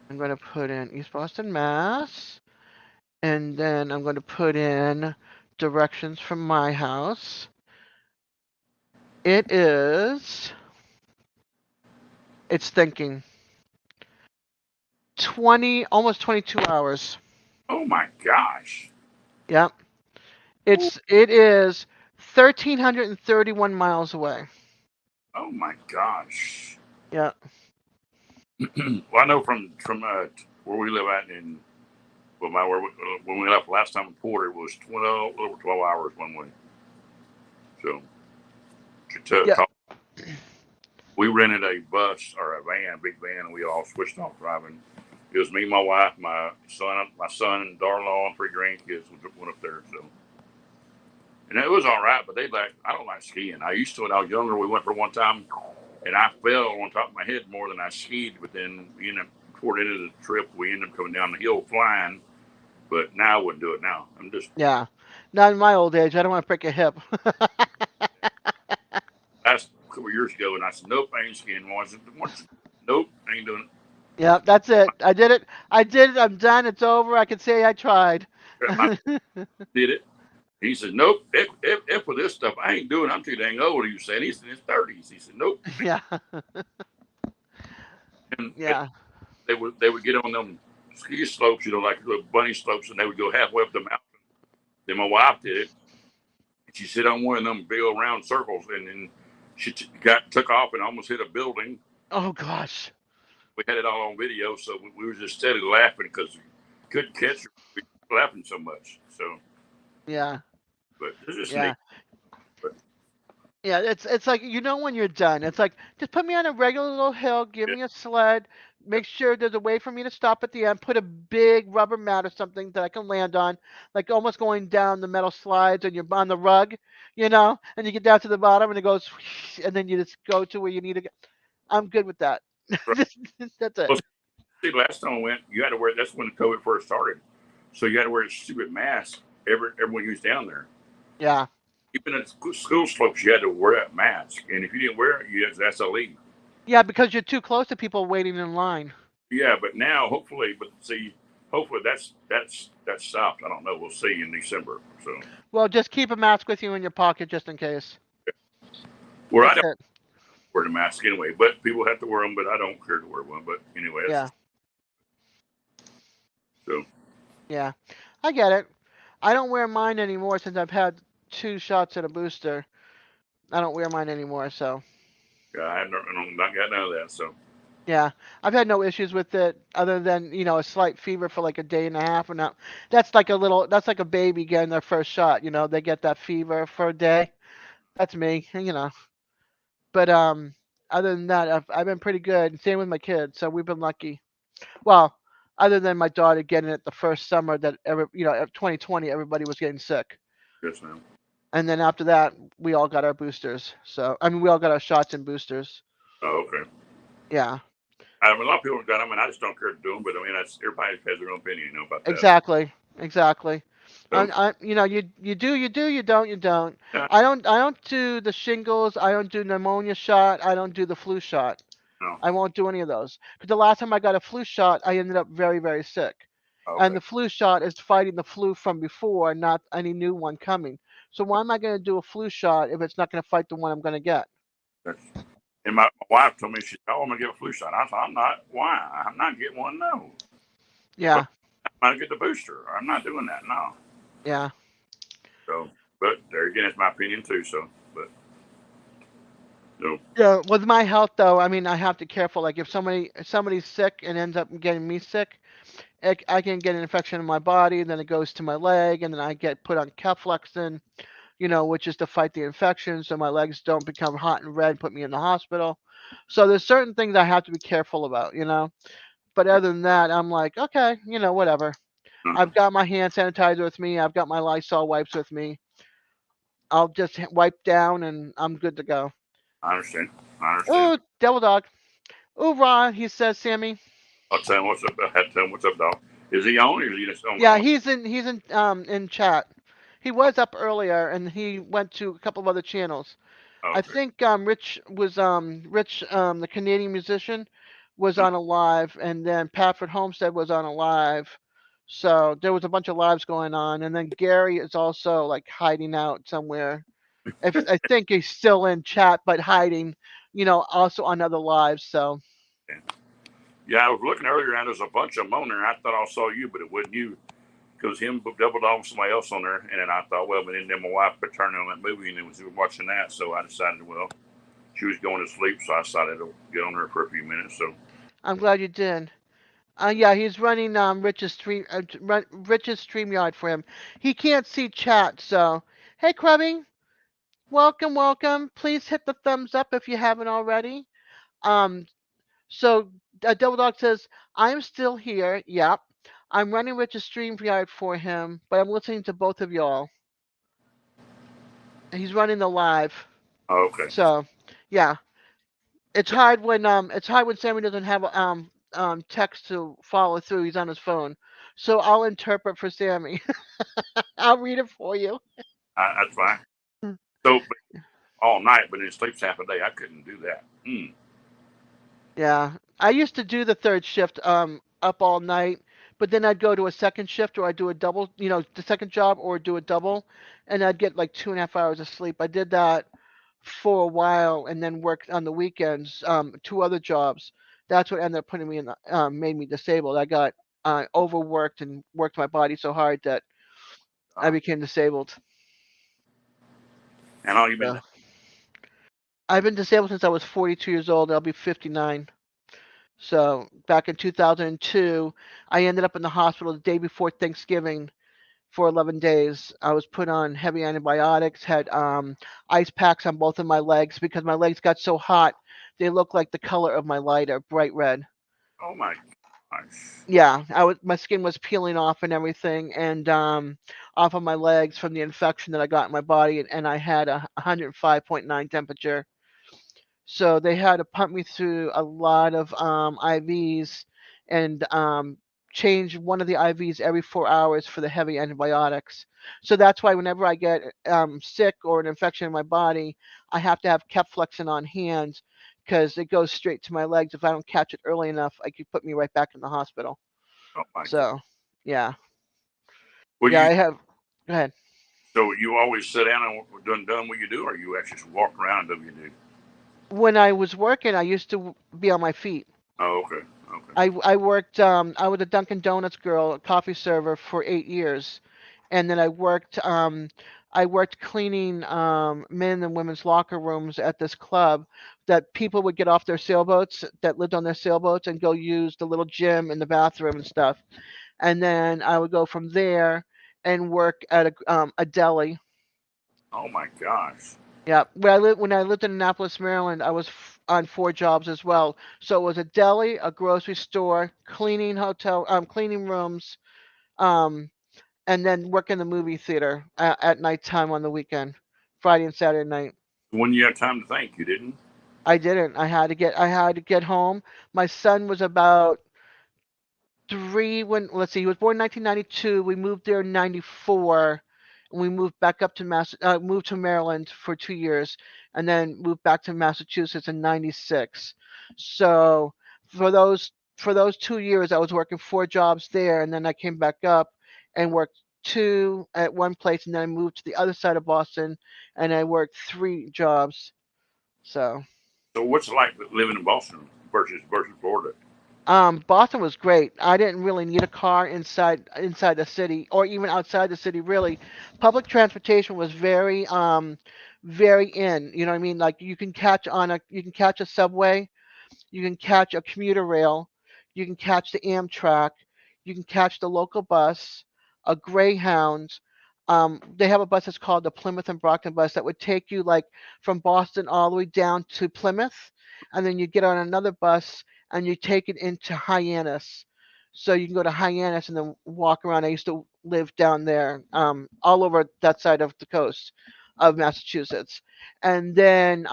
I'm going to put in East Boston, Mass. And then I'm going to put in directions from my house. It is, it's thinking almost 22 hours. Oh my gosh! Yep. It is 1,331 miles away. Oh my gosh! Yeah. Well, I know from where we live at when we left last time in Porter, it was over 12 hours one way. So Yeah. we rented a bus or a van, a big van, and we all switched off driving. It was me, my wife, my son, and daughter-in-law, and 3 grandkids went up there. So, And it was all right, but I don't like skiing. I used to when I was younger. We went for one time, and I fell on top of my head more than I skied. But then, toward the end of the trip, we ended up coming down the hill flying. But now I wouldn't do it now. I'm just Yeah. Not in my old age. I don't want to break a hip. That's a couple of years ago, and I said, nope, I ain't skiing. Nope, I ain't doing Yeah, that's it. I did it. I did it. I'm done. It's over. I can say I tried. it. My did it. He said, nope, if with this stuff, I ain't doing it. I'm too dang old. He said, he's in his 30s. He said, nope. Yeah. And Yeah. they would get on them ski slopes, like little bunny slopes, and they would go halfway up the mountain. Then my wife did it. And she sit on one of them big old round circles, and then she took off and almost hit a building. Oh gosh. We had it all on video, so we were just steady laughing because we couldn't catch her. We were laughing so much. So, Yeah. but it's just Yeah. neat. But Yeah. It's like when you're done. It's like just put me on a regular little hill. Give yeah, me a sled. Make sure there's a way for me to stop at the end. Put a big rubber mat or something that I can land on, like almost going down the metal slides, and you're on the rug, and you get down to the bottom, and it goes, and then you just go to where you need to go. I'm good with that. right. That's it. Well, see, last time I went, you had to wear. That's when COVID first started, so you had to wear a stupid mask. Everyone who's down there, Yeah. even at school slopes, you had to wear that mask, and if you didn't wear it, that's illegal. Yeah, because you're too close to people waiting in line. Yeah, but now hopefully that's stopped. I don't know. We'll see in December. So, Well, just keep a mask with you in your pocket just in case. well, I That's don't it. wear the mask anyway, but people have to wear them. But I don't care to wear one. But anyway, that's Yeah. just so. Yeah. I get it. I don't wear mine anymore since I've had 2 shots and a booster. I don't wear mine anymore, so Yeah, I haven't not got none of that. So, yeah. I've had no issues with it other than, a slight fever for like a day and a half, and that's like a baby getting their first shot, they get that fever for a day. That's me. But other than that, I've been pretty good. Same with my kids, so we've been lucky. Well, other than my daughter getting it the first summer that ever, 2020, everybody was getting sick. yes, ma'am. And then after that, we all got our boosters. So, I mean, we all got our shots and boosters. Oh, okay. Yeah, I mean, a lot of people have got them, and I just don't care to do them. But I mean, that's everybody has their own opinion, about that. exactly. Exactly. So, You do, you don't, you don't. yeah, I don't do the shingles. I don't do pneumonia shot. I don't do the flu shot. no, I won't do any of those. Because the last time I got a flu shot, I ended up very, very sick. And okay. the flu shot is fighting the flu from before, not any new one coming. So why am I going to do a flu shot if it's not going to fight the one I'm going to get? That's, and my wife told me, she said, "Oh, I'm gonna get a flu shot." I said, "I'm not. Why? I'm not getting one. No. Well, Yeah, I'm gonna get the booster. I'm not doing that. No." yeah, So, but there again, it's my opinion too. So, but no, yeah. With my health, though, I mean, I have to be careful. Like if somebody's sick and ends up getting me sick, I can get an infection in my body, and then it goes to my leg, and then I get put on Keflexin, which is to fight the infection, so my legs don't become hot and red, put me in the hospital. So there's certain things I have to be careful about. But other than that, I'm like, okay, whatever. no, I've got my hand sanitizer with me. I've got my Lysol wipes with me. I'll just wipe down and I'm good to go. I understand. I understand. Oh, devil dog. Oh, Ron, he says, Sammy. I'll tell him what's up. I had to tell him what's up, dog. Is he on, or is he just on? Yeah, he's in chat. He was up earlier and he went to a couple of other channels. I Okay. think Rich the Canadian musician was on a live, and then Patford Homestead was on a live. So there was a bunch of lives going on, and then Gary is also like hiding out somewhere. If I think he's still in chat, but hiding, also on other lives. So Yeah, I was looking earlier, and there's a bunch of them on there. I thought I saw you, but it wasn't you. Because him doubled off somebody else on there, and then I thought, well, but then my wife put turned on that movie, and then was watching that, so I decided, well, she was going to sleep, so I decided to get on her for a few minutes. So, I'm glad you did. Yeah, he's running Rich's StreamYard for him. He can't see chat, so hey, Krubby, welcome, welcome. Please hit the thumbs up if you haven't already. Um, so Double Dog says I'm still here. Yep, I'm running Rich's StreamYard for him, but I'm listening to both of y'all. He's running the live. Oh, okay. So, yeah, it's hard when Sammy doesn't have text to follow through. He's on his phone. So I'll interpret for Sammy. I'll read it for you. That's fine. So but all night, but then sleeps half a day. I couldn't do that. Yeah, I used to do the third shift up all night, but then I'd go to a second shift or I'd do a double, the second job or do a double, and I'd get like 2.5 hours of sleep. I did that for a while and then worked on the weekends, two other jobs. That's what ended up putting me in made me disabled. I got overworked and worked my body so hard that I Uh, became disabled. and all you've been So I've been disabled since I was 42 years old. I'll be 59. So back in 2002, I ended up in the hospital the day before Thanksgiving for 11 days. I was put on heavy antibiotics, had ice packs on both of my legs because my legs got so hot they looked like the color of my lighter, bright red. oh my gosh. Yeah, my skin was peeling off and everything, and off of my legs from the infection that I got in my body, and I had a 105.9 temperature. So they had to pump me through a lot of IVs and change one of the IVs every 4 hours for the heavy antibiotics. So that's why whenever I get sick or an infection in my body, I have to have Keflexin on hand because it goes straight to my legs. If I don't catch it early enough, I could put me right back in the hospital. Oh my god. So yeah, Well, yeah, you I have. Go ahead. so you always sit down and done what you do, or you actually just walk around and do what you do? When I was working, I used to be on my feet. Oh, okay, okay. I worked I was a Dunkin' Donuts girl, a coffee server for 8 years, and then I worked cleaning men and women's locker rooms at this club that people would get off their sailboats that lived on their sailboats and go use the little gym and the bathroom and stuff, and then I would go from there and work at a deli. Oh my gosh. Yeah, when I lived in Annapolis, Maryland, I was on four jobs as well. So it was a deli, a grocery store, cleaning rooms, um, and then work in the movie theater at nighttime on the weekend, Friday and Saturday night. When you had time to think, you didn't. I didn't. I had to get home. My son was about three when let's see, he was born in 1992. We moved there in '94, and we moved back up to moved to Maryland for 2 years, and then moved back to Massachusetts in '96. So for those 2 years, I was working four jobs there, and then I came back up and worked two at one place, and then I moved to the other side of Boston, and I worked three jobs. So. So what's it like living in Boston versus Florida? Boston was great. I didn't really need a car inside the city or even outside the city. Really, public transportation was very in. You know what I mean? Like you can catch a subway, you can catch a commuter rail, you can catch the Amtrak, you can catch the local bus, a Greyhound. They have a bus that's called the Plymouth and Brockton bus that would take you like from Boston all the way down to Plymouth, and then you get on another bus and you take it into Hyannis. So you can go to Hyannis and then walk around. I used to live down there, all over that side of the coast of Massachusetts. And then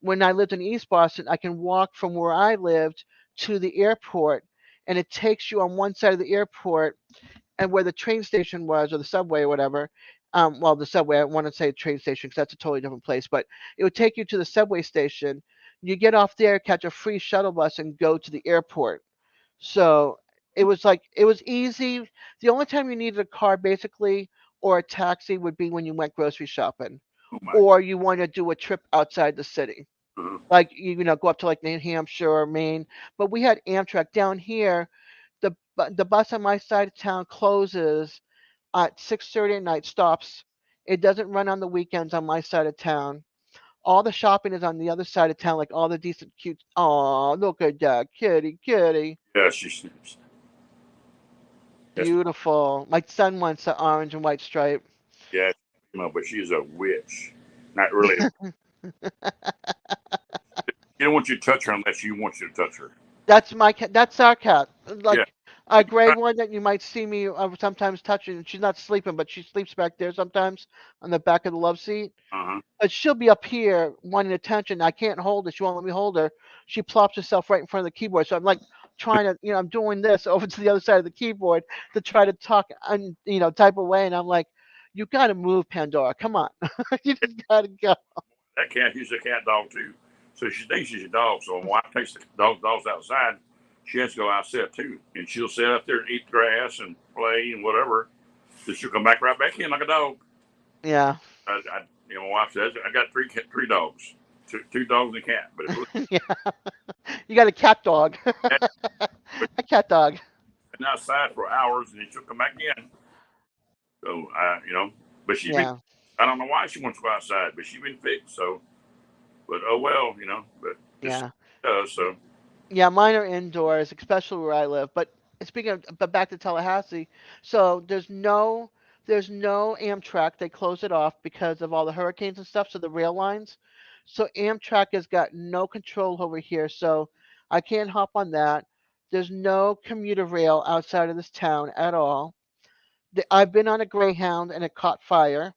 when I lived in East Boston, I can walk from where I lived to the airport, and it takes you on one side of the airport and where the train station was or the subway or whatever. Well, the subway, I want to say train station because that's a totally different place, but it would take you to the subway station. You get off there, catch a free shuttle bus, and go to the airport. So it was easy. The only time you needed a car basically or a taxi would be when you went grocery shopping Oh my. or you want to do a trip outside the city. Uh, Like go up to like New Hampshire or Maine. But we had Amtrak down here. The bus on my side of town closes at 6:30 at night. Stops. It doesn't run on the weekends on my side of town. All the shopping is on the other side of town, like all the decent, cute. Oh, look at that kitty, kitty, yeah, she's yes, beautiful. My son wants the orange and white stripe. yeah, but she's a witch. Not really. She don't want you to touch her unless you want you to touch her. That's my cat. That's our cat. Yeah, Like A gray one that you might see me sometimes touching. She's not sleeping, but she sleeps back there sometimes on the back of the love seat. Uh-huh. But she'll be up here wanting attention. I can't hold her. She won't let me hold her. She plops herself right in front of the keyboard. So I'm like trying to, I'm doing this over to the other side of the keyboard to try to talk, type away. And I'm like, you got to move, Pandora. Come on. You just got to go. That cat, she's a cat dog too. So she thinks she's a dog. So when wife takes the dogs outside, she has to go outside too. And she'll sit up there and eat grass and play and whatever. Then she'll come back right back in like a dog. Yeah. My wife says, I got three dogs. Two dogs and a cat. But if Yeah. You got a cat dog. A cat dog. been outside for hours and then she'll come back in. So but she's been Yeah. I don't know why she wants to go outside, but she's been fixed, so but oh well, but just Yeah. does so. Yeah, mine are indoors, especially where I live. But back to Tallahassee. So there's no Amtrak. They close it off because of all the hurricanes and stuff. So the rail lines. So Amtrak has got no control over here. So I can't hop on that. There's no commuter rail outside of this town at all. I've been on a Greyhound and it caught fire.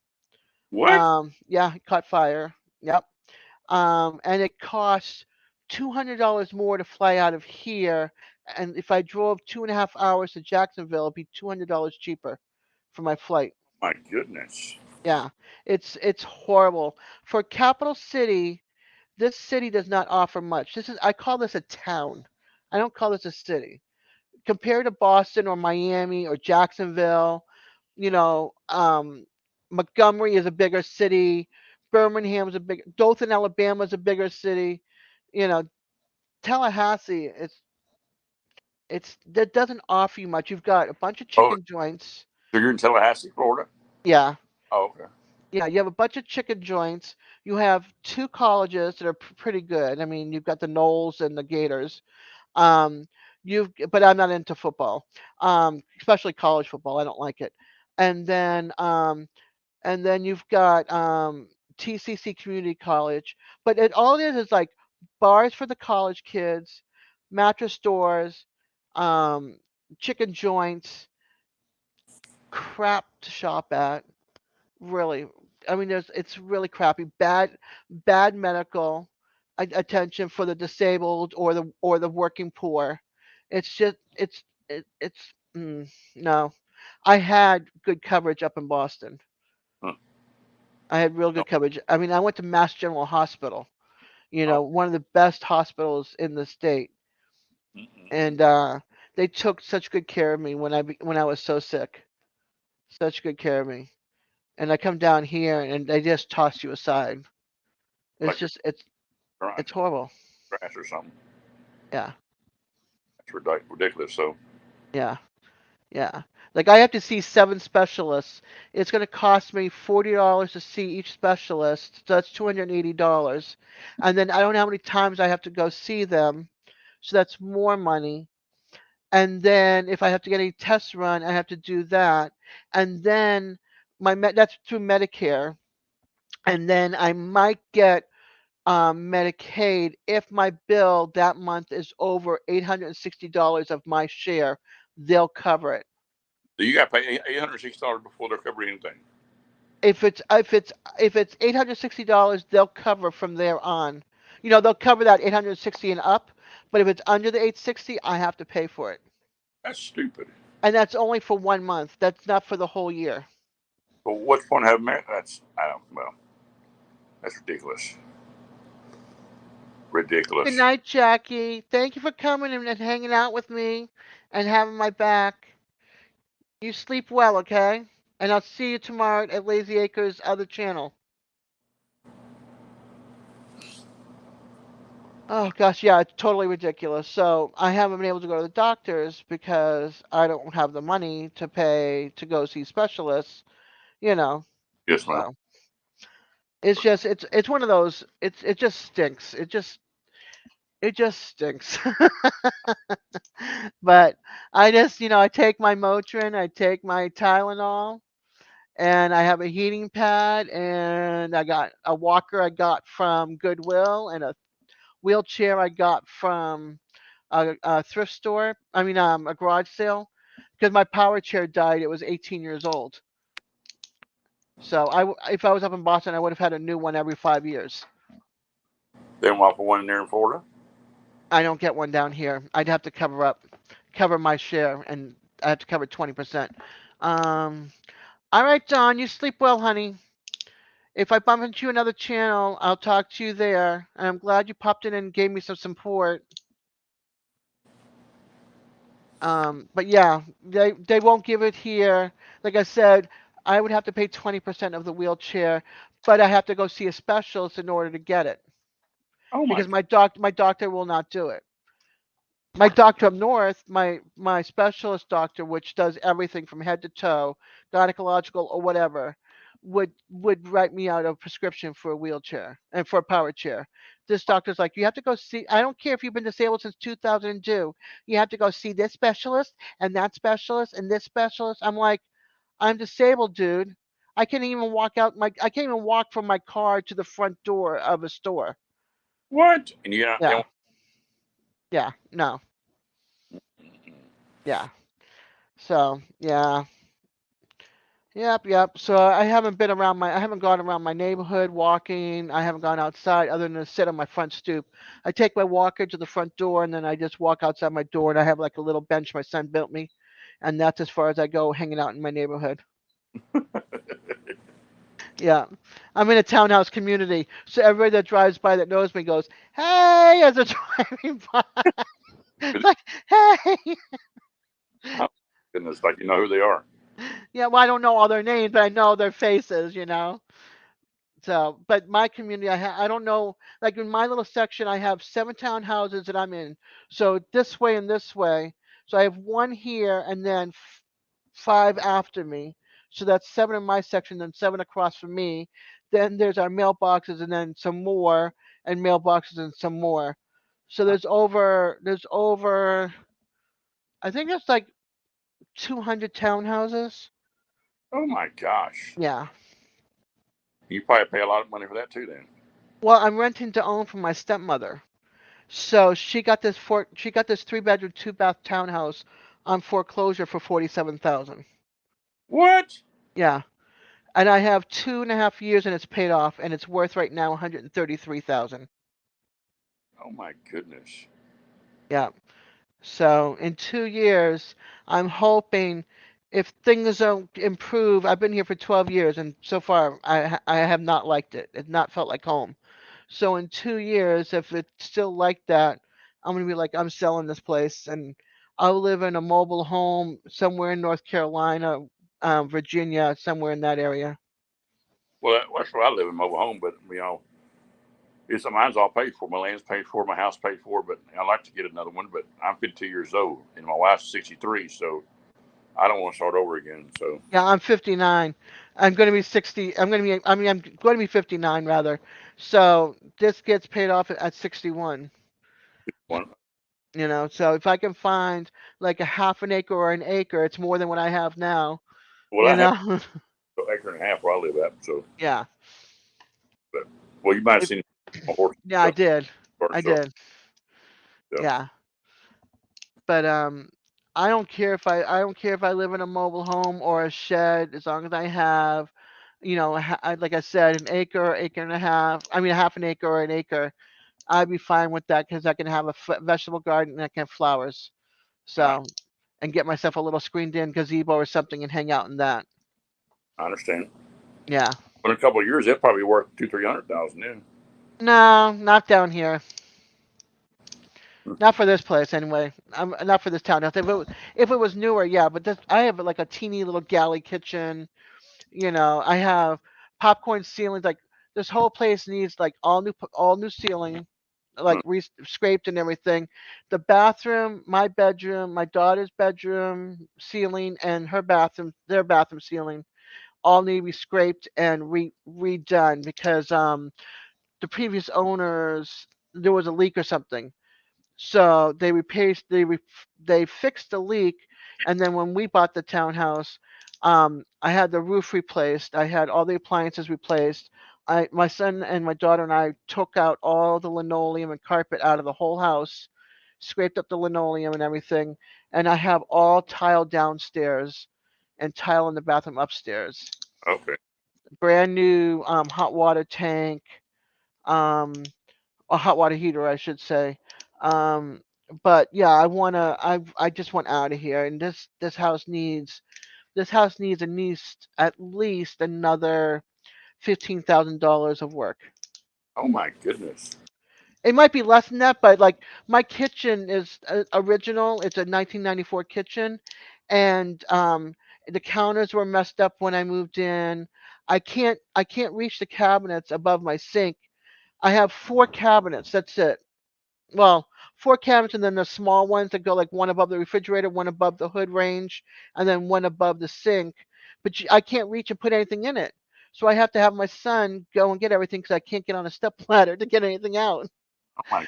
What? Yeah, it caught fire. Yep. And it costs $200 more to fly out of here. And if I drove 2.5 hours to Jacksonville, it'd be $200 cheaper for my flight. My goodness. Yeah, it's horrible. For capital city, this city does not offer much. I call this a town. I don't call this a city. Compared to Boston or Miami or Jacksonville, you know, Montgomery is a bigger city. Birmingham is a big. Dothan, Alabama is a bigger city. You know, Tallahassee, it's that doesn't offer you much. You've got a bunch of Oh, chicken joints. so you're in Tallahassee, Florida? Yeah, Oh, okay. yeah. You have a bunch of chicken joints. You have two colleges that are pretty good. I mean, you've got the Knowles and the Gators. Um, but I'm not into football, especially college football. I don't like it. And then, um, and then you've got TCC Community College. But all it is like bars for the college kids, mattress stores, um, chicken joints, crap to shop at. Really, I mean, it's really crappy. Bad medical attention for the disabled or the working poor. It's just it's no. I had good coverage up in Boston. Huh. I had real No. good coverage. I mean, I went to Mass General Hospital, Oh. one of the best hospitals in the state, Mm-mm. and they took such good care of me when I was so sick. Such good care of me. And I come down here and they just toss you aside. It's Like just you're it's horrible. trash or something. Yeah, That's ridiculous. So yeah, yeah. Like I have to see 7 specialists. It's going to cost me $40 to see each specialist. So that's $280. And then I don't know how many times I have to go see them. So that's more money. And then if I have to get any tests run, I have to do that. And then that's through Medicare. And then I might get Medicaid if my bill that month is over $860 of my share. They'll cover it. you got to pay $860 before they're covering anything. If it's $860, they'll cover from there on. They'll cover that 860 and up. But if it's under the 860, I have to pay for it. That's stupid. And that's only for 1 month. That's not for the whole year. But what's the point of having that's I don't well, that's ridiculous. Good Ridiculous. night, Jackie. Thank you for coming and hanging out with me and having my back. You sleep well, okay? And I'll see you tomorrow at Lazy Acres' other channel. Oh gosh, yeah, it's totally ridiculous. So I haven't been able to go to the doctors because I don't have the money to pay to go see specialists, you know. Yes, ma'am. So it's one of those. It just stinks. It just stinks. But I take my Motrin, I take my Tylenol, and I have a heating pad, and I got a walker I got from Goodwill, and a wheelchair I got from a thrift store. I mean, a garage sale, because my power chair died. It was 18 years old. So if I was up in Boston, I would have had a new one every 5 years. They went off one in there in Florida. I don't get one down here. I'd have to cover my share, and I have to cover 20%. Um, all right, Don, you sleep well, honey. If I bump into you another channel, I'll talk to you there. And I'm glad you popped in and gave me some support. But yeah, they won't give it here. Like I said, I would have to pay 20% of the wheelchair, but I have to go see a specialist in order to get it Oh my! because my doctor will not do it. My doctor up north, my specialist doctor, which does everything from head to toe, gynecological or whatever, would write me out a prescription for a wheelchair and for a power chair. This doctor's like, you have to go see. I don't care if you've been disabled since 2002. You have to go see this specialist and that specialist and this specialist. I'm like, I'm disabled, dude. I can't even walk from my car to the front door of a store. What? And you not? Yeah, yeah, no, yeah. So yeah. Yep, yep. So I haven't gone around my neighborhood walking. I haven't gone outside other than to sit on my front stoop. I take my walker to the front door and then I just walk outside my door and I have like a little bench my son built me. And that's as far as I go hanging out in my neighborhood. Yeah. I'm in a townhouse community. So everybody that drives by that knows me goes, "Hey," as they're driving by. Like, "Hey." Oh, goodness, like you know who they are. Yeah, well, I don't know all their names, but I know their faces. So, but my community, I don't know, like in my little section, I have 7 townhouses that I'm in. So this way and this way. So I have one here and then 5 after me. So that's 7 in my section, then 7 across from me. Then there's our mailboxes and then some more and mailboxes and some more. So there's over, I think it's like 200 townhouses. Oh my gosh! Yeah. You probably pay a lot of money for that too, then. Well, I'm renting to own from my stepmother. So she got this 3 bedroom, 2 bath townhouse on foreclosure for 47,000. What? Yeah, and I have 2.5 years and it's paid off, and it's worth right now 133,000. Oh my goodness! Yeah. So in 2 years, I'm hoping if things don't improve. I've been here for 12 years, and so far I have not liked it. It's not felt like home. So in 2 years, if it's still like that, I'm gonna be like, I'm selling this place, and I'll live in a mobile home somewhere in North Carolina, Virginia, somewhere in that area. Well, that's where I live in mobile home, but it's mine's all paid for. My land's paid for, my house paid for. But I'd like to get another one. But I'm 52 years old, and my wife's 63, so I don't want to start over again. So, Yeah, I'm 59. I'm gonna be 60. I'm going to be 59 rather. So this gets paid off at 61. one, So if I can find like a half an acre or an acre, it's more than what I have now. well, You I have know. an acre and a half where I live at. So, Yeah. but well, you might have If, seen my horse yeah, I did. car I show. did. So, Yeah. But I don't care if I live in a mobile home or a shed as long as I have, like I said, an acre, acre and a half. I mean, a half an acre or an acre. I'd be fine with that because I can have a vegetable garden and I can have flowers. I, So, and get myself a little screened in gazebo or something and hang out in that. I understand. Yeah. But in a couple of years, they'll probably be worth 200,000, 300,000. Then. No, not down here. Not for this place anyway. Not for this town. If it was newer, yeah. But I have like a teeny little galley kitchen. I have popcorn ceilings. Like this whole place needs like all new ceiling, like scraped and everything. The bathroom, my bedroom, my daughter's bedroom ceiling, and their bathroom ceiling, all need to be scraped and redone because the previous owners, there was a leak or something. So they fixed the leak, and then when we bought the townhouse, I had the roof replaced. I had all the appliances replaced. My son and my daughter and I took out all the linoleum and carpet out of the whole house, scraped up the linoleum and everything, and I have all tile downstairs and tile in the bathroom upstairs. Okay. Brand new hot water tank, um, a hot water heater, I should say. Um, but yeah, I just want out of here, and this house needs at least another $15,000 of work. Oh my goodness. It might be less than that, but like my kitchen is original. It's a 1994 kitchen, and the counters were messed up when I moved in. I can't reach the cabinets above my sink. I have four cabinets. That's it. Well, four cabinets, and then the small ones that go like one above the refrigerator, one above the hood range, and then one above the sink. But I can't reach and put anything in it. So I have to have my son go and get everything because I can't get on a step ladder to get anything out. Oh my.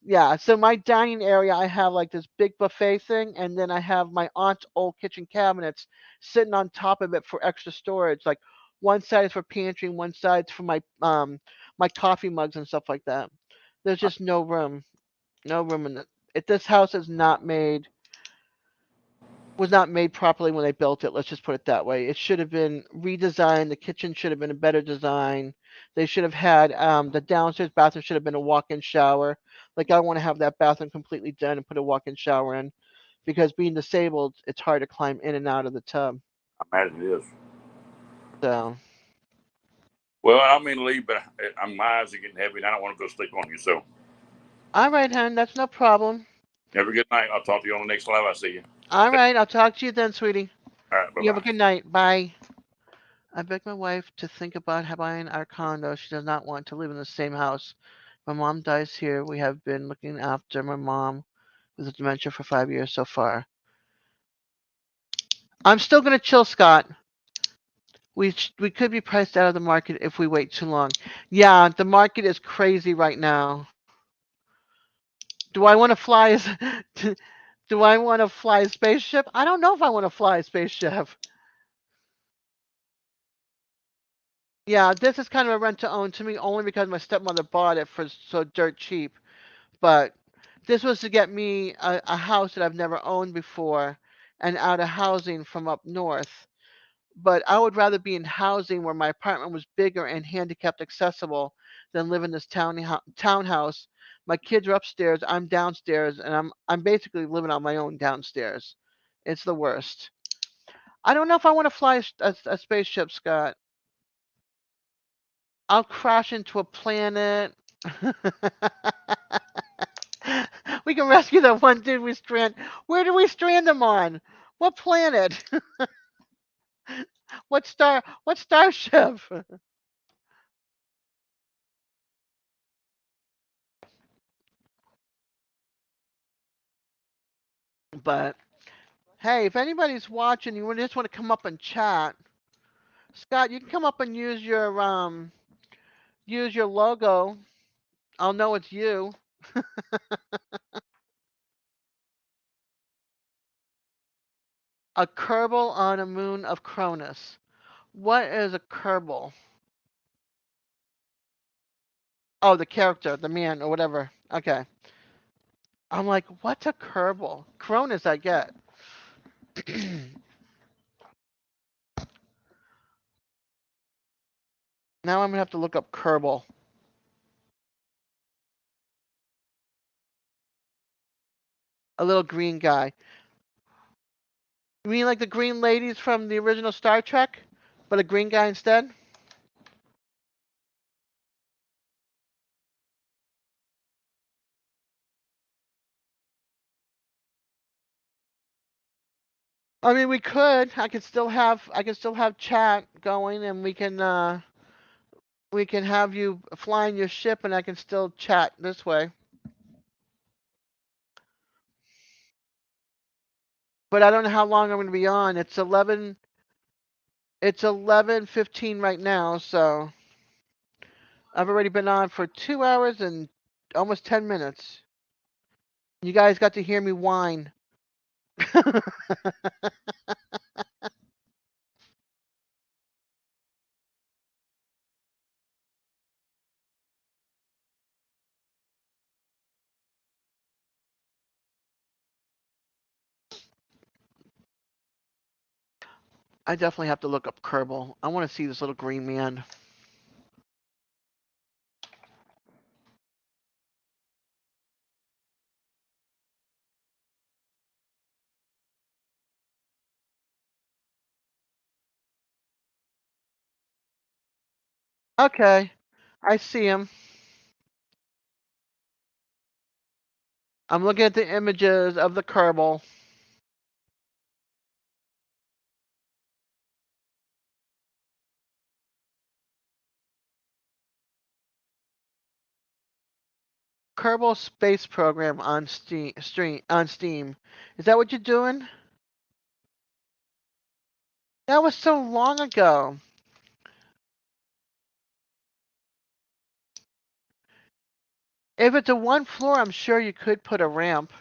Yeah, so my dining area, I have like this big buffet thing, and then I have my aunt's old kitchen cabinets sitting on top of it for extra storage. Like one side is for pantry, and one side's for my coffee mugs and stuff like that. There's just no room in it. If this house is not made was not made properly when they built it. Let's just put it that way. It should have been redesigned. The kitchen should have been a better design. They should have had the downstairs bathroom should have been a walk-in shower. Like I want to have that bathroom completely done and put a walk-in shower in, because being disabled, it's hard to climb in and out of the tub. I imagine it is. So, Well, I don't mean to leave, but my eyes are getting heavy, and I don't want to go sleep on you. So, all right, hon, that's no problem. have a good night. I'll talk to you on the next live. I see you. All right, I'll talk to you then, sweetie. All right. Bye You have a bye. good night. Bye. I begged my wife to think about buying our condo. She does not want to live in the same house. My mom dies here. We have been looking after my mom with dementia for 5 years so far. I'm still gonna chill, Scott. We could be priced out of the market if we wait too long. Yeah, the market is crazy right now. Do I want to fly as do I want to fly a spaceship? I don't know if I want to fly a spaceship. Yeah, this is kind of a rent to own to me only because my stepmother bought it for so dirt cheap. But this was to get me a house that I've never owned before and out of housing from up north. But I would rather be in housing where my apartment was bigger and handicapped accessible than live in this townhouse. My kids are upstairs, I'm downstairs, and I'm basically living on my own downstairs. It's the worst. I don't know if I want to fly a spaceship, Scott. I'll crash into a planet. We can rescue that one dude we strand. Where do we strand him on? What planet? What star? What starship? But hey, if anybody's watching, you just want to come up and chat, Scott, you can come up and use your logo. I'll know it's you. A Kerbal on a moon of Cronus. What is a Kerbal? Oh, the character, the man, or whatever. Okay. I'm like, what's a Kerbal? Cronus, I get. Now I'm gonna have to look up Kerbal. A little green guy. You mean like the green ladies from the original Star Trek, but a green guy instead? I mean, we could. I can still have chat going, and we can have you flying your ship, and I can still chat this way. But I don't know how long I'm going to be on. It's 11:15 right now, so I've already been on for 2 hours and almost 10 minutes. You guys got to hear me whine. I definitely have to look up Kerbal. I want to see this little green man. Okay, I see him. I'm looking at the images of the Kerbal. Kerbal Space Program on Steam. Is that what you're doing? That was so long ago. If it's a one floor, I'm sure you could put a ramp.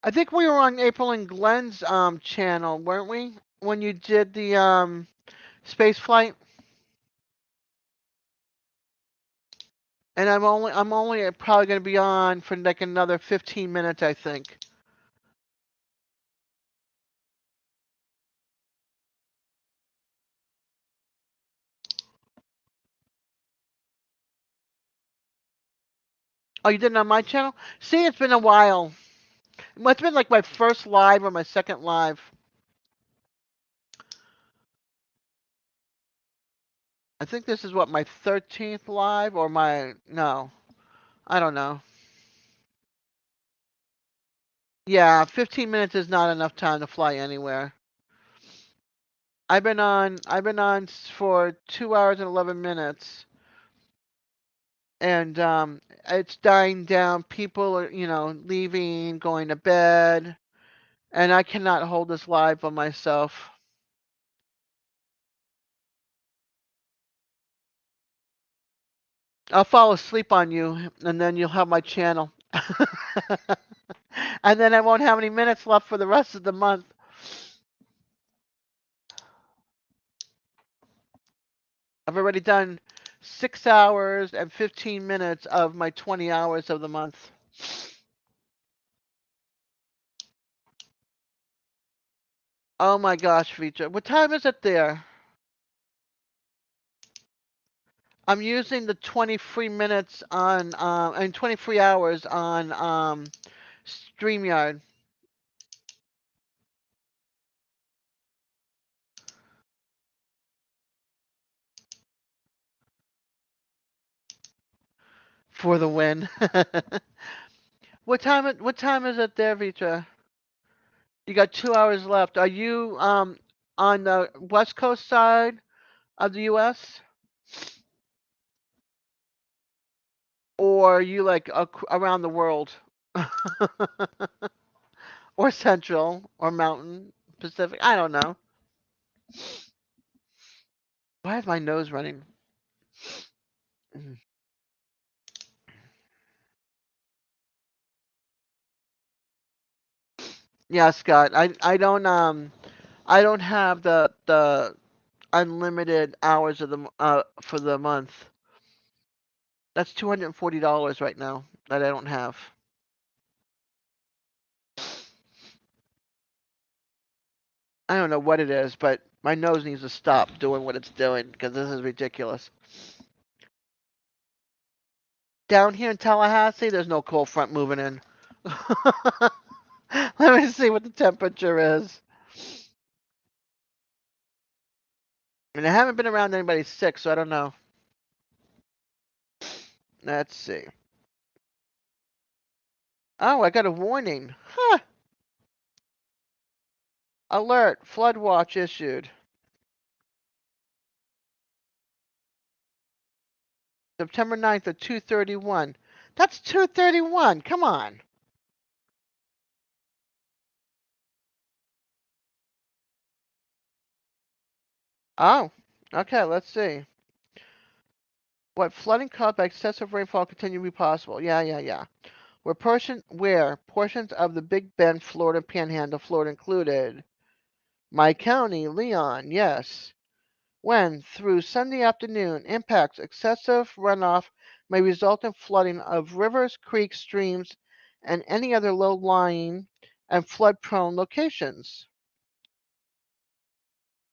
I think we were on April and Glenn's channel, weren't we? When you did the space flight. And I'm only probably gonna be on for like another 15 minutes, I think. Oh, you did it on my channel? See, it's been a while. It's been like my first live or my second live. I think this is what, my 13th live or no, I don't know. Yeah, 15 minutes is not enough time to fly anywhere. I've been on for 2 hours and 11 minutes. And it's dying down. People are, leaving, going to bed, and I cannot hold this live by myself. I'll fall asleep on you, and then you'll have my channel. And then I won't have any minutes left for the rest of the month. I've already done 6 hours and 15 minutes of my 20 hours of the month. Oh my gosh, Vitra. What time is it there? I'm using the 23 minutes on, and 23 hours on StreamYard. For the win. What time is it there, Vitra? You got 2 hours left. Are you on the west coast side of the US? Or are you like around the world? Or central or mountain Pacific? I don't know. Why is my nose running? Yeah, Scott. I don't have the unlimited hours of the for the month. That's $240 right now that I don't have. I don't know what it is, but my nose needs to stop doing what it's doing because this is ridiculous. Down here in Tallahassee, there's no cold front moving in. Let me see what the temperature is. And I haven't been around anybody sick, so I don't know. Let's see. Oh, I got a warning. Huh. Alert. Flood watch issued. September 9th at 2:31. That's 2:31. Come on. Oh, okay. Let's see. What flooding caused by excessive rainfall continue to be possible? Yeah. Where portions of the Big Bend, Florida Panhandle, Florida included. My county, Leon, yes. When, through Sunday afternoon, impacts excessive runoff may result in flooding of rivers, creeks, streams, and any other low-lying and flood-prone locations.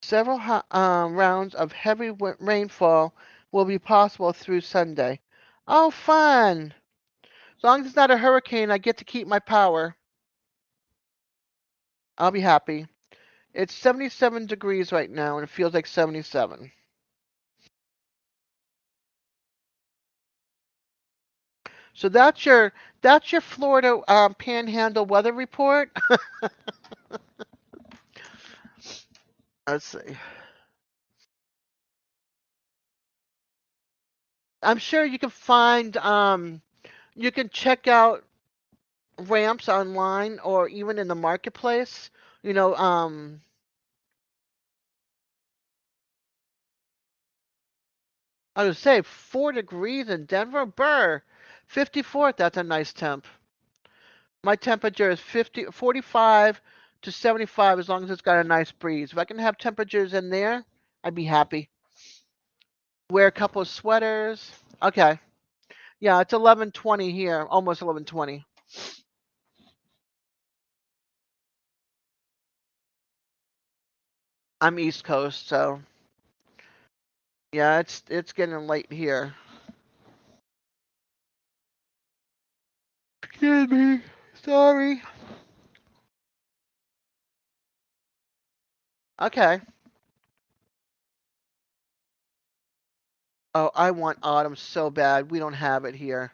Several rounds of heavy rainfall will be possible through Sunday. Oh, fun! As long as it's not a hurricane, I get to keep my power. I'll be happy. It's 77 degrees right now, and it feels like 77. So that's your Florida Panhandle weather report. Let's see. I'm sure you can find you can check out ramps online or even in the marketplace. You know, I would say 4 degrees in Denver, Burr, 54th. That's a nice temp. My temperature is 45 to 75 as long as it's got a nice breeze. If I can have temperatures in there, I'd be happy. Wear a couple of sweaters. Okay. Yeah, it's 11:20 here, almost 11:20. I'm East Coast, so yeah, it's getting late here. Excuse me. Sorry. Okay. Oh, I want autumn so bad. We don't have it here.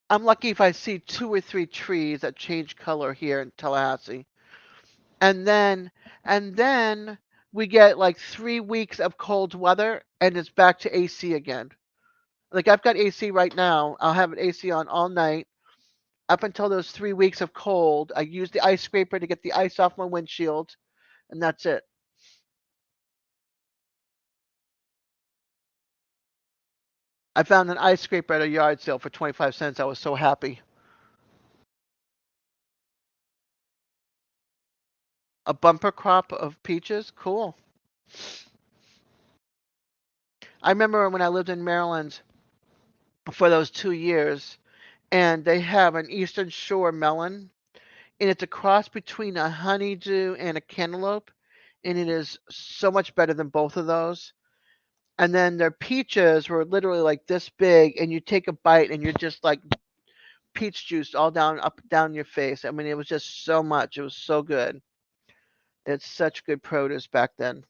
I'm lucky if I see 2 or 3 trees that change color here in Tallahassee. And then and then we get like 3 weeks of cold weather and it's back to AC again. Like I've got AC right now. I'll have an AC on all night up until those 3 weeks of cold. I use the ice scraper to get the ice off my windshield, and that's it. I found an ice scraper at a yard sale for 25 cents. I was so happy. A bumper crop of peaches? Cool. I remember when I lived in Maryland for those 2 years, and they have an Eastern Shore melon, and it's a cross between a honeydew and a cantaloupe, and it is so much better than both of those. And then their peaches were literally like this big, and you take a bite, and you're just like peach juice all down up down your face. I mean, it was just so much. It was so good. It's such good produce back then.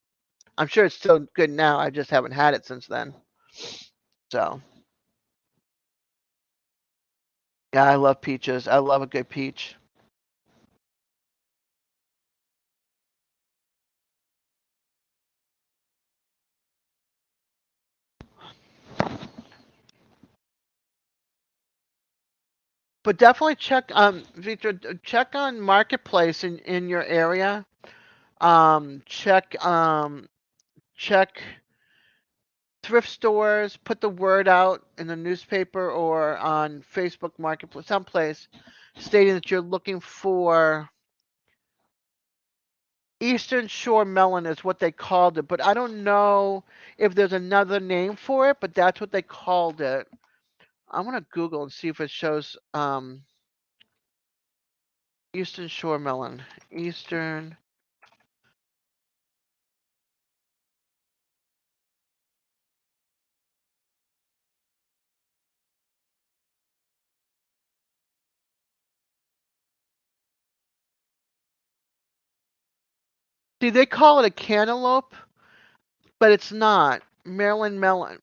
I'm sure it's still good now. I just haven't had it since then. So yeah, I love peaches. I love a good peach. But definitely check Victor, check on marketplace in your area. Check thrift stores, put the word out in the newspaper or on Facebook Marketplace, someplace, stating that you're looking for Eastern Shore melon is what they called it, but I don't know if there's another name for it, but that's what they called it. I'm gonna Google and see if it shows Eastern Shore melon. Eastern, see, they call it a cantaloupe, but it's not. Maryland melons.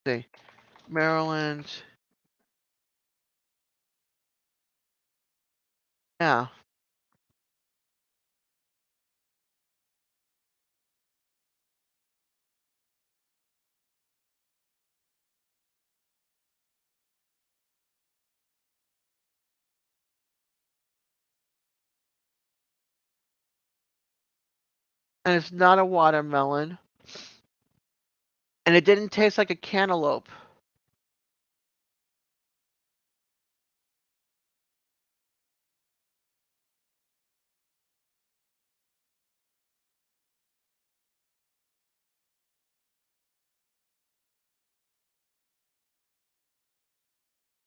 See, Maryland. Yeah, and it's not a watermelon. and it didn't taste like a cantaloupe.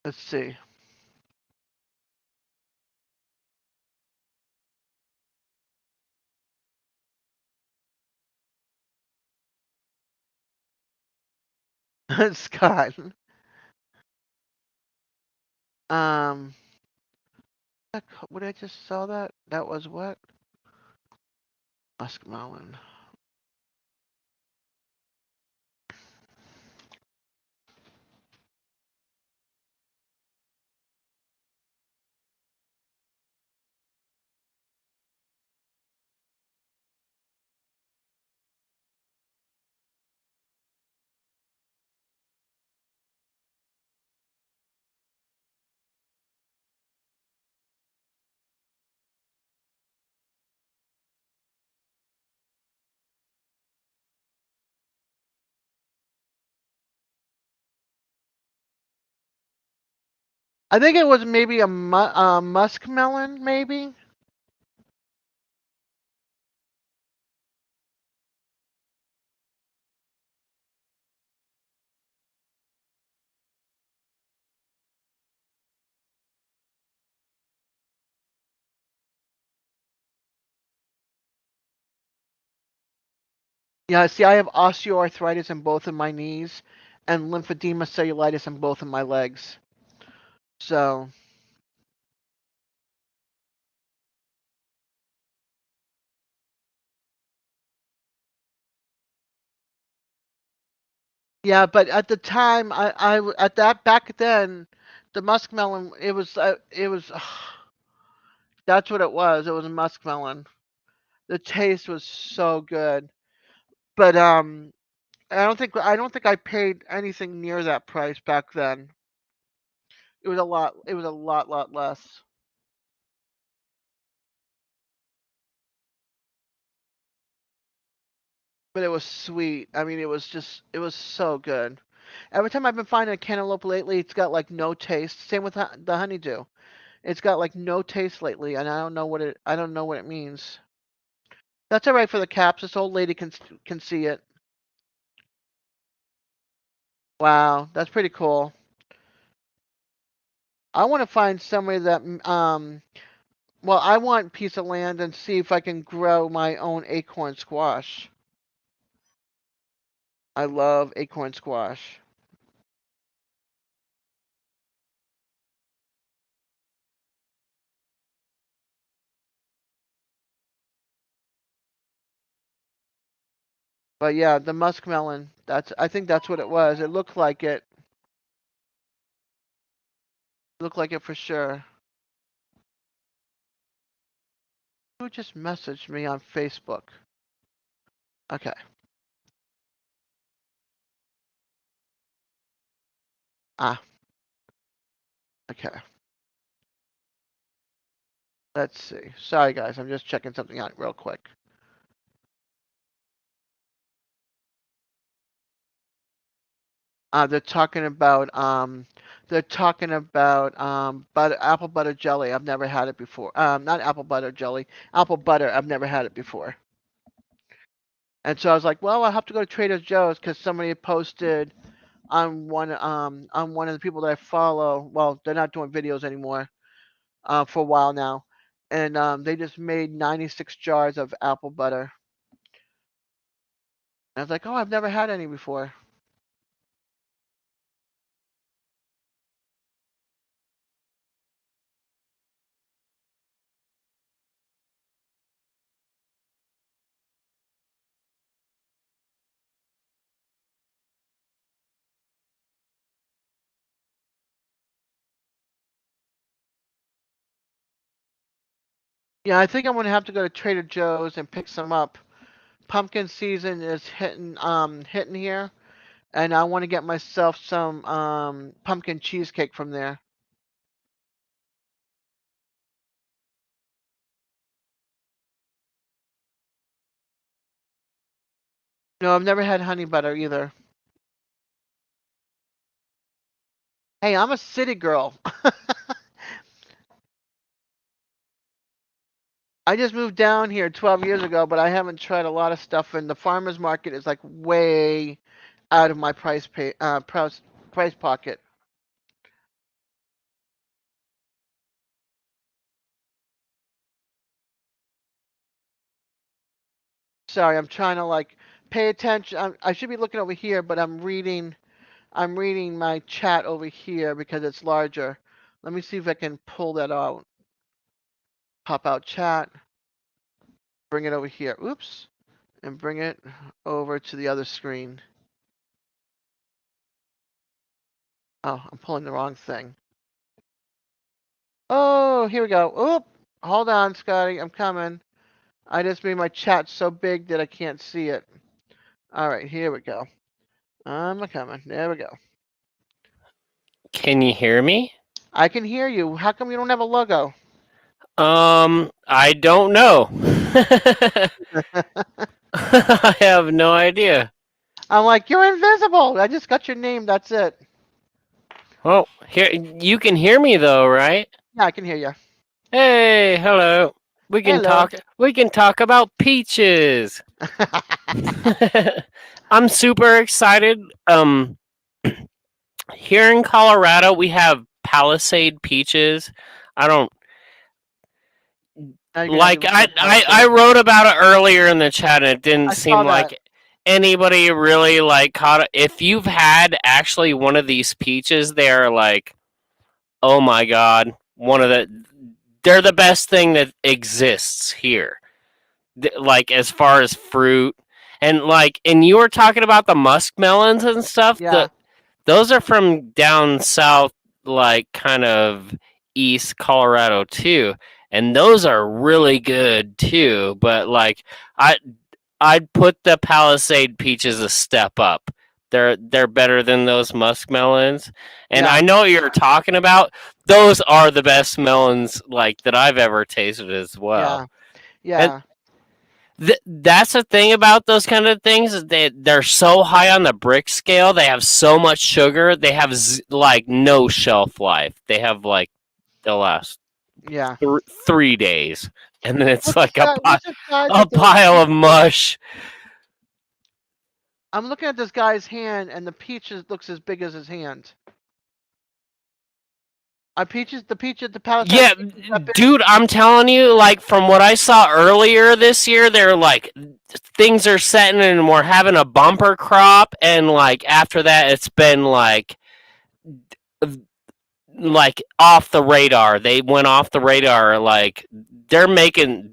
Let's see. Scott. Um, what did I just saw that? That was what? Muskmelon. I think it was maybe a muskmelon, maybe. Yeah, see, I have osteoarthritis in both of my knees and lymphedema cellulitis in both of my legs. So, yeah, but at the time, at that back then, the muskmelon, it was, that's what it was. It was a muskmelon. The taste was so good, but I don't think I paid anything near that price back then. It was a lot. It was a lot less. But it was sweet. I mean, it was so good. Every time I've been finding a cantaloupe lately, it's got like no taste. Same with the honeydew. It's got like no taste lately, and I don't know what it means. That's all right for the caps. This old lady can see it. Wow, that's pretty cool. I want to find somewhere that well, I want a piece of land and see if I can grow my own acorn squash. I love acorn squash. But yeah, the muskmelon. I think that's what it was. It looked like it. Looked like it for sure. Who just messaged me on Facebook? Okay. Ah, okay. Let's see. Sorry guys, I'm just checking something out real quick. They're talking about apple butter jelly. I've never had it before. Not apple butter jelly, apple butter. I've never had it before. And so I was like, well, I'll have to go to Trader Joe's because somebody had posted on one of the people that I follow. Well, they're not doing videos anymore for a while now, and they just made 96 jars of apple butter. And I was like, oh, I've never had any before. Yeah, I think I'm gonna have to go to Trader Joe's and pick some up. Pumpkin season is hitting here, and I want to get myself some pumpkin cheesecake from there. No, I've never had honey butter either. Hey, I'm a city girl. I just moved down here 12 years ago, but I haven't tried a lot of stuff. And the farmers market is like way out of my price pocket. Sorry, I'm trying to like pay attention. I should be looking over here, but I'm reading. I'm reading my chat over here because it's larger. Let me see if I can pull that out. Pop out chat. Bring it over here. Oops. And bring it over to the other screen. Oh, I'm pulling the wrong thing. Oh, here we go. Oop. Hold on, Scotty. I'm coming. I just made my chat so big that I can't see it. All right, here we go. I'm coming. There we go. Can you hear me? I can hear you. How come you don't have a logo? I don't know. I have no idea. I'm like, you're invisible. I just got your name. That's it. Well, here you can hear me though, right? Yeah, I can hear you. Hey, hello. We can Hello. talk. We can talk about peaches. I'm super excited. Here in Colorado, we have Palisade peaches. I don't Now you're gonna have to like. look up I Palisade. wrote about it earlier in the chat, and it didn't I seem saw that. like anybody really like caught it. If you've had actually one of these peaches, they are like, oh my god, one of the. They're the best thing that exists here. Like as far as fruit and like, and you were talking about the muskmelons and stuff. Yeah. Those are from down south, like kind of East Colorado too, and those are really good too. But like, I I'd put the Palisade peaches a step up. They're better than those muskmelons, and I Yeah. know what you're talking about. Those are the best melons like that I've ever tasted as well. Yeah. And Yeah. that's the thing about those kind of things is they're so high on the brick scale. They have so much sugar. They have like no shelf life. They have like they'll last Yeah. 3 days, and then it's What's the like size? What's the size a of those pile of peaches? mush. I'm looking at this guy's hand, and the peach looks as big as his hand. Are peaches the peach at the Palisade Yeah, peach is that big? dude, I'm telling you, like from what I saw earlier this year, they're like things are setting and we're having a bumper crop, and like after that, it's been like off the radar. They went off the radar. Like they're making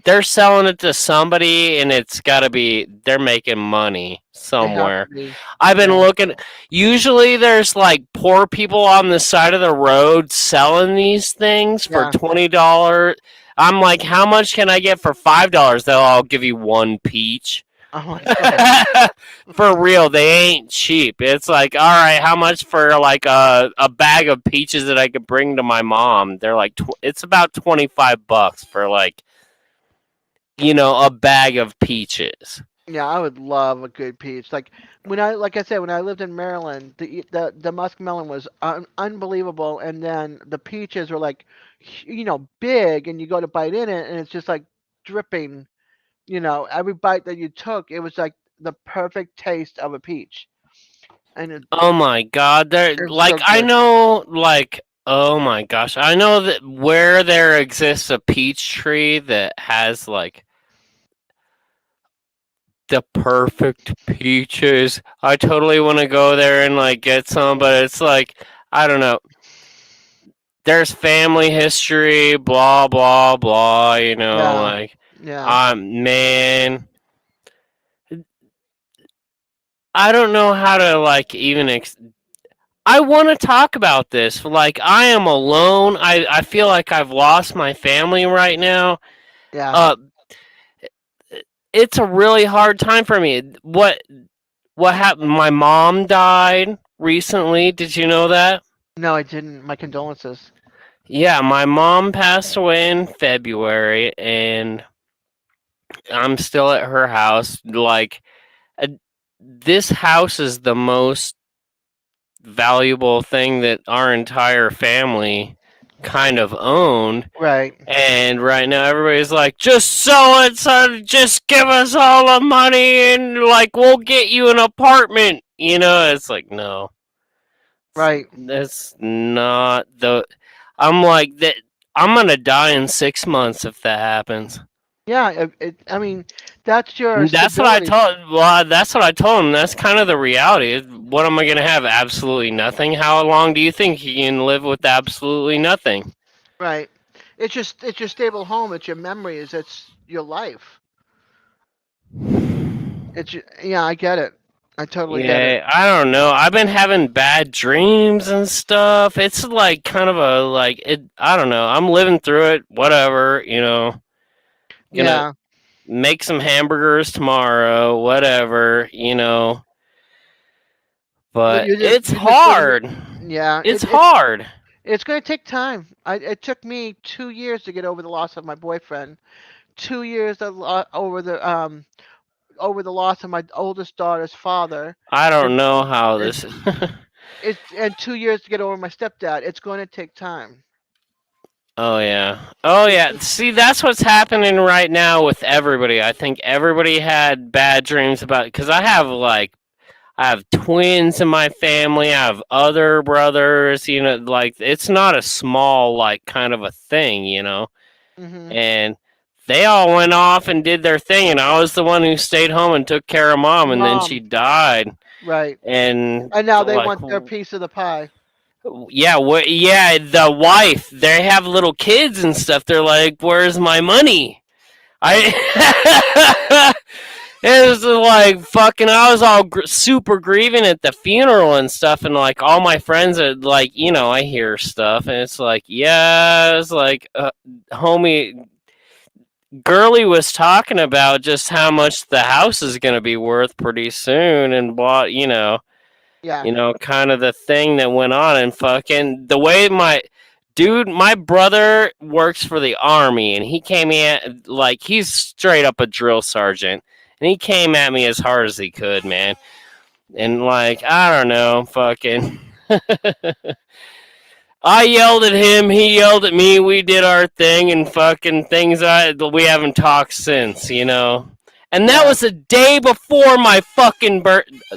they're selling it to somebody, and it's got to be they're making money They have to somewhere. be. I've been Yeah. looking. Usually, there's like poor people on the side of the road selling these things for Yeah. $20. I'm like, how much can I get for $5? They'll all give you one peach. Oh my god. For real, they ain't cheap. It's like, all right, how much for like a bag of peaches that I could bring to my mom? They're like, it's about $25 for like, a bag of peaches. Yeah, I would love a good peach. Like I said, when I lived in Maryland, the muskmelon was unbelievable, and then the peaches were like, big, and you go to bite in it, and it's just like dripping. Every bite that you took, it was like the perfect taste of a peach, and Oh my god, they're it was like so I good. know like oh my gosh, I know that where there exists a peach tree that has like the perfect peaches. I totally want to go there and like get some, but it's like I don't know. There's family history, blah blah blah, Yeah, like yeah, man, I don't know how to like even I want to talk about this. Like, I am alone. I feel like I've lost my family right now. yeah. Uh, it's a really hard time for me. What happened? My mom died recently. Did you know that? No, I didn't. My condolences. Yeah, my mom passed away in February, and I'm still at her house. Like, uh, this house is the most valuable thing that our entire family kind of owned. Right. And right now everybody's like, just sell it, son. Just give us all the money and like we'll get you an apartment. You know, it's like no. Right. That's not the I'm like that I'm gonna die in 6 months if that happens. Yeah. I mean, that's your That's what I stability. told. Well, that's what I told him. That's kind of the reality. What am I gonna have? Absolutely nothing. How long do you think you can live with absolutely nothing? Right. It's your stable home. It's your memories. It's your life. Yeah. I get it. I totally get it. Yeah, I don't know. I've been having bad dreams and stuff. It's like kind of a like it. I don't know. I'm living through it. Whatever. You know, gonna Yeah. make some hamburgers tomorrow. Whatever. You know, but it's You're just living. hard. Yeah. It's hard. It's going to take time. It took me 2 years to get over the loss of my boyfriend. 2 years over the loss of my oldest daughter's father, I don't and know how and this. and 2 years to get over my stepdad. It's going to take time. Oh yeah. Oh It, yeah. See, that's what's happening right now with everybody. I think everybody had bad dreams about because I have twins in my family. I have other brothers. You know, like it's not a small like kind of a thing. You know, hmm and they all went off and did their thing, and I was the one who stayed home and took care of mom, and then she Mom, died, right. and And now they like want their piece of the pie. yeah, yeah, the wife, they have little kids and stuff. They're like, "Where's my money?" I it was like fucking. I was all super grieving at the funeral and stuff, and like all my friends are like, you know, I hear stuff, and it's like, yeah, it's like, homie, Girly was talking about just how much the house is gonna be worth pretty soon, and bought, Yeah. kind of the thing that went on, and fucking the way my brother works for the army, and he came in like he's straight up a drill sergeant, and he came at me as hard as he could, man, and like I don't know, fucking. I yelled at him, he yelled at me, we did our thing, and fucking we haven't talked since, you know. And that Yeah. was the day before my fucking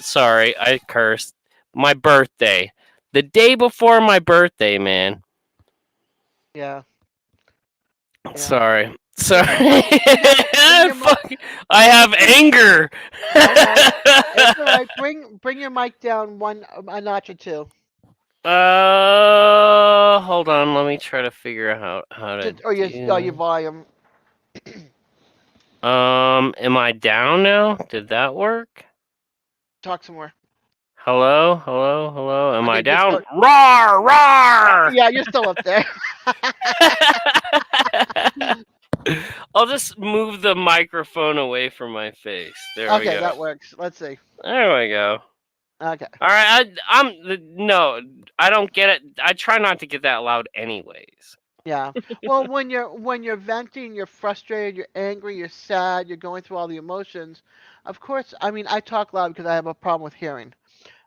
Sorry, I cursed. My birthday. The day before my birthday, man. Yeah. Yeah. Sorry. Sorry. Bring your mic. Bring your mic. I have anger. All right. It's all right. Bring your mic down a notch or two. Hold on. Let me try to figure out how to Just or your do. volume. Am I down now? Did that work? Talk some more. Hello, hello, hello. Am I Okay. Just down? Roar, roar! yeah. You're still up there. I'll just move the microphone away from my face. There we Okay, go. that works. Let's see. There we go. Okay. All right. No, I don't get it. I try not to get that loud, anyways. Yeah. Well, when you're venting, you're frustrated, you're angry, you're sad, you're going through all the emotions. Of course, I mean, I talk loud because I have a problem with hearing.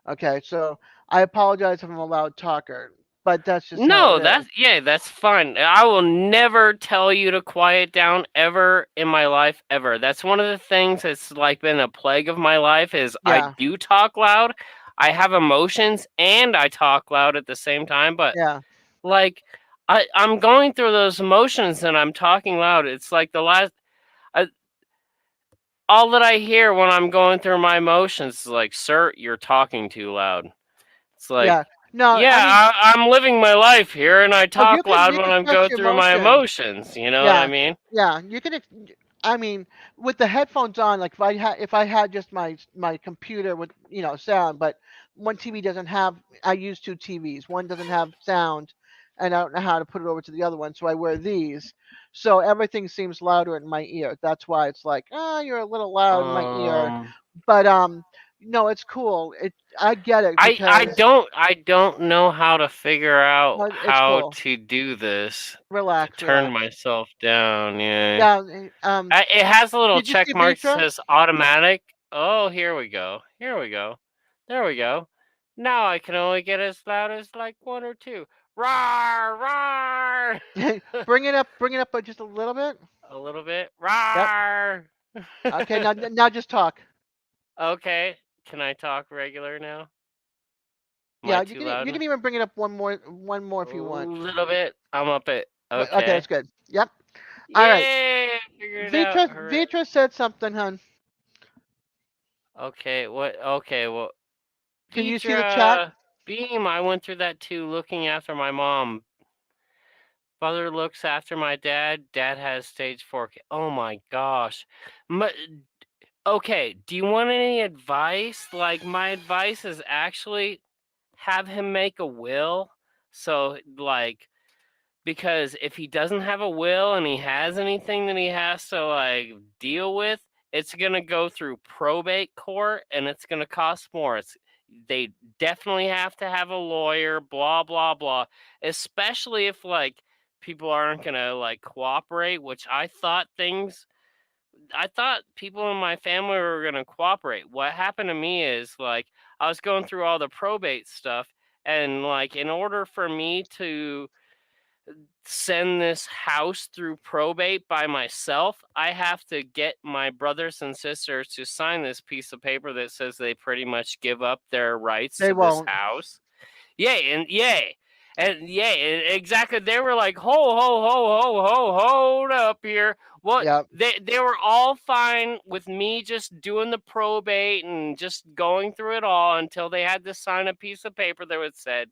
Okay, so I apologize if I'm a loud talker, but that's just how No, it is. that's fine. I will never tell you to quiet down ever in my life ever. That's one of the things that's like been a plague of my life is I Yeah. do talk loud. I have emotions and I talk loud at the same time, but Yeah. like I'm going through those emotions and I'm talking loud. It's like I, all that I hear when I'm going through my emotions is like, "Sir, you're talking too loud." It's like, Yeah. No, I mean, yeah, I'm living my life here, and I well, talk loud you when can I'm express going your through my emotion. emotions. You know what I Yeah, mean? yeah. You can. I mean, with the headphones on, like if I had just my computer with sound, but one TV doesn't have. I use two TVs. One doesn't have sound, and I don't know how to put it over to the other one, so I wear these. So everything seems louder in my ear. That's why it's like, you're a little loud in my ear. Um, But no, it's cool. I get it because I don't know how to figure out no, it's how cool. to do this to Relax, turn relax. myself down. Yeah, Yeah. it has a little Did you check see mark that Petra? says automatic. Oh, here we go. Here we go. There we go. Now I can only get as loud as like 1 or 2. Rawr, rawr. Bring it up just a little bit. A little bit. Yep. Rawr. Okay, now just talk. Okay. Can I talk regular now? Am I Yeah, too you loud can now? even bring it up one more A if you want. little bit. I'm up it. Okay, Okay. that's good. Yep. All right. Yay! I figured it out. Hooray. Vitra said something, hon. Okay, what? Okay, well, Can you see the chat? Beam, I went through that too, looking after my mom. Father looks after my dad. Dad has stage 4. Oh my gosh. Okay, do you want any advice? Like, my advice is actually have him make a will. So, like, because if he doesn't have a will and he has anything that he has to like deal with, it's gonna go through probate court and it's gonna cost more. They definitely have to have a lawyer, blah blah blah. Especially if like people aren't gonna like cooperate, which I thought people in my family were gonna cooperate. What happened to me is like I was going through all the probate stuff and like in order for me to send this house through probate by myself, I have to get my brothers and sisters to sign this piece of paper that says they pretty much give up their rights They to this won't. house. Yay, and yay. And yay, exactly. They were like, ho, ho, ho, ho, ho, hold up here. What? Yep. They were all fine with me just doing the probate and just going through it all until they had to sign a piece of paper that would said,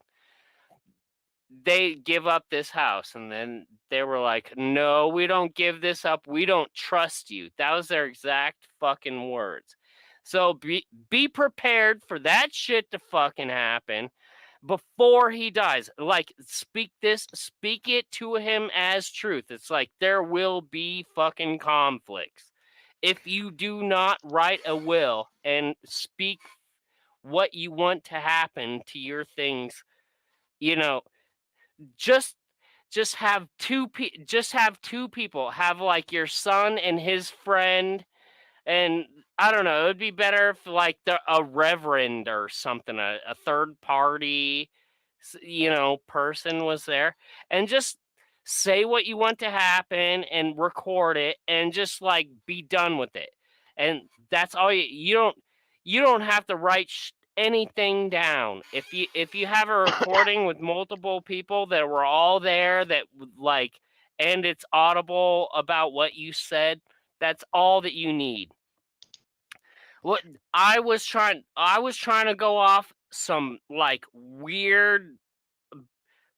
they give up this house. And then they were like, no, we don't give this up. We don't trust you. That was their exact fucking words. So be prepared for that shit to fucking happen before he dies. Like, speak it to him as truth. It's like there will be fucking conflicts. If you do not write a will and speak what you want to happen to your things, you know, just have two people, have like your son and his friend, and I don't know, it'd be better if like a reverend or something, a third party person was there, and just say what you want to happen and record it and just like be done with it. And that's all you don't have to write anything down. If you have a recording with multiple people that were all there that like, and it's audible about what you said, that's all that you need. What I was trying to go off some like weird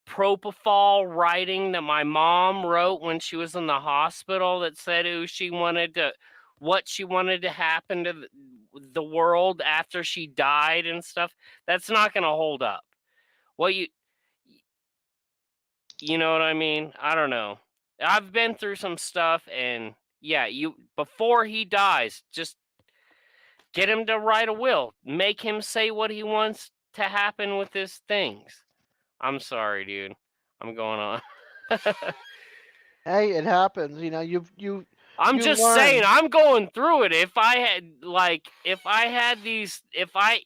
propofol writing that my mom wrote when she was in the hospital that said what she wanted to happen to the world after she died and stuff. That's not going to hold up. What you know what I mean? I don't know. I've been through some stuff, and yeah, before he dies, just get him to write a will. Make him say what he wants to happen with his things. I'm sorry, dude. I'm going on. Hey, it happens. I'm you just saying, learn. I'm going through it. If I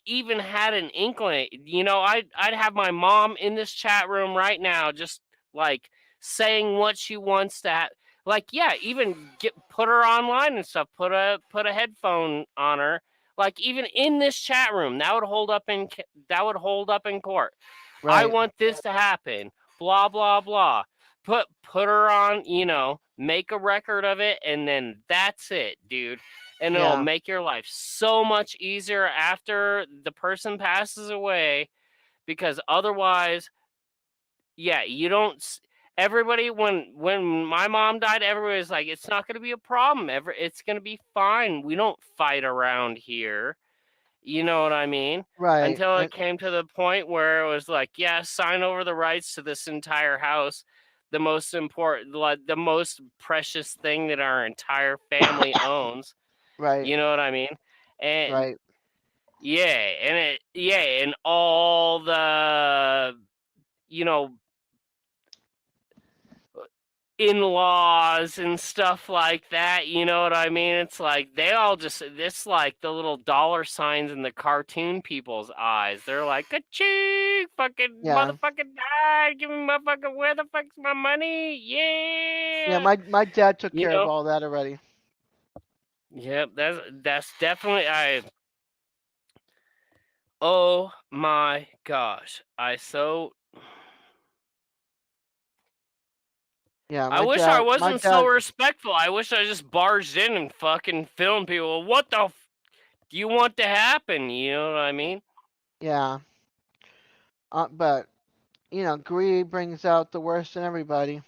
even had an inkling, I'd have my mom in this chat room right now, just like saying what she wants to like, yeah, even put her online and stuff, put a headphone on her, like even in this chat room, that would hold up in court. I Right. want this to happen, blah, blah, blah. Put her on, make a record of it, and then that's it, dude. And it'll Yeah. make your life so much easier after the person passes away, because otherwise, yeah, you don't. Everybody, when my mom died, everybody was like, "It's not going to be a problem. It's going to be fine. We don't fight around here." You know what I mean? Right. Until it came to the point where it was like, yeah, sign over the rights to this entire house, the most important, like the most precious thing that our entire family owns. Right. You know what I mean? And Right. and all the, you know, in-laws and stuff like that, you know what I mean? It's like they all just it's like the little dollar signs in the cartoon people's eyes. They're like, "Ka-ching! Fucking Yeah. motherfucking die! Give me motherfucking where the fuck's my money? Yeah, Yeah!" my dad took You care of know? all that already. Yep, that's definitely I oh my gosh. Yeah, I my wish I dad my wasn't so dad respectful. I wish I just barged in and fucking filmed people. What the do you want to happen? You know what I mean? yeah. But greed brings out the worst in everybody.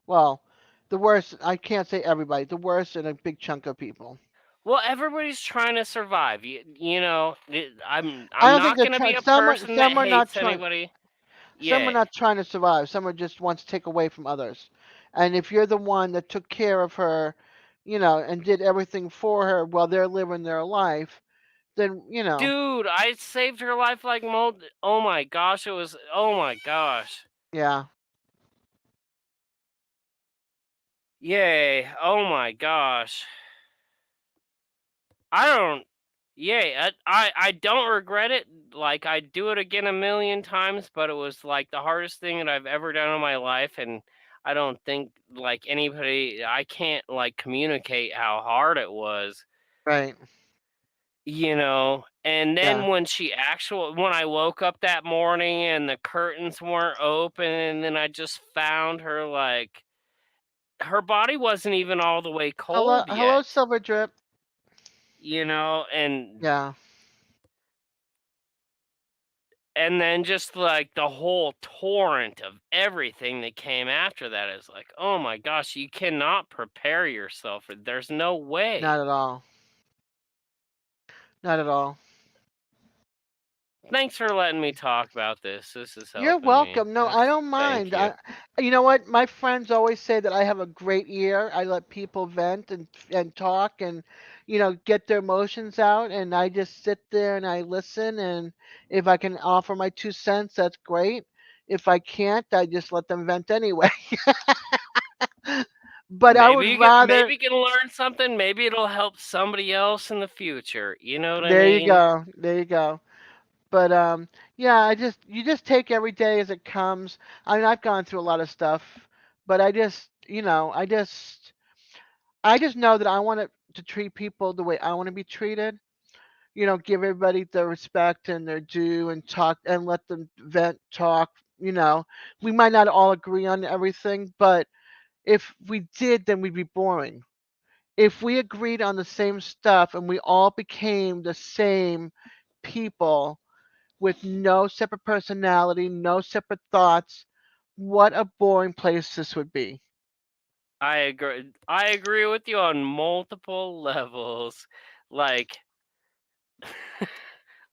Well, the worst, I can't say everybody, the worst in a big chunk of people. Well, everybody's trying to survive. You know, I I'm don't think not they're gonna be trying. a Some person that some are not hates trying. anybody. Some are Yeah, not trying to survive. Some are just wants to take away from others. And if you're the one that took care of her, and did everything for her while they're living their life, then dude, I saved her life like mold. Oh my gosh, it was. Oh my gosh. yeah. Yay. Oh my gosh. I don't. Yay. I don't regret it. Like I'd do it again a million times, but it was like the hardest thing that I've ever done in my life, and I don't think like anybody. I can't like communicate how hard it was. Right. You know, and Yeah. then when I woke up that morning and the curtains weren't open, and then I just found her like her body wasn't even all the way Hello, cold hello, yet. Silver Drip. You know, Yeah. and then just like the whole torrent of everything that came after that is like, oh my gosh, you cannot prepare yourself. There's no Not way. at all. Not at all. Thanks for letting me talk about this. This is You're helping me. welcome. No, I don't Thank mind. you. You know what? My friends always say that I have a great ear. I let people vent and talk and, get their emotions out. And I just sit there and I listen. And if I can offer my 2 cents, that's great. If I can't, I just let them vent anyway. But I would rather. Maybe you can learn something. Maybe it'll help somebody else in the future. You know what I There you mean? go. There you go. But yeah, you just take every day as it comes. I mean, I've gone through a lot of stuff, but I just know that I want to treat people the way I want to be treated. Give everybody the respect and their due and talk and let them vent, talk. We might not all agree on everything, but if we did, then we'd be boring. If we agreed on the same stuff and we all became the same people with no separate personality, no separate thoughts, what a boring place this would be. I agree. I agree with you on multiple levels. Like,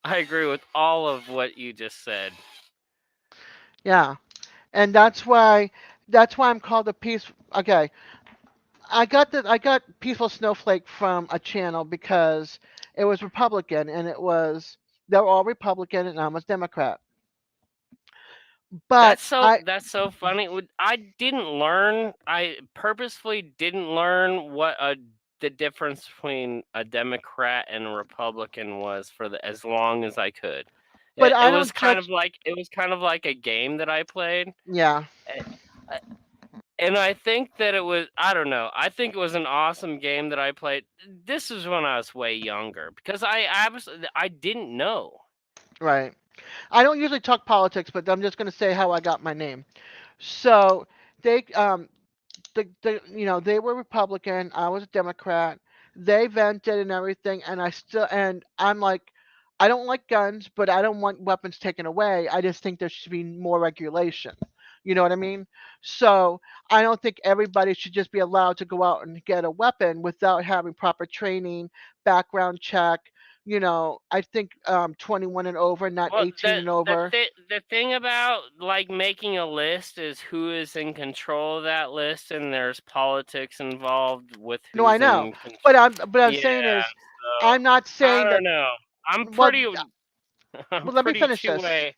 I agree with all of what you just said. Yeah. And that's why I'm called a peace. Okay. I got Peaceful Snowflake from a channel because it was Republican and they're all Republican and I'm a Democrat. But I That's so funny. I didn't learn. I purposefully didn't learn what the difference between a Democrat and a Republican was for as long as I could. but It I was don't kind of judge. like a game that I played. Yeah. Eh, uh, And I think that it was, I don't know, I think it was an awesome game that I played. This was when I was way younger because I didn't know. Right. I don't usually talk politics, but I'm just going to say how I got my name. So they they were Republican. I was a Democrat. They vented and everything, and I'm like, I don't like guns, but I don't want weapons taken away. I just think there should be more regulation. You know what I mean? So I don't think everybody should just be allowed to go out and get a weapon without having proper training, background check. I think 21 and over, not Well, 18 and over. the thing about like making a list is who is in control of that list, and there's politics involved with No, I who's know, in control. but I'm Yeah, saying is, so I'm not I saying that. don't know. I'm Well, pretty I'm let me pretty finish two this. way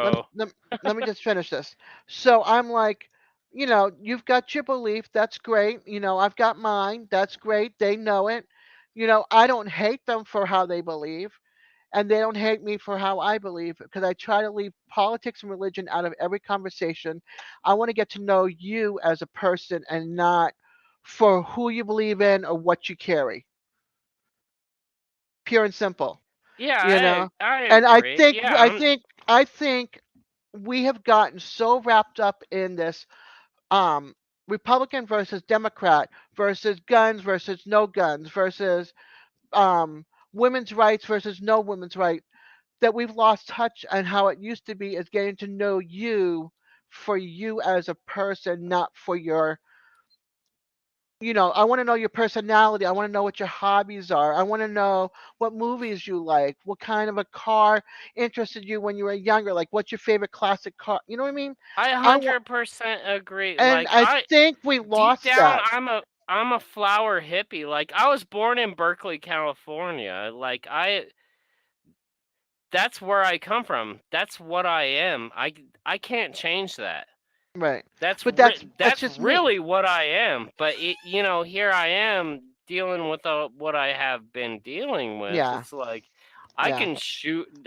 Let me pro. let, let me just finish this. So I'm like, You've got your belief. That's great. I've got mine. That's great. They know it. I don't hate them for how they believe, and they don't hate me for how I believe because I try to leave politics and religion out of every conversation. I want to get to know you as a person and not for who you believe in or what you carry. Pure and simple. Yeah, You know? I And I agree. think Yeah, I think we have gotten so wrapped up in this um Republican versus Democrat versus guns versus no guns versus um women's rights versus no women's rights that we've lost touch on how it used to be is getting to know you for you as a person, not for your I want to know your personality. I want to know what your hobbies are. I want to know what movies you like, what kind of a car interested you when you were younger, like what's your favorite classic car. You know what I mean? I I want, 100% agree. and Like I think we deep lost down, that. I'm a flower hippie. Like I was born in Berkeley, California. Like that's where I come from. That's what I am. I can't change that. Right. That's But that's that's just me. really what I am. But here I am dealing with what I have been dealing with. Yeah. It's like Yeah.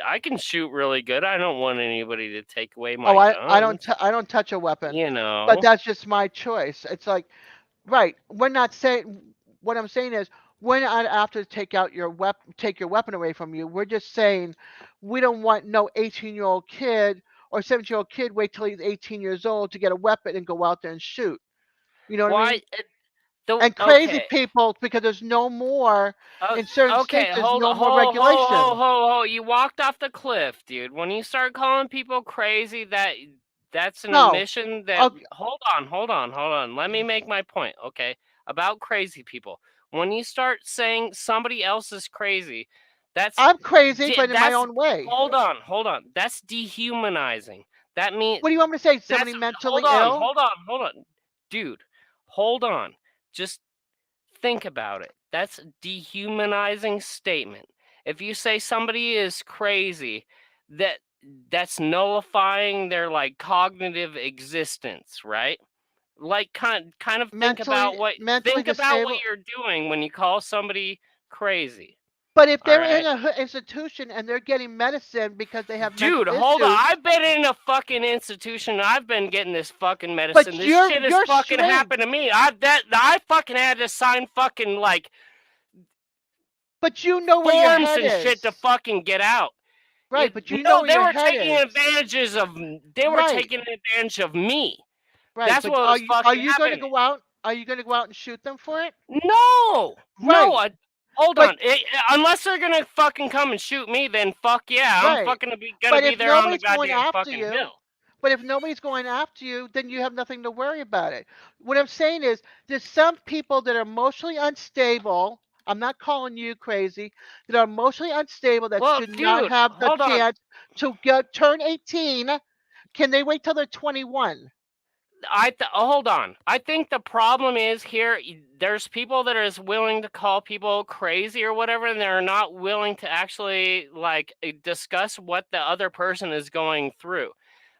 I can shoot really good. I don't want anybody to take away Oh, my I don't guns. I don't touch a weapon. You But know. that's just my choice. It's like right. We're not saying what I'm saying is we're not after to take your weapon away from you. We're just saying we don't want no 18-year-old kid or 17-year-old kid wait till he's 18 years old to get a weapon and go out there and shoot. You know what I Why mean? the And crazy okay. people because there's no more Uh, in certain okay, states there's hold, no more hold, hold, hold, regulation. hold, hold. You walked off the cliff, dude. When you start calling people crazy, that's an No. admission that. Okay, Hold on, hold on, hold on. Let me make my point, okay? About crazy people. When you start saying somebody else is crazy, that's I'm crazy but in my that's. own way. Hold on, hold on. That's dehumanizing. That means What do you want me to say? that's. Somebody mentally Hold on, ill? hold on, hold on, dude. Hold on. Just think about it. That's a dehumanizing statement. If you say somebody is crazy, that that's nullifying their like cognitive existence, right? Like kind of Mentally think about what disabled. you're doing when you call somebody crazy. But if All they're in right? a institution and they're getting medicine because they have mental Dude, hold on. issues, I've been in a fucking institution. I've been getting this fucking medicine. but This shit has you're fucking straight, happened to me. I fucking had to sign fucking like but you know where your forms head and shit to is. fucking get out. Right, but you know No, where they your were head taking is. Right, me. right. That's But what was are fucking you going to happening. go out? Are you going to go out and shoot them for it? No, no. Right. Hold But on. Unless they're gonna fucking come and shoot me, then fuck yeah, I'm right. fucking gonna But be if there on the nobody's going goddamn after fucking you, hill. but if nobody's going after you, then you have nothing to worry about it. What I'm saying is, there's some people that are emotionally unstable. I'm not calling you crazy. That are emotionally unstable that Well, should not dude, have the hold on. chance to turn 18. Can they wait till they're 21? Hold on. I think the problem is here. There's people that are as willing to call people crazy or whatever, and they're not willing to actually like discuss what the other person is going through.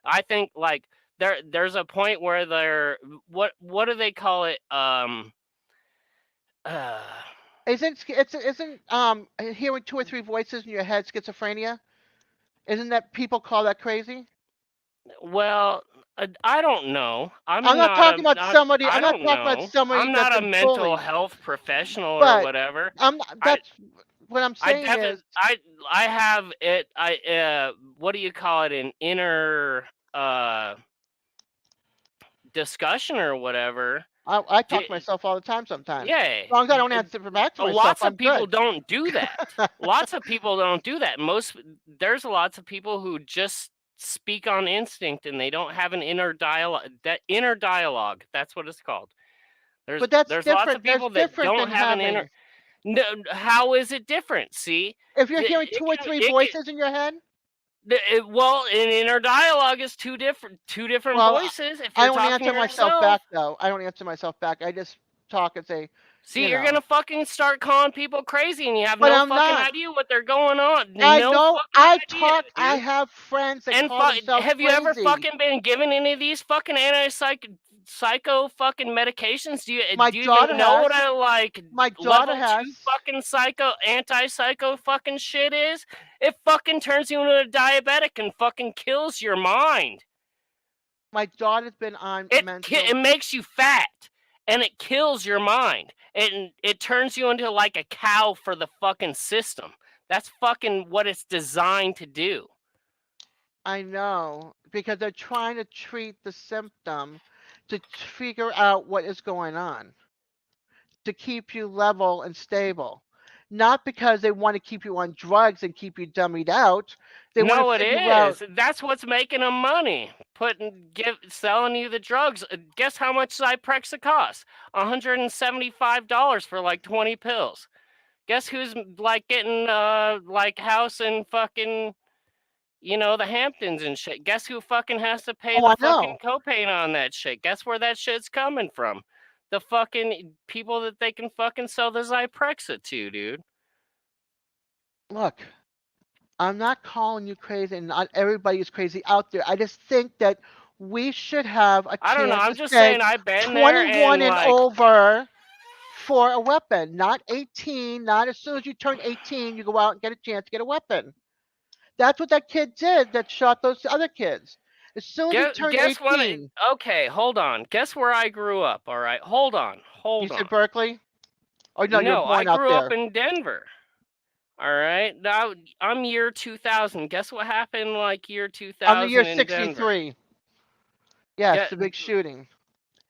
I think like there's a point where they're what do they call it? Uh, Isn't hearing two or three voices in your head schizophrenia? Isn't that people call that crazy? well, I don't know. I'm not talking about somebody. I I'm not don't talking about know. somebody I'm not that's a a mental bully. health professional or But whatever. I that's what I'm I saying definitely is I have it what do you call it, an inner uh discussion or whatever. I talk to D- myself all the time sometimes. yeah. As long as I don't answer back to myself, Lots I'm of people good. don't do that. Lots of people don't do that. There's lots of people who just speak on instinct and they don't have an inner dialogue. That inner dialogue, that's what it's called. But that's There's lots of different. That's people that different don't than have an inner. having. No, how is it different? See, If you're hearing it two or can three it can voices in your head, well, an inner dialogue is two different well, voices. If I you're don't talking to answer myself yourself, back though. I don't answer myself back. I just talk and say, see, you you're know. gonna fucking start calling people crazy, and you have But no I'm fucking not. idea what they're going on. I No know. fucking I idea, talk. I dude. have friends that And call themselves have you ever crazy. fucking been given any of these fucking psycho fucking medications? My Do you daughter even know what has. a like My daughter level 2 has. fucking anti-psycho fucking shit is? It fucking turns you into a diabetic and fucking kills your mind. My daughter's been on It mental. makes you fat and it kills your mind. And it turns you into like a cow for the fucking system. That's fucking what it's designed to do. I know, because they're trying to treat the symptom to figure out what is going on, to keep you level and stable. Not because they want to keep you on drugs and keep you dummied out. They want No, to it figure out. is. That's what's making them money. Selling you the drugs. Guess how much Zyprexa costs? $175 for like 20 pills. Guess who's like getting like house in fucking the Hamptons and shit. Guess who fucking has to pay Oh, the I fucking know. copay on that shit? Guess where that shit's coming from? The fucking people that they can fucking sell the Zyprexa to, dude. Look, I'm not calling you crazy, and not everybody is crazy out there. I just think that we should have a I don't know. chance I'm to just say saying I've been there 21 and and like over for a weapon, not 18. Not as soon as you turn 18, you go out and get a chance to get a weapon. That's what that kid did that shot those other kids. As soon as he turned guess what? 18, Okay, hold on. Guess where I grew up. All right, hold on, you hold said on. Berkeley? Oh, no, you're No, I born out grew up there. in Denver. All right, now I'm year 2000. Guess what happened like year I'm the year 2000 in Denver? 63. Yes, Get the big shooting.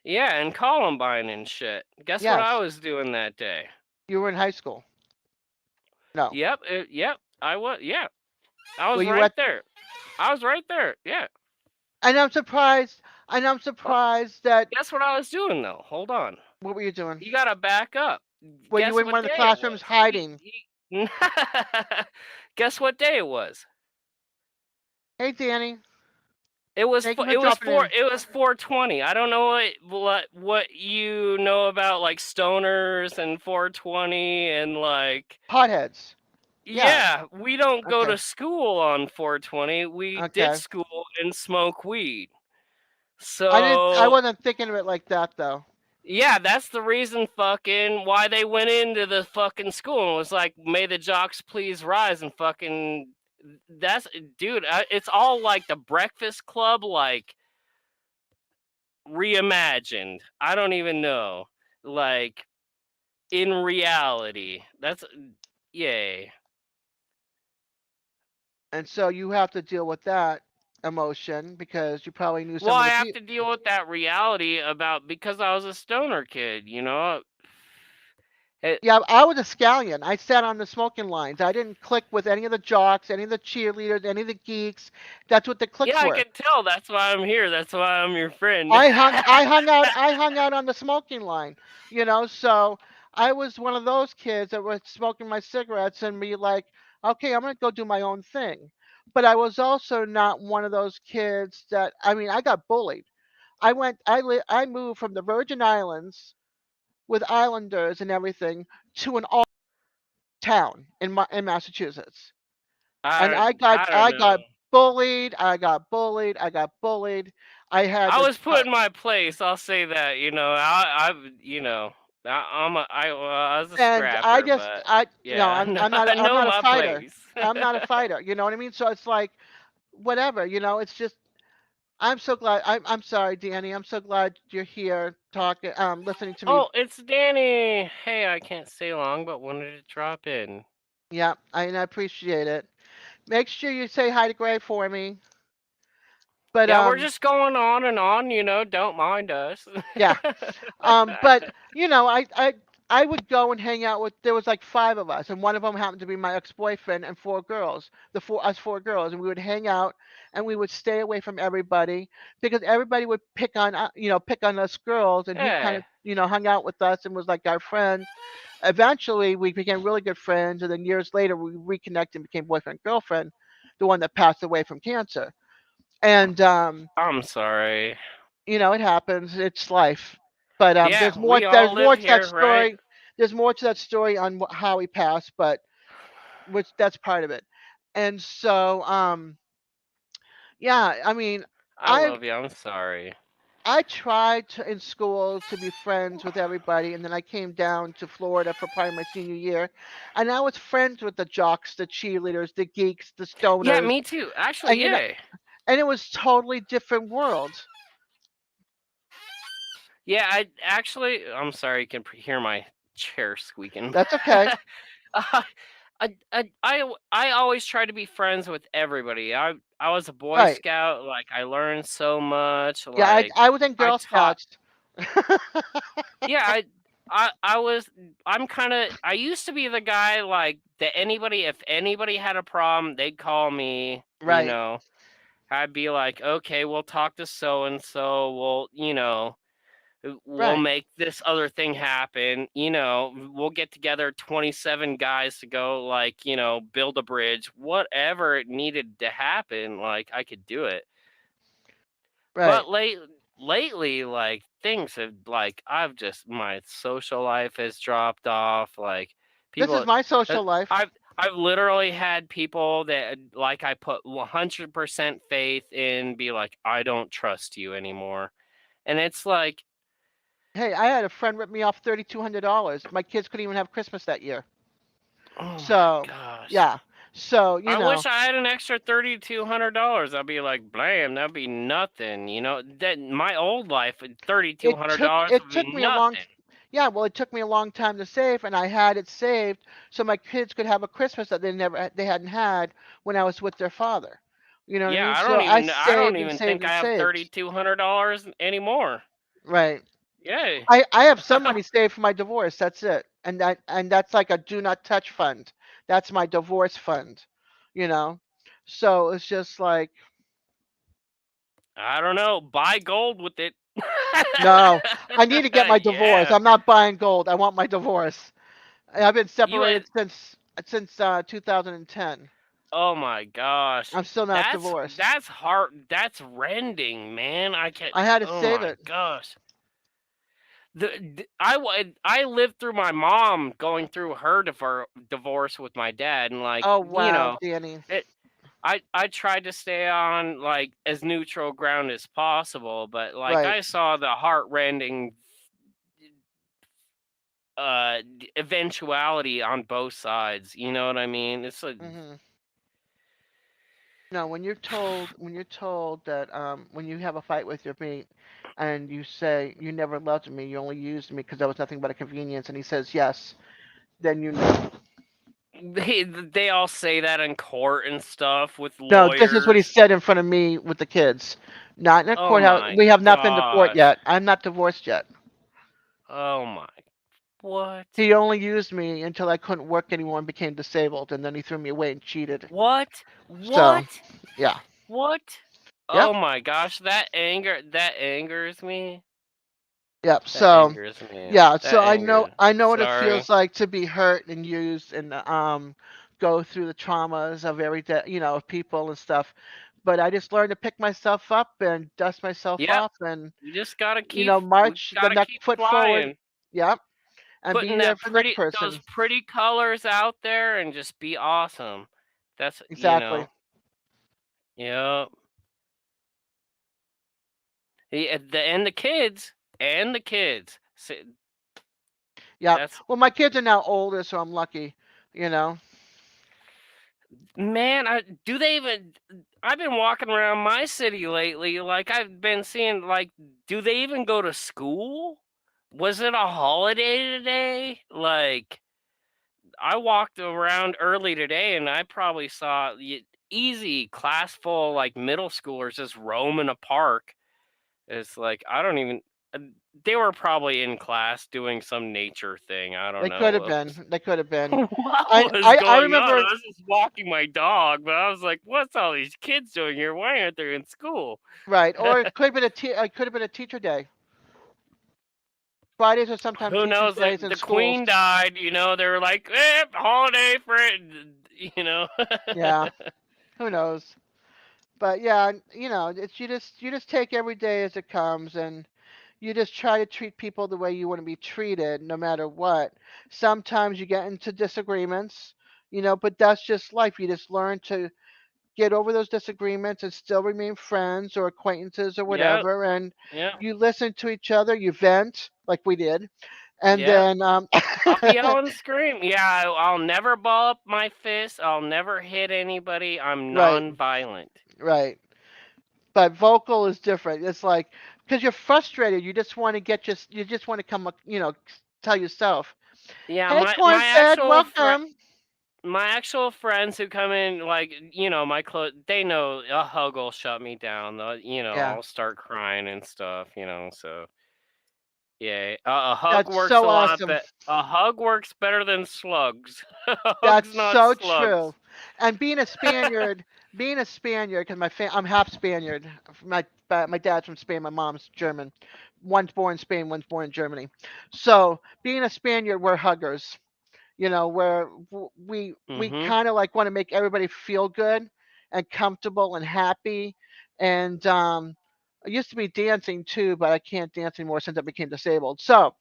Yeah, and Columbine and shit. Guess what I Yes, was doing that day? you were in high school. No. Yep. I was. Yeah, I Were was you right at? there. I was right there. Yeah. And I'm surprised. And I'm Well, surprised that. guess what I was doing though? Hold on. What were you doing? You gotta back up. Were you Guess in one what of the day it classrooms was? hiding? Guess what day it was? Hey, Danny. It was Thank you for it was dropping in. 420. I don't know what you know about like stoners and 420 and like Potheads. Yeah. yeah, we don't go Okay. to school on 420. We ditch Okay. school and smoke weed. I didn't. I So wasn't thinking of it like that though. yeah, that's the reason fucking why they went into the fucking school and was like, "May the jocks please rise," and fucking that's dude. It's all like the Breakfast Club, like reimagined. I don't even know, like in reality. That's yay. And so you have to deal with that emotion because you probably knew Well, some of I the have people. to deal with that reality about because I was a stoner kid, you know. It, Yeah, I was a scallion. I sat on the smoking lines. I didn't click with any of the jocks, any of the cheerleaders, any of the geeks. That's what the yeah, cliques I were. can tell. That's why I'm here. That's why I'm your friend. I hung out on the smoking line, so I was one of those kids that was smoking my cigarettes and be like, okay, I'm gonna go do my own thing. But I was also not one of those kids that, I mean, I got bullied. I moved from the Virgin Islands with islanders and everything to an all town in Massachusetts. And I I got I don't I know. got bullied, I got bullied, I got bullied. I had I to was put in my place. I'll say that. You know, I was a and I scrapper, just but I no, yeah, no, I I'm know not a my fighter. place. I'm not a fighter, you know what I mean? So it's like whatever, it's just I'm so glad I'm sorry, Danny. I'm so glad you're here talking listening to me. Oh, it's Danny. Hey, I can't stay long, but wanted to drop in. Yeah, and I appreciate it. Make sure you say hi to Gray for me. But Yeah, we're just going on and on. Don't mind us. yeah. But I would go and hang out with. There was like five of us, and one of them happened to be my ex-boyfriend and four girls. Four girls, and we would hang out, and we would stay away from everybody because everybody would pick on us girls, and he kind Yeah. of hung out with us and was like our friend. Eventually, we became really good friends, and then years later, we reconnected and became boyfriend girlfriend. The one that passed away from cancer, and I'm sorry. it happens. It's life. But Yeah, there's more. we all There's live more to that here, right? story. There's more to that story on how he passed, but which that's part of it. And so, yeah. I mean, I I love you. I'm sorry. I tried to, in school to be friends with everybody, and then I came down to Florida for probably my senior year, and I was friends with the jocks, the cheerleaders, the geeks, the Yeah, stoners, me too. Actually, and yeah. and it was totally different worlds. Yeah, I'm sorry, you can hear my chair squeaking. That's okay. Uh, I always try to be friends with everybody. I was a Boy Right. Scout. Like I learned so much. Yeah, Like I was in I Girl taught. Scouts. Yeah, I was. I'm kind of. I used to be the guy like that. Anybody, if anybody had a problem, they'd call me. Right. I'd be like, okay, we'll talk to so and so. We'll Right. make this other thing happen. We'll get together 27 guys to go, like, build a bridge, whatever it needed to happen. Like, I could do it. Right. But lately, like, things have, like, my social life has dropped off. Like, This is people, my uh, social life. I've literally had people that, like, I put 100% faith in be like, I don't trust you anymore. And it's like, Hey, I had a friend rip me off $3,200. My kids couldn't even have Christmas that year. oh my So, gosh. yeah. So, I wish I had an extra $3,200. I'd be like, blam, that'd be nothing. That my old life, thirty-two it hundred took dollars it would took be me a long nothing. yeah, well, it took me a long time to save, and I had it saved so my kids could have a Christmas that they hadn't had when I was with their father. You know what I Yeah, mean? I So don't I even I don't saved and even saved think and I have saved. $3,200 anymore. Right. Yay. I have some money saved for my divorce. That's it. And that's like a do not touch fund. That's my divorce fund. You know. So it's just like I don't know. Buy gold with it. no, I need to get my divorce. Yeah. I'm not buying gold. I want my divorce. I've been You separated since 2010. Oh my gosh. I'm still not divorced. That's hard. That's rending, man. I can't. I had to Oh save my it. gosh. I lived through my mom going through her divorce with my dad, and like Oh wow, Danny. it. I tried to stay on like as neutral ground as possible, but like Right. I saw the heartrending eventuality on both sides. You know what I mean? It's like Hmm. No, when you're told that when you have a fight with your mate and you say you never loved me, you only used me because I was nothing but a convenience, and he says yes, then you know. they all say that in court and stuff with No, this is what he lawyers. said in front of me with the kids. Not in a Oh courthouse. my We have not been to court gosh. yet. I'm not divorced yet. Oh my. What? He only used me until I couldn't work anymore and became disabled, and then he threw me away and cheated. What? So, What? yeah. What? Oh Yep. my gosh, that angers me. Yep. That So, angers me. yeah. That So angers. I know what it Sorry. feels like to be hurt and used and go through the traumas of every day, of people and stuff. But I just learned to pick myself up and dust myself Yep. off and You just gotta we march the gotta next keep foot forward. flying. Yep. And Putting be there that for the next those person. pretty colors out there and just be awesome. That's Exactly. Yep. And the kids. And the kids. Yep. That's Well, my kids are now older, so I'm lucky. You know. Man, do they even I've been walking around my city lately, like I've been seeing like do they even go to school? Was it a holiday today? Like I walked around early today and I probably saw easy class full like middle schoolers just roaming a park. It's like I don't even uh, they were probably in class doing some nature thing. I don't They could have know. been. They could have been. What was I going on? remember. I was just walking my dog, but I was like, "What's all these kids doing here? Why aren't they in school?" Right, or it could have been it could have been a teacher day. Fridays are sometimes Who teachers' knows? Like days in the schools. queen died, they were like, holiday for it, you know. Yeah, who knows? But yeah, it's you just take every day as it comes, and you just try to treat people the way you want to be treated, no matter what. Sometimes you get into disagreements, but that's just life. You just learn to get over those disagreements and still remain friends or acquaintances or Yep. whatever. And Yep. you listen to each other, you vent like we did, and Yep. then I'll yell and scream. Yeah, I'll never ball up my fist. I'll never hit anybody. I'm right, non-violent. right. But vocal is different. It's like because you're frustrated, you just want to you just want to come, tell yourself, Yeah, "Hey, corn my fed, actual welcome." my actual friends who come in, like, my close, they know a hug will shut me down. Yeah, I'll start crying and stuff. So yeah, a hug that's works so a lot. awesome. A hug works better than slugs. A That's hug's not so true. slugs. And being a Spaniard, because I'm half Spaniard. My dad's from Spain, my mom's German. One's born in Spain, one's born in Germany. So being a Spaniard, we're huggers. Where we Mm-hmm. kind of like want to make everybody feel good and comfortable and happy. And I used to be dancing too, but I can't dance anymore since I became disabled. So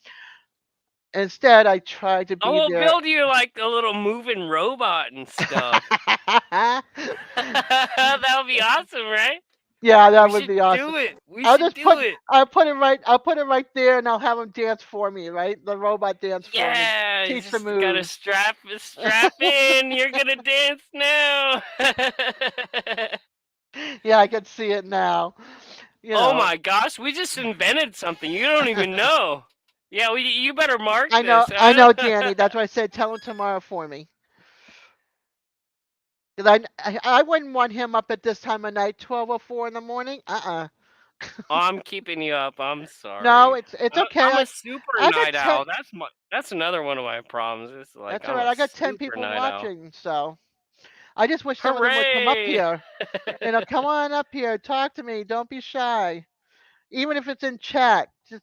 instead, I try to I be will there. build you like a little moving robot and stuff. That would be awesome, right? Yeah, that We would should be awesome. do it. We I'll should just do it. I'll put it right there, and I'll have him dance for me, right? The robot dance for me, Yeah, you teach the just gotta moves. strap in. You're gonna dance now. Yeah, I can see it now. You Oh know, my gosh, we just invented something. You don't even know. Yeah, you better mark this, I huh? know, Danny. That's why I said tell him tomorrow for me. 'Cause I wouldn't want him up at this time of night, 12:04 in the morning. Oh, I'm keeping you up. I'm No, sorry. it's okay. I'm a super I got night 10. owl. That's another one of my problems. It's like That's all I'm right. a I got 10 super people night owl. watching, so I just wish some of them would come up Hooray! here. Come on up here, talk to me. Don't be shy. Even if it's in chat, just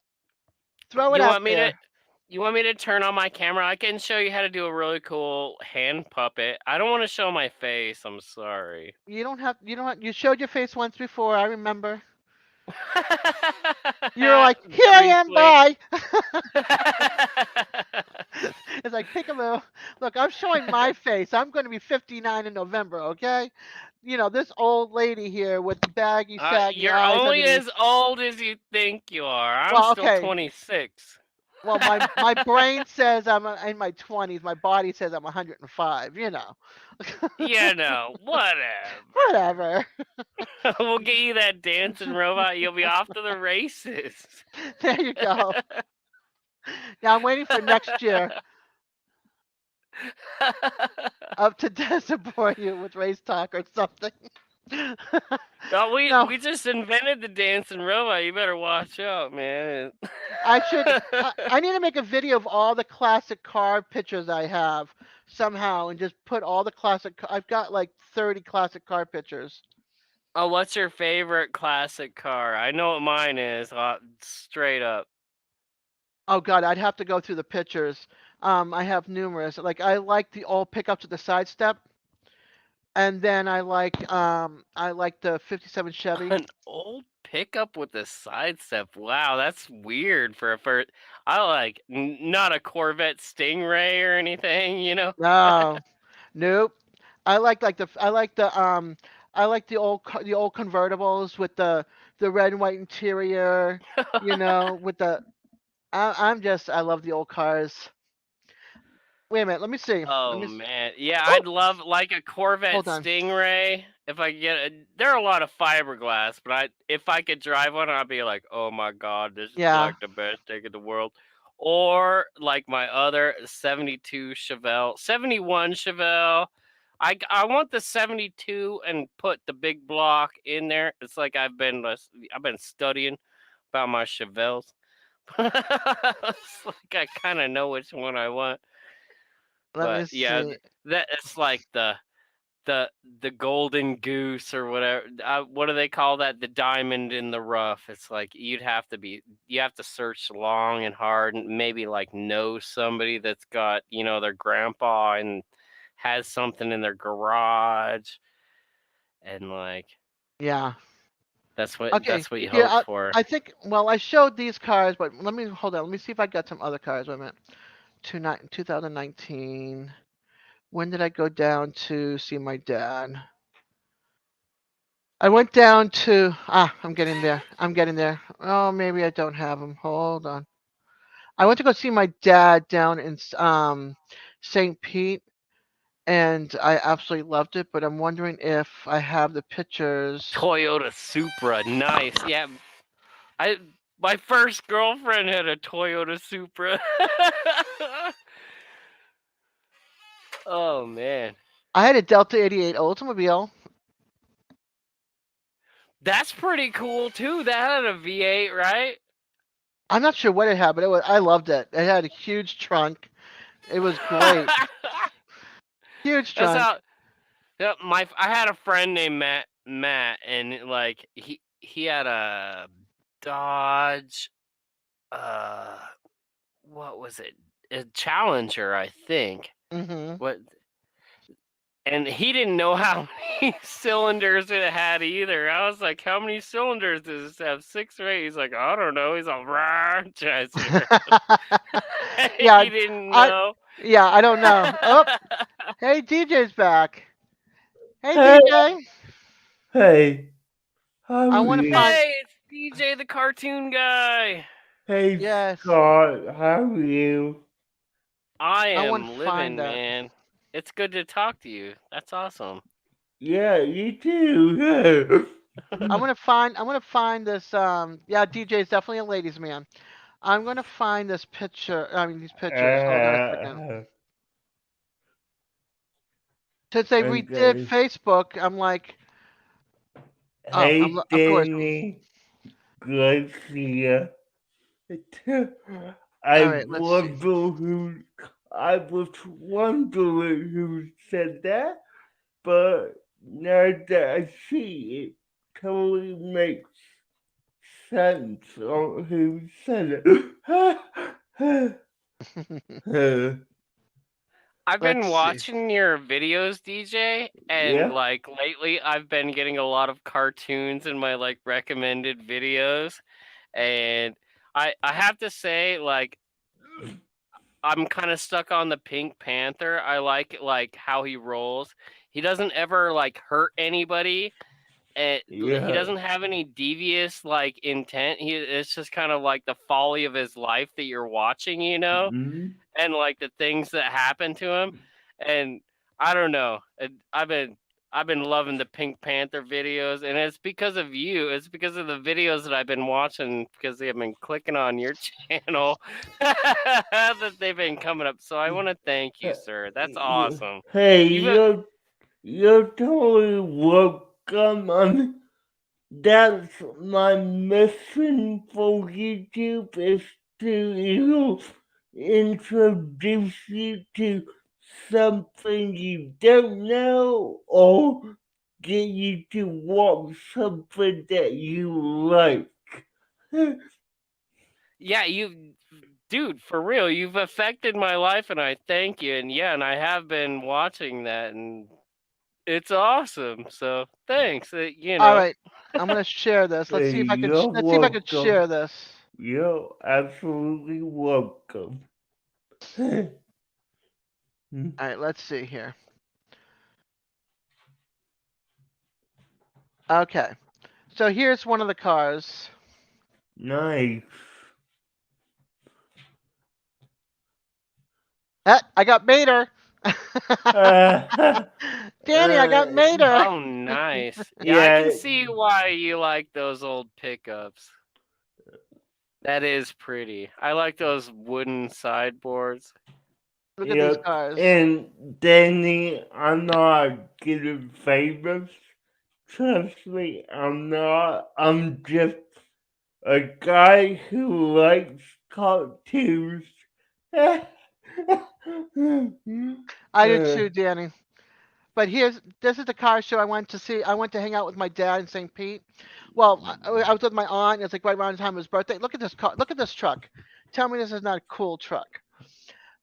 throw it You out want me to there. you want me to turn on my camera? I can show you how to do a really cool hand puppet. I don't want to show my face. I'm sorry. You don't have, you showed your face once before, I remember. You were like, "Here I am, Briefly. bye." It's like, peekaboo. Look, I'm showing my face. I'm going to be 59 in November, okay? This old lady here with the baggy, saggy You're eyes only underneath. as old as you think you are. I'm Well, still okay. 26. Well, my brain says I'm in my 20s. My body says I'm 105. Whatever. Whatever. We'll get you that dancing robot. You'll be off to the races. There you go. Now I'm waiting for next year up to support you with race talk or something. No, No, we just invented the dancing robot. You better watch out, man. I should. I need to make a video of all the classic car pictures I have somehow, and just put all the classic. I've got like 30 classic car pictures. Oh, what's your favorite classic car? I know what mine is. Straight up. Oh God, I'd have to go through the pictures. I have numerous. Like I like the old pickups with the side step, and then I like the '57 Chevy. An old pickup with a sidestep. Wow, that's weird for a first. I like not a Corvette Stingray or anything. No, nope. I like the old convertibles with the red and white interior. With the I love the old cars. Wait a minute, let me see. Oh man, yeah, Oh, I'd love like a Corvette hold on. Stingray. If I could get there are a lot of fiberglass, but if I could drive one, I'd be like, oh my god, this is Yeah, like the best thing in the world. Or like my other 72 Chevelle, 71 Chevelle. I want the 72 and put the big block in there. It's like I've been studying about my Chevelles. It's like I kind of know which one I want. let me But yeah, see. that it's like the the golden goose or whatever. What do they call that? The diamond in the rough. It's like you have to search long and hard and maybe like know somebody that's got their grandpa and has something in their garage and like Yeah. Okay. that's what you Here, hope for. I think. Well, I showed these cars, but let me hold on. Let me see if I got some other cars. Wait a minute. 2019. When did I go down to see my dad? I went down to I'm getting there. I'm getting there. Oh, maybe I don't have them. Hold on. I went to go see my dad down in St. Pete, and I absolutely loved it. But I'm wondering if I have the pictures. Toyota Supra, nice. Yeah, I my first girlfriend had a Toyota Supra. Oh man, I had a Delta '88 Oldsmobile. that's pretty cool too. That had a V8, right? I'm not sure what it had, but I loved it. It had a huge trunk. It was great. Huge That's trunk. how. Yeah, I had a friend named Matt, and like he had a Dodge. Uh, what was it? A Challenger, I think. Hmm. What? And he didn't know how many cylinders it had either. I was like, "How many cylinders does this have? 6 or 8?" He's like, "I don't know." He's all rah, Yeah, he didn't I know. yeah, I don't know. Oh, hey, DJ's back. Hey, Hey, DJ. hey, how I are want to you? find. Hey, it's DJ the cartoon guy. Hey, Yes, Scott, how are you? I I want am to find living, that. man. It's good to talk to you. That's awesome. Yeah, you too. I want to find this. Yeah, DJ is definitely a ladies' man. I'm gonna find this picture. I mean, these pictures. Hold on a second. uh, Since they redid okay. Facebook, I'm like, oh, Hey, of course. Danny. Good to see you. All I right, let's see. wonder who. I was wondering who said that, but now that I see it, totally makes sense on who said it. I've Let's been see. watching your videos, DJ, and Yeah, like lately I've been getting a lot of cartoons in my like recommended videos, and I have to say like I'm kind of stuck on the Pink Panther. I like how he rolls. He doesn't ever like hurt anybody. And he yeah. doesn't have any devious like intent. It's just kind of like the folly of his life that you're watching, Mm, and like the things that happen to him. And I don't know. I've been loving the Pink Panther videos, and it's because of you. It's because of the videos that I've been watching because they've been clicking on your channel that they've been coming up. So I want to thank you, sir. That's awesome. hey, You've you're totally welcome. That's my mission for YouTube is to introduce you to something you don't know or get you to watch something that you like. Yeah, dude, for real, you've affected my life, and I thank you. And yeah, and I have been watching that, and it's awesome. So thanks. All right, I'm gonna share this. Let's Hey, see if I can. you're Let's see if I can welcome. share this. You're absolutely welcome. All right, let's see here. Okay, so here's one of the cars. Nice. I got Mater. Danny, I got Mater. Oh, nice. Yeah, I can yeah, see why you like those old pickups. That is pretty. I like those wooden sideboards. Look at these yep. cars. And Danny, I'm not getting famous. Trust me, I'm not. I'm just a guy who likes cartoons. I do too, Danny. But this is the car show I went to see. I went to hang out with my dad in St. Pete. Well, I was with my aunt. It's like right around the time of his birthday. Look at this car. Look at this truck. Tell me this is not a cool truck.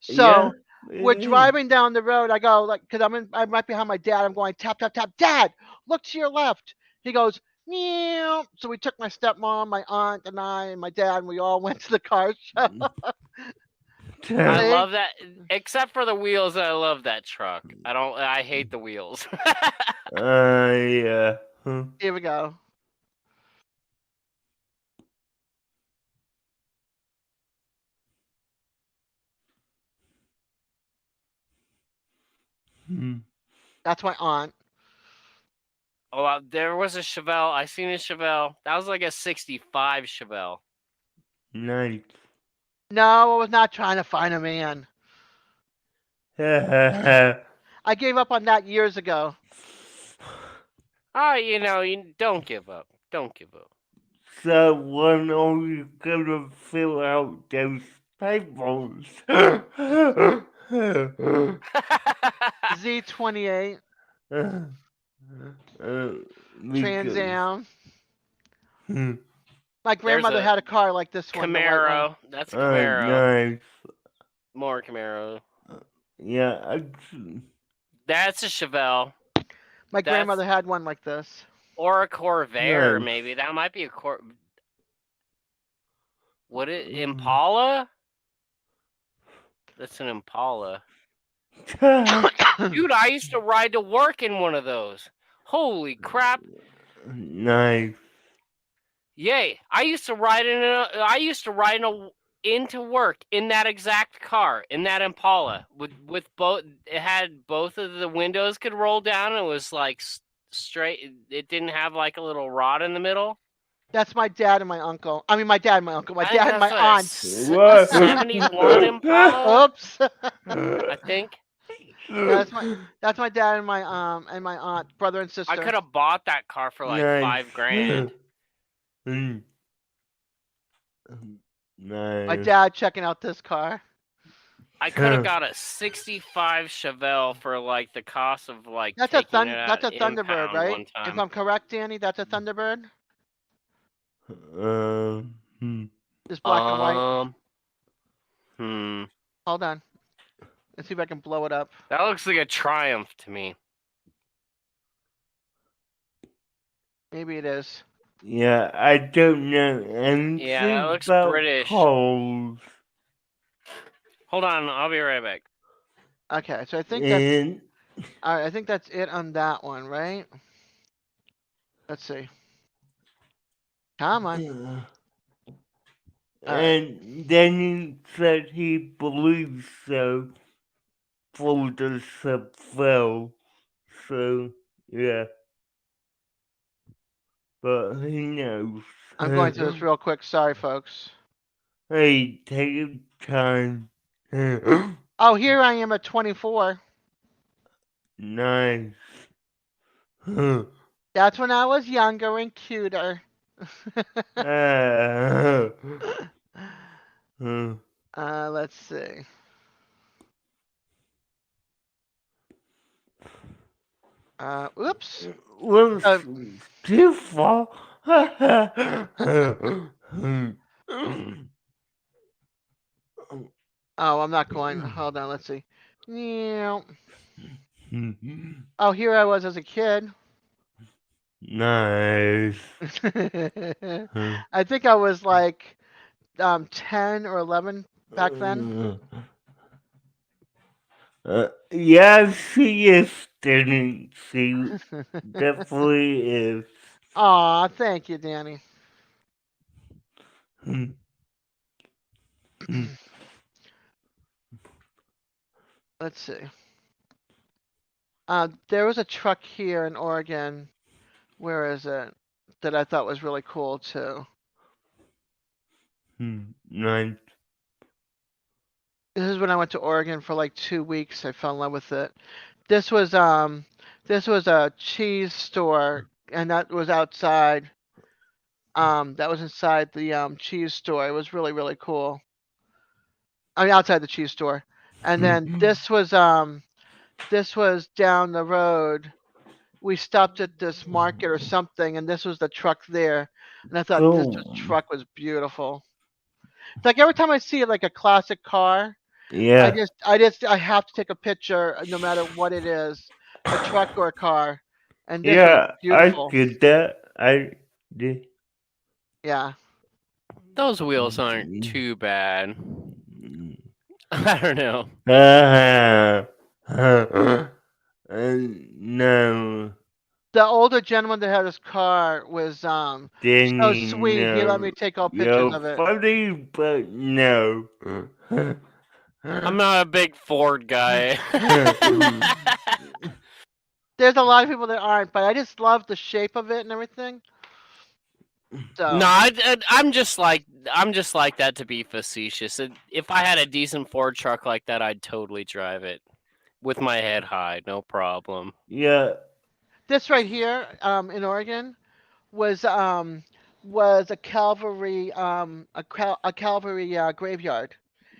yeah, So we're it is. driving down the road. I go like, cause I'm right behind my dad. I'm going tap tap tap. Dad, look to your left. He goes, meow. So we took my stepmom, my aunt, and I, and my dad, and we all went to the car show. I See? love that, except for the wheels. I love that truck. I hate the wheels. Yeah. Here we go. That's my aunt. Oh, there was a Chevelle. I seen a Chevelle. That was like a '65 Chevelle. Nice. No, I was not trying to find a man. I gave up on that years ago. Oh, you don't give up. Don't give up. So when are you gonna fill out those papers? Z28, Trans Because Am. My There's grandmother a had a car like this one, the white one. Camaro. That's a Camaro. nice. More Camaro. Yeah, That's a Chevelle. My That's grandmother had one like this. or a Corvair, Nice. maybe. That might be a What Impala? That's an Impala. Dude, I used to ride to work in one of those. Holy crap. nice. Yay. I used to ride into work in that exact car, in that Impala, with both. It had both of the windows could roll down. And it was like straight. It didn't have like a little rod in the middle. That's my dad and my uncle. I mean, my dad and my uncle. My I think dad and my that's aunt. a 71 Impala, Oops. I think. Yeah, that's my dad and my aunt, brother and sister. I could have bought that car for like Nice. $5,000. Nice. My dad checking out this car. I could have got a '65 Chevelle for like the cost of like That's taking a it out that's a Thunderbird, impound right? one If time. I'm correct, Danny, that's a Thunderbird. Just black and white. Hold on. Let's see if I can blow it up. That looks like a Triumph to me. Maybe it is. Yeah, I don't know anything Yeah, that looks about British. cars. Hold on, I'll be right back. Okay, so I think that's all right. I think that's it on that one, right? Let's see. Come on. And then he said he believes so for the Chevelle. So, yeah. But who knows? I'm going through this real quick. Sorry, folks. Hey, take your time. Oh, here I am at 24. Nice. That's when I was younger and cuter. Let's see. Oops. Well, too far. Oh, I'm not going. Hold on. Let's see. Yeah. Oh, here I was as a kid. Nice. I think I was like 10 or 11 back then. Yeah, she is stunning. She definitely is. Aw, thank you, Danny. Let's see. There was a truck here in Oregon. Where is it? That I thought was really cool too. Nice. This is when I went to Oregon for like 2 weeks. I fell in love with it. This was a cheese store, and that was outside. That was inside the cheese store. It was really really cool. I mean, outside the cheese store. And then this was down the road. We stopped at this market or something, and this was the truck there. And I thought this truck was beautiful. It's like every time I see like a classic car, Yeah. I have to take a picture no matter what it is, a truck or a car. And this was Yeah, I beautiful. did that. I did. Yeah. Those wheels aren't too bad. I don't know. No. The older gentleman that had his car was so Danny, sweet. He let me no. take all pictures You're of it. funny, but no. I'm not a big Ford guy. There's a lot of people that aren't, but I just love the shape of it and everything. No, So I'm just like that to be facetious. If I had a decent Ford truck like that, I'd totally drive it with my head high, no problem. Yeah, this right here, in Oregon, was um was a a cavalry graveyard.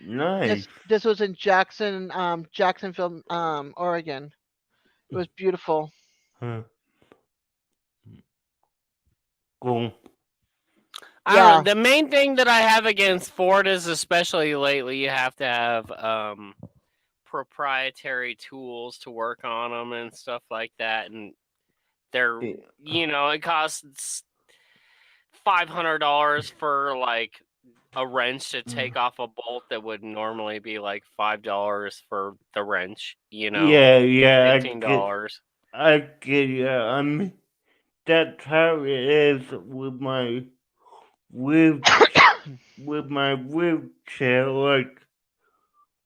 nice. This was in Jacksonville, Oregon. It was beautiful. Huh, cool. I don't Yeah, know. The main thing that I have against Ford is, especially lately, you have to have proprietary tools to work on them and stuff like that, and they're it costs $500 for like a wrench to take off a bolt that would normally be like $5 for the wrench. Yeah, yeah, $15. I get you. I mean, that's how it is wheel, with my wheelchair. Like,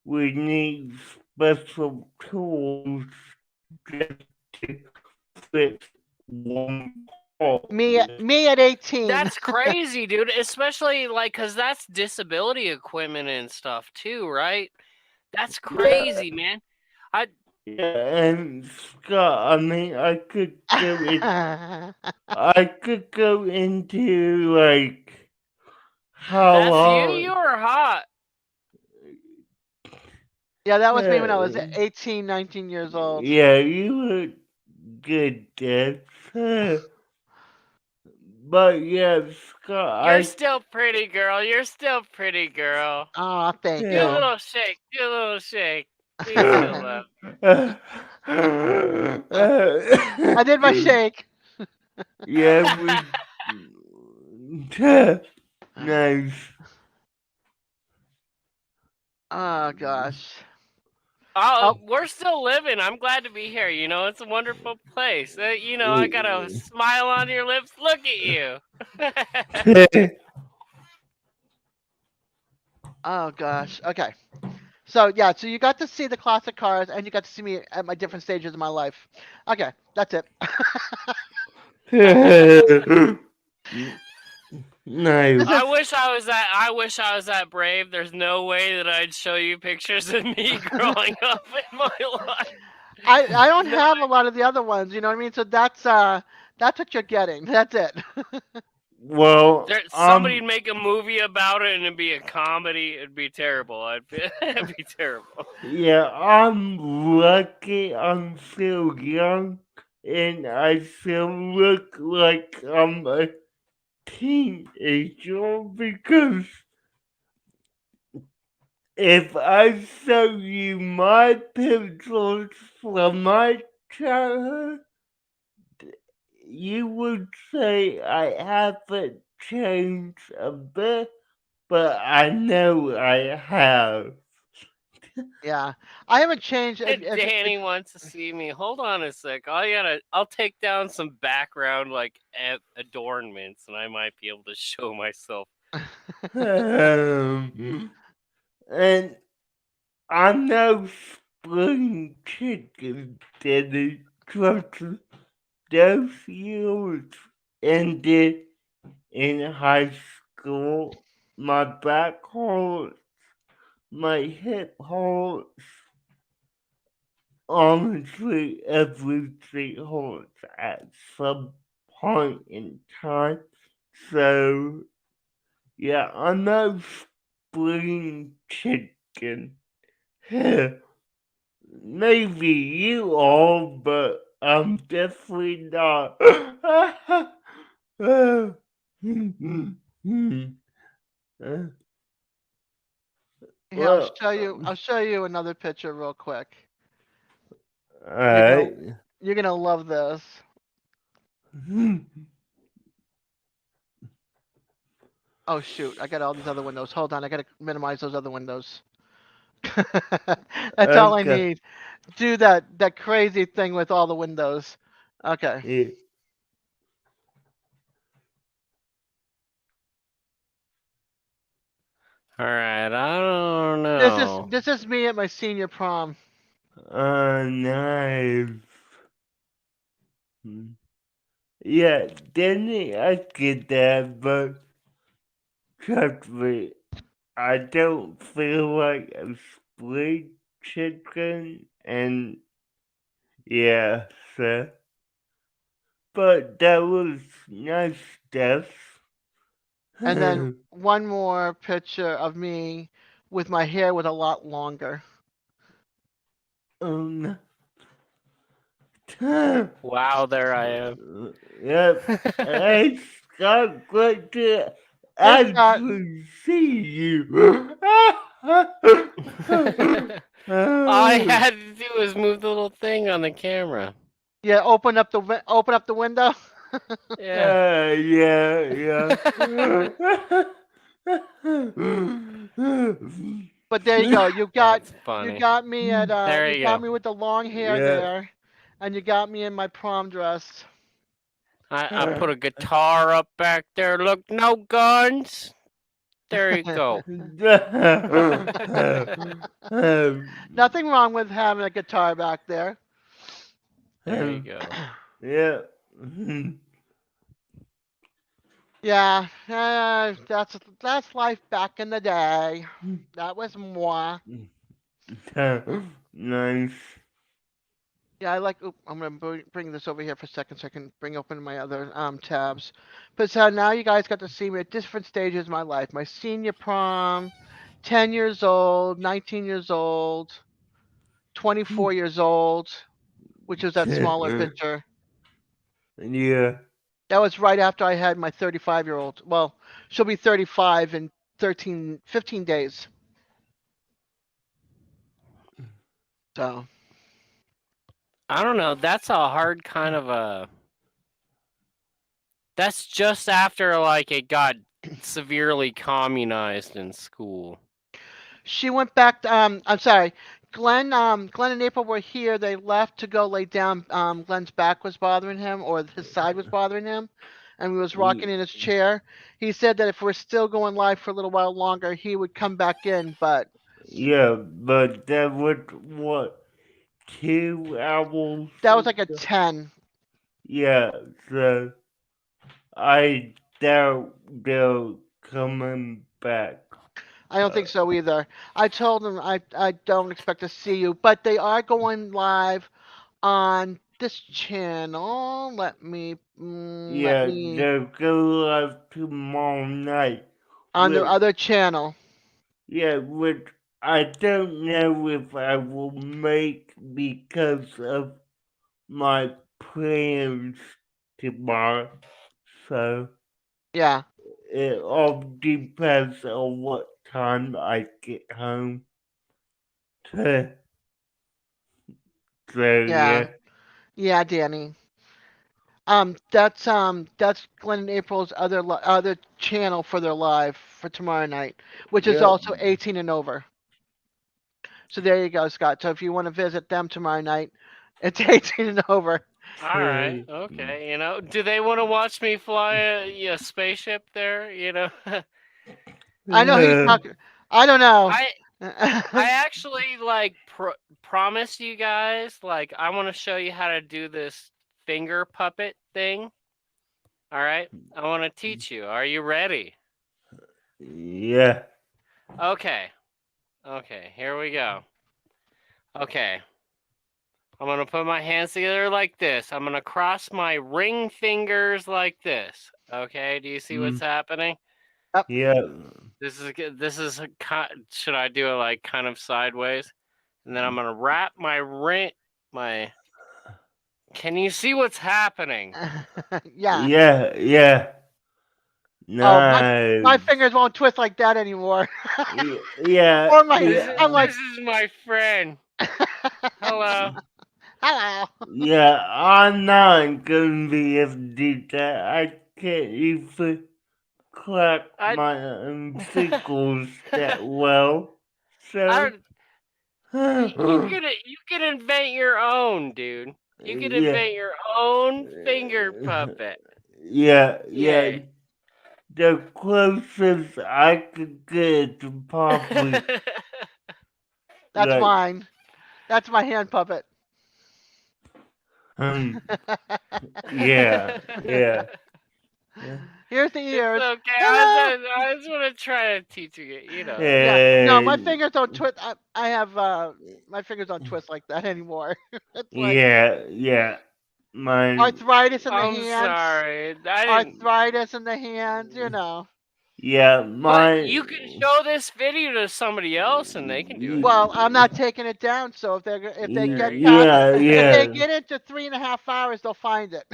we need special tools just to fix one part. me at 18. That's crazy, dude. Especially like, cause that's disability equipment and stuff too, right? That's crazy, man. I Yeah, and Scott, I mean, I could go into like how That's you. long. You were hot. Yeah, that was me when I was Uh, 18, 19 years old. yeah, you were good, Dad. But yeah, Scott, You're still pretty, girl. You're still pretty, girl. Oh, thank Do a you. little shake. Do a little shake. Me too, love. I did my shake. yeah, nice. Oh gosh. Oh, Oh, we're still living. I'm glad to be here. It's a wonderful place. I got a smile on your lips. Look at you. oh gosh. Okay. So yeah, so you got to see the classic cars, and you got to see me at my different stages of my life. Okay, that's it. Nice. This is. I wish I was that brave. There's no way that I'd show you pictures of me growing up in my life. I don't No, have a lot of the other ones. You know what I mean? So that's what you're getting. That's it. Well, somebody'd make a movie about it and it'd be a comedy. It'd be terrible. It'd be terrible. yeah, I'm lucky I'm still young and I still look like I'm a teenager because if I show you my pictures from my childhood, you would say I haven't changed a bit, but I know I have. Yeah, I haven't changed. If Danny wants to see me. Hold on a sec. I'll take down some background like adornments, and I might be able to show myself. And I'm no spring chicken, Daddy. Trust me, those years ended in high school. My back hurts, my hip hurts. Honestly, everything hurts at some point in time. So, yeah, I'm no spring chicken. Maybe you are, but I'm definitely not. Here, Well, I'll show you another picture real quick. You're gonna alright. you're gonna love this. Oh shoot, I got all these other windows. Hold on, I gotta minimize those other windows. That's all I Okay. need. Do that crazy thing with all the windows. Okay. Yeah. All right, I don't This is know. this is me at my senior prom. Nice. Yeah, Danny, I get that, but trust me, I don't feel like a spring chicken, and yeah, so. But that was nice stuff. And then one more picture of me with my hair with a lot longer. um, Wow, there I am. yep, I got glad to Hey Scott. actually see you. All I had to do was move the little thing on the camera. Yeah, open up the window. Yeah. Yeah. But there you go. That's You funny. got me at There you you got go. me with the long hair Yeah. there, and you got me in my prom dress. I put a guitar up back there. Look, no guns. There you go. Nothing wrong with having a guitar back there. There you go. Yeah. Yeah, that's life back in the day. That was moi. Nice. Yeah, I like. Oop, I'm gonna bring this over here for a second so I can bring open my other tabs. But so now you guys got to see me at different stages of my life. My senior prom, 10 years old, 19 years old, 24 years old, which was that smaller picture. Yeah. That was right after I had my 35-year-old. Well, she'll be 35 in 15 days. So, I don't know. That's a hard kind of a. That's just after like it got severely communized in school. she went back to, I'm sorry. Glenn and April were here. They left to go lay down. Glenn's back was bothering him, or his side was bothering him, and he was rocking in his chair. He said that if we're still going live for a little while longer, he would come back in, but Yeah, but that was what, 2 hours that was like a ago? 10. Yeah, so I doubt they're coming back. I don't think so either. I told them I don't expect to see you, but they are going live on this channel. Let Yeah, me they're going live tomorrow night. on their With, other channel. yeah, which I don't know if I will make because of my plans tomorrow. So Yeah, it all depends on what time I get home. So yeah, yeah. yeah, Danny. That's Glenn and April's other channel for their live for tomorrow night, which is Yep. also 18 and over. So there you go, Scott. So if you want to visit them tomorrow night, it's 18 and over. All right. Okay. You know, do they want to watch me fly a spaceship there? You know, I know who you're talking. I don't know. I I actually like promised you guys like I want to show you how to do this finger puppet thing. All right. I want to teach you. Are you ready? Yeah. Okay. Okay. Here we go. Okay. I'm going to put my hands together like this. I'm going to cross my ring fingers like this. Okay? Do you see what's happening? Yeah. This is should I do it like kind of sideways? And then I'm going to wrap my ring my Can you see what's happening? Yeah. Yeah. Oh, Nice. my fingers won't twist like that anymore. Yeah. Or my, This I'm like, is my friend. Hello. hello. Yeah, I'm not gonna be able to do that. I can't even clap I my fingers that well. I So, don't you can invent your own, dude. You can Yeah. invent your own finger puppet. Yeah, yeah. Yay. The closest I could get to probably That's like mine. That's my hand puppet. um yeah, yeah. Here's the It's ears. okay. Hello. I just want to try to teach you, Yeah. No, my And fingers don't twist. I have my fingers don't twist like that anymore. It's like yeah. Mine arthritis in the I'm hands. sorry. I didn't. Arthritis in the hands. You know. yeah, But mine you can show this video to somebody else and they can do it. Well, I'm not taking it down. So if they get past if they yeah. get into 3.5 hours, they'll find it.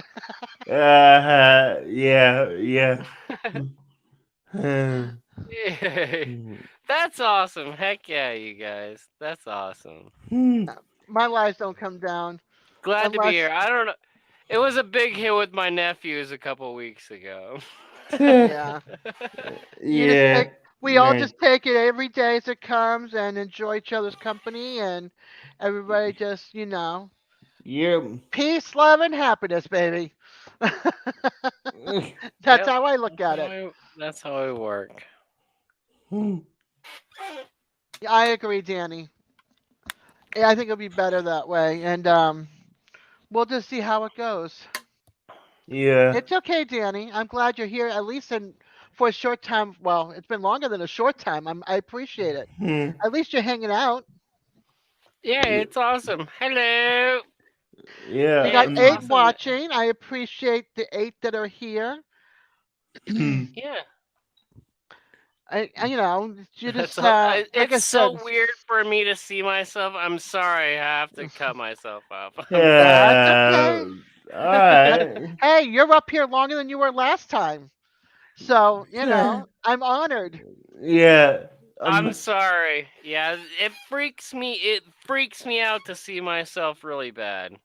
Yeah. Yay. That's awesome. Heck yeah, you guys. That's awesome. My lies don't come down Glad to be unless here. I don't know. It was a big hit with my nephews a couple weeks ago. yeah. You just yeah, take. We all man. just take it every day as it comes and enjoy each other's company and everybody just Yeah. peace, love, and happiness, baby. That's Yep. how I look at it. That's how we work. I agree, Danny. Yeah, I think it'll be better that way, and we'll just see how it goes. Yeah. It's okay, Danny. I'm glad you're here, at least for a short time. Well, it's been longer than a short time. I appreciate it. At least you're hanging out. Yeah, it's awesome. Hello. Yeah. We Yeah, got it's 8 awesome. watching. I appreciate the 8 that are here. Yeah. You That's just all, like I it's so said, weird for me to see myself. I'm sorry, I have to cut myself off. that's okay. That's Alright. Hey, you're up here longer than you were last time, so I'm honored. Yeah. I'm sorry. Yeah, it freaks me. It freaks me out to see myself really bad.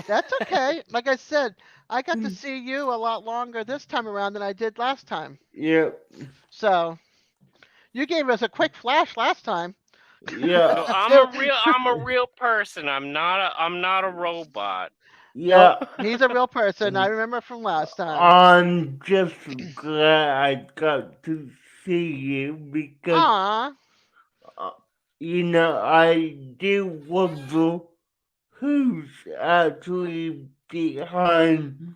That's okay. Like I said, I got to see you a lot longer this time around than I did last time. Yep. So you gave us a quick flash last time. No, Yeah. I'm a real person. I'm not a robot. Nope, Yeah. he's a real person. I remember from last time. I'm just glad I got to see you because Aw, uh, I do wonder who's actually behind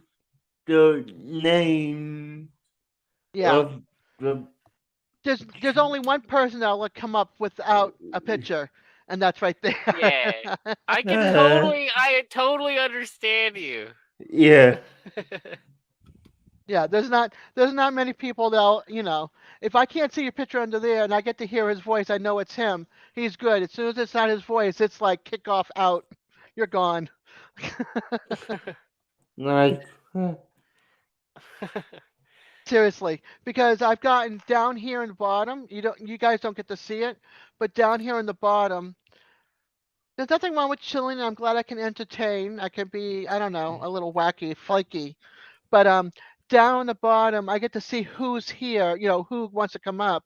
the name yeah. of the. There's only one person that'll come up without a picture, and that's right Yeah, there. I totally understand you. Yeah. Yeah, there's not many people that'll. If I can't see your picture under there and I get to hear his voice, I know it's him. He's good. As soon as it's not his voice, it's like kick off out. You're gone. Like. Seriously, because I've gotten down here in the bottom. You guys don't get to see it, but down here in the bottom, there's nothing wrong with chilling. I'm glad I can entertain. I can be, I don't know, a little wacky, flaky. But down the bottom, I get to see who's here. Who wants to come up.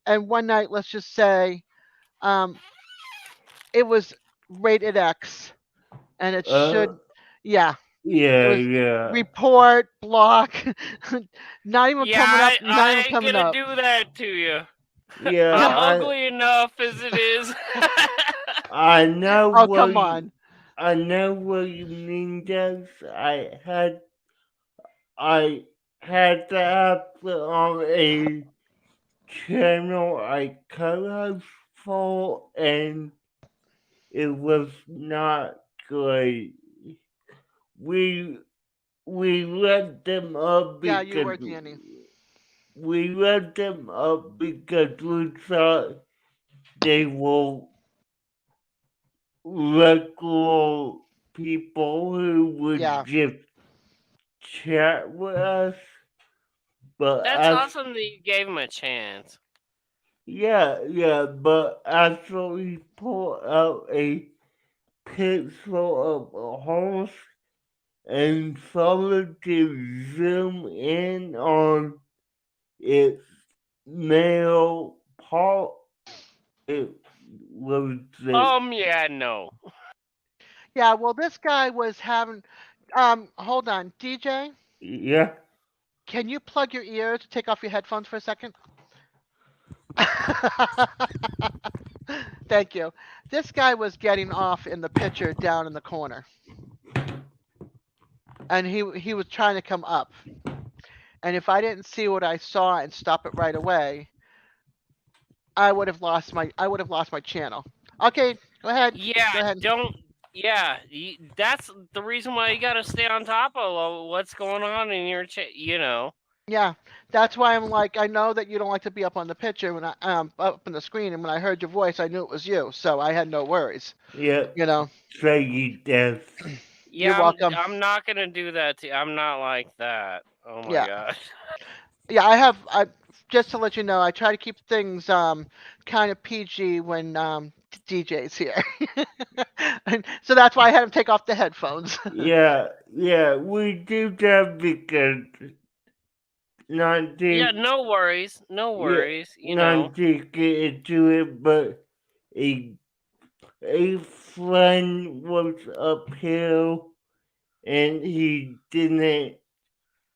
And one night, let's just say, um, it was rated X, and it Uh. should, yeah, it Yeah. was Yeah. report block, not even Yeah, coming up, not I even ain't coming gonna up. do that to you. Yeah. I'm ugly enough as it is. I know Oh, what come you. on. I know what you mean, Des. I had to have it on a channel I co-host for, and it was not good. We we let them up Yeah, you because were, Danny. we thought they were regular people who would Yeah, just chat with us. But That's awesome that you gave him a chance. but after we pull out a picture of a horse and started to zoom in on its male part, it was just Yeah, no. Yeah, well, this guy was having. Hold on, DJ. Yeah. Can you plug your ears? Take off your headphones for a second. Thank you. This guy was getting off in the picture down in the corner, and he was trying to come up. And if I didn't see what I saw and stop it right away, I would have lost my channel. Okay, go ahead. Yeah, Go ahead. don't. Yeah, that's the reason why you got to stay on top of what's going on in your you know. Yeah, that's why I'm like, I know that you don't like to be up on the picture when I up on the screen, and when I heard your voice, I knew it was you, so I had no worries. Yeah. You know, Peaceful-Dez. you're Yeah, welcome. I'm not gonna do that to you. I'm not like that. Oh my Yeah, god. yeah. I just to let you know, I try to keep things kind of PG when DJ's here, and so that's why I had him take off the headphones. Yeah, yeah, we do that because not Yeah, just no worries. No yeah, worries, you know. not just get into it, but a a friend was uphill and he didn't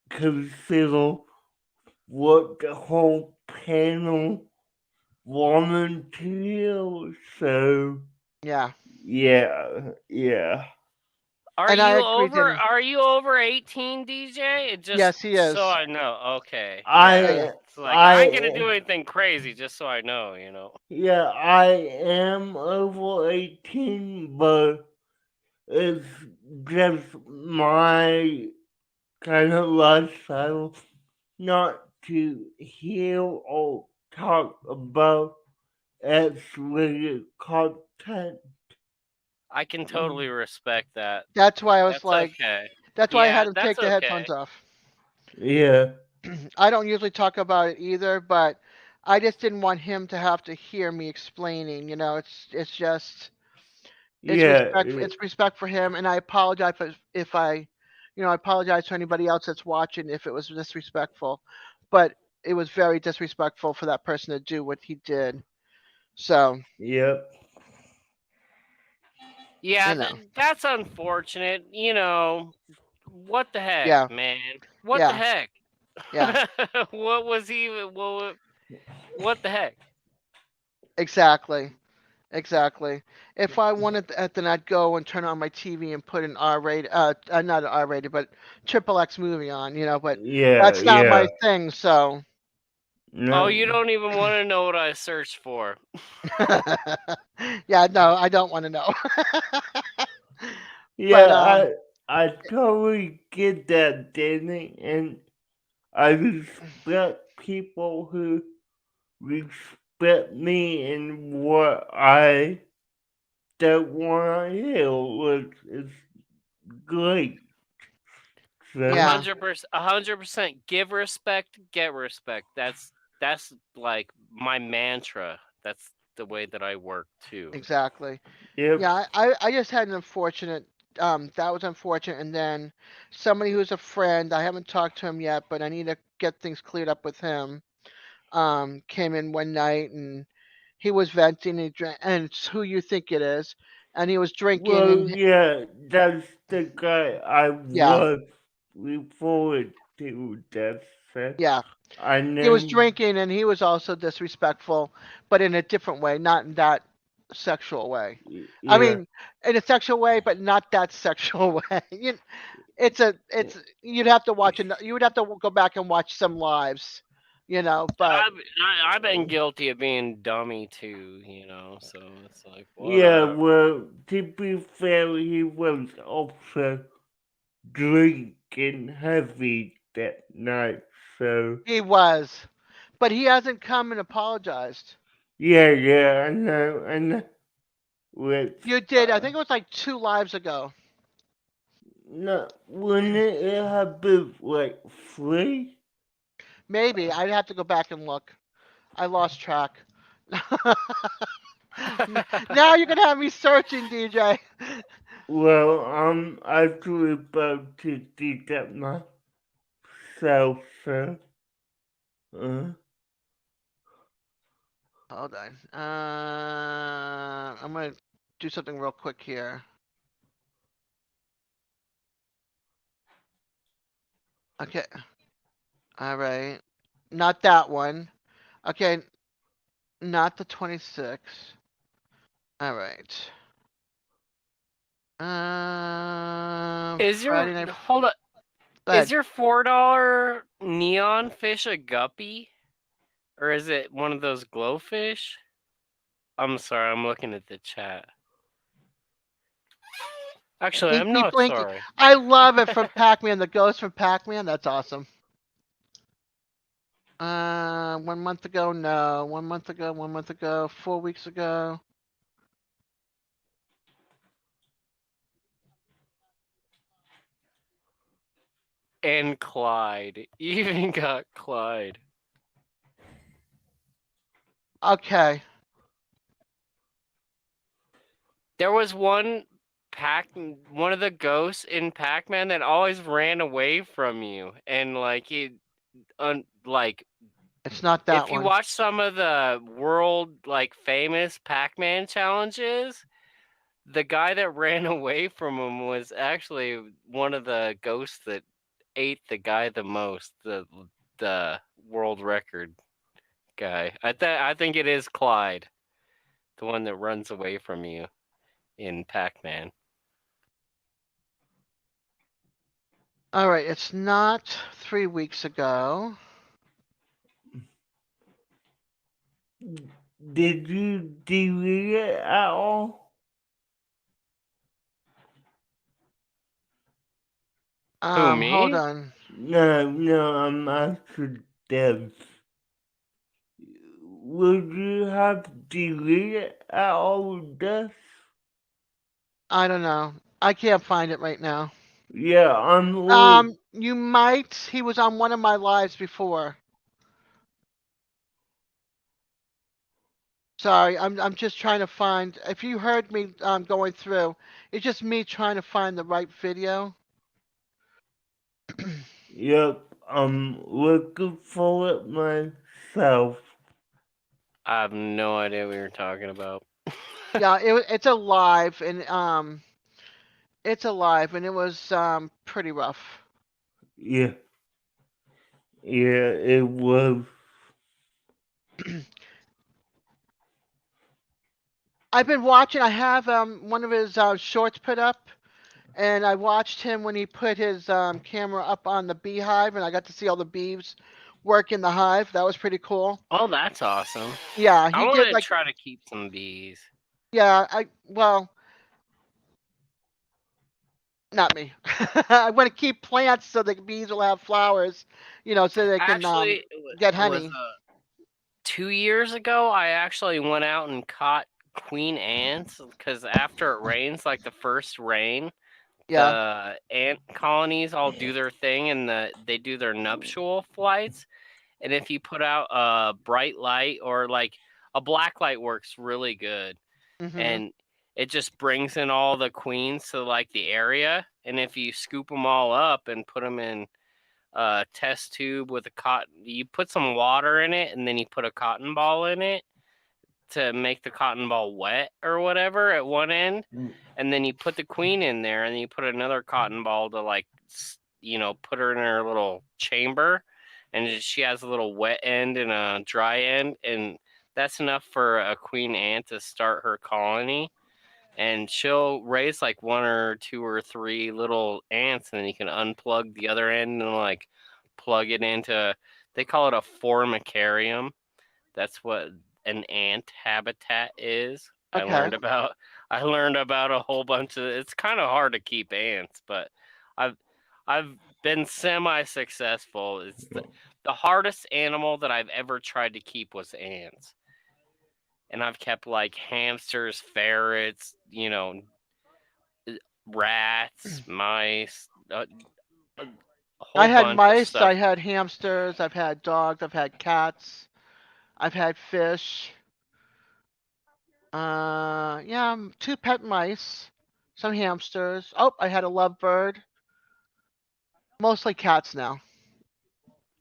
consider what the whole panel wanted to hear. So Yeah, yeah. and I agree, Denny. Are you over 18, DJ? It just Yes, he so is. I know. Okay. Yeah, Yeah. yeah, It's like I ain't gonna I do anything crazy just so I know, you know. Yeah, I am over 18, but it's just my kind of lifestyle not to hear or talk about X-rated content. I can totally respect that. that's why I was That's like, okay. that's why I had Yeah, him that's take the okay. headphones off. Yeah, I don't usually talk about it either, but I just didn't want him to have to hear me explaining. You know, it's just yeah, it's respect for him, and I apologize if I, I apologize to anybody else that's watching if it was disrespectful, but it was very disrespectful for that person to do what he did. So yep, Yeah, you know, that's unfortunate. You know, what the heck, yeah, man? What the yeah, heck? yeah, What was he? What the heck? exactly. Exactly. If I wanted that, then I'd go and turn on my TV and put an R-rated, not an R-rated, but triple X movie on, but yeah, that's not my yeah. thing, so. Oh, No, you don't even want to know what I searched for. Yeah, no, I don't want to know. But, yeah, I totally get that, Danny, and I respect people who respect me and what I don't want to hear, which is great. So, yeah, 100%, 100%. Give respect, get respect. That's like my mantra. That's the way that I work too. exactly. yep, Yeah, I just had an unfortunate, that was unfortunate, and then somebody who's a friend, I haven't talked to him yet, but I need to get things cleared up with him, came in one night and he was venting and, and it's who you think it is, and he was drinking well, and yeah, that's the guy I yeah, was referred to. That said, yeah, I he was know, drinking and he was also disrespectful, but in a different way, not in that sexual way. I yeah, mean, in a sexual way, but not that sexual way. You'd have to watch it. You would have to go back and watch some lives, But I've been guilty of being dummy too, you know. So it's like yeah, whatever. well, to be fair, he was also drinking heavy that night. So he was, but he hasn't come and apologized. yeah, I know. With You did. I think it was like two lives ago. no, wouldn't it have been like free? Maybe I'd have to go back and look. I lost track. Now you're gonna have me searching, DJ. Well, I'm actually about to do that myself. So, uh, Hold on. I'm gonna do something real quick here. Okay. All right. Not that one. Okay. Not the 26th. All right. Is your Friday night. hold up? Go Is ahead. your $4 neon fish a guppy, or is it one of those glowfish? I'm sorry, I'm looking at the chat. Actually, I'm Pinky not Blinky. sorry. I love it from Pac-Man. The ghost from Pac-Man. That's awesome. 1 month ago, no. 1 month ago, 1 month ago, 4 weeks ago. And Clyde. You even got Clyde. Okay. There was one of the ghosts in Pac-Man that always ran away from you, and like like It's not that if you one. watch some of the world like famous Pac-Man challenges, the guy that ran away from him was actually one of the ghosts that ate the guy the most, the world record guy. I think it is Clyde, the one that runs away from you in Pac-Man. All right. It's not 3 weeks ago. Did you delete it at all? Who, Hold me? on. No, I'm asking Debs. Would you have deleted it at all with this? I don't know. I can't find it right now. Yeah, I'm look. You might. He was on one of my lives before. Sorry, I'm just trying to find. If you heard me going through, it's just me trying to find the right video. Yep, I'm looking for it myself. I have no idea what you're talking about. Yeah, it's a live and it was pretty rough. Yeah, it was. I've been watching. I have one of his shorts put up, and I watched him when he put his camera up on the beehive, and I got to see all the bees work in the hive. That was pretty cool. Oh, that's awesome. Yeah, I he want did to like try to keep some bees. yeah. Not me. I want to keep plants so the bees will have flowers, so they can Actually, get it was honey. 2 years ago. I actually went out and caught queen ants because after it rains, like the first rain, Yeah. the ant colonies all do their thing and they do their nuptial flights. And if you put out a bright light or like a black light works really good, Mhm. and it just brings in all the queens to like the area. And if you scoop them all up and put them in a test tube with a cotton, you put some water in it, and then you put a cotton ball in it to make the cotton ball wet or whatever at one end, and then you put the queen in there, and you put another cotton ball to like put her in her little chamber, and she has a little wet end and a dry end, and that's enough for a queen ant to start her colony. And she'll raise like one or two or three little ants, and then you can unplug the other end and like plug it into, they call it a formicarium. That's what an ant habitat is. Okay. I learned about a whole bunch of, it's kind of hard to keep ants, but I've I've been semi successful. It's the hardest animal that I've ever tried to keep was ants. And I've kept like hamsters, ferrets, rats, mice, a I whole had bunch of mice, stuff. I had hamsters, I've had dogs, I've had cats, I've had fish. Yeah, two pet mice, some hamsters. Oh, I had a lovebird. Mostly cats now.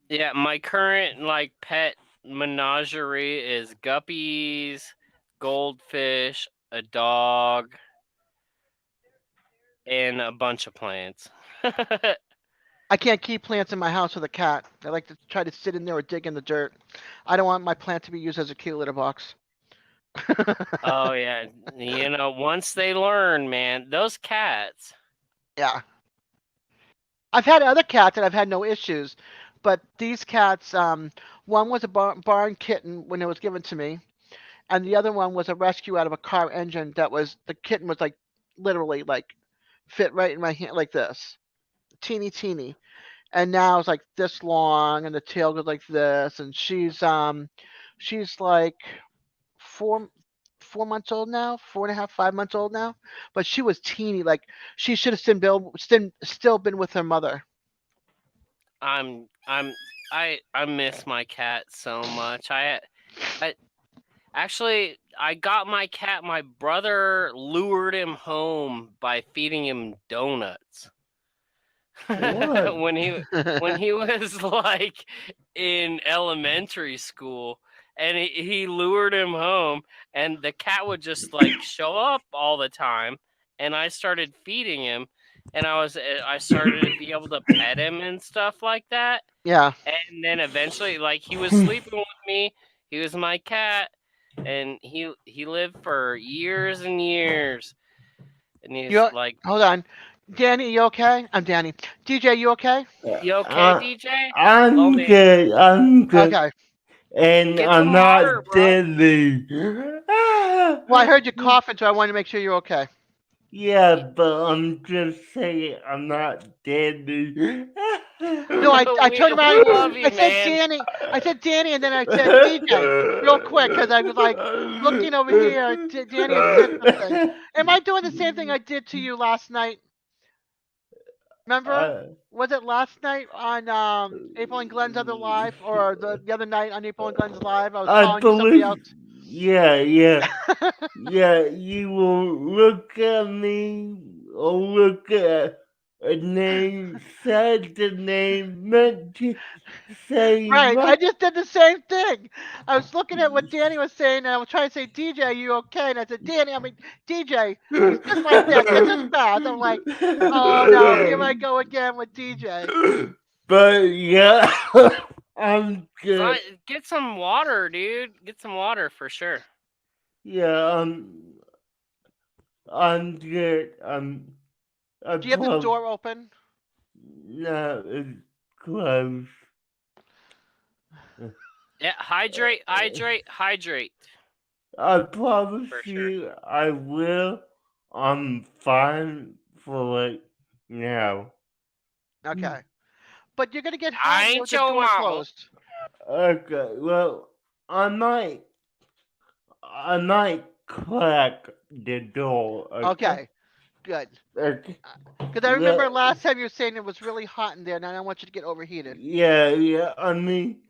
Yeah, my current like pet menagerie is guppies, goldfish, a dog, and a bunch of plants. I can't keep plants in my house with a cat. I like to try to sit in there or dig in the dirt. I don't want my plant to be used as a cute litter box. Oh yeah, once they learn, man, those cats. Yeah. I've had other cats and I've had no issues, but these cats, one was a barn kitten when it was given to me, and the other one was a rescue out of a car engine. The kitten was like literally like fit right in my hand like this, teeny teeny, and now it's like this long, and the tail goes like this, and she's like 4 months old now, 4.5, 5 months old now, but she was teeny, like she should have still been with her mother. I miss my cat so much. I actually I got my cat. My brother lured him home by feeding him donuts. What? when he was like in elementary school, and he lured him home, and the cat would just like show up all the time, and I started feeding him, and I started to be able to pet him and stuff like that. Yeah. And then eventually, like, he was sleeping with me. He was my cat, and he lived for years and years. And he's You like, hold on, Danny. You okay? I'm Danny. DJ, you okay? "You okay, Uh, DJ? Oh I'm man, good. I'm good. Okay. And get I'm some water, not bro." deadly. Well, I heard you coughing, so I wanted to make sure you're okay. Yeah, but I'm just saying I'm not deadly. No, I we turned we around. love I you, said man. Danny. I said Danny, and then I said DJ real quick because I was like looking over here. Danny had said something. Am I doing the same thing I did to you last night? Remember? I, Was it last night on April and Glenn's other live, or the other night on April and Glenn's live? I was I calling you somebody believe, else. yeah, you will look at me or look at a name, said the name, meant to say Right, I what? just did the same thing. I was looking at what Danny was saying, and I was trying to say, DJ, are you okay? And I said, Danny, I mean, DJ, he's just like that, just as fast. I'm like, oh no, here I go again with DJ. But yeah, I'm good. Get some water, dude. Get some water for sure. Yeah, I'm good. I Do you have the promise. door open? No, it's close. Yeah, hydrate, hydrate, hydrate I promise for sure. you, I will. I'm fine for it now. Okay. But you're gonna get I home ain't with the your door mama. closed. Okay, well, I might, I might crack the door. Okay. Okay, good. Okay. Because I remember Well, last time you were saying it was really hot in there, and I don't want you to get overheated. yeah. I mean,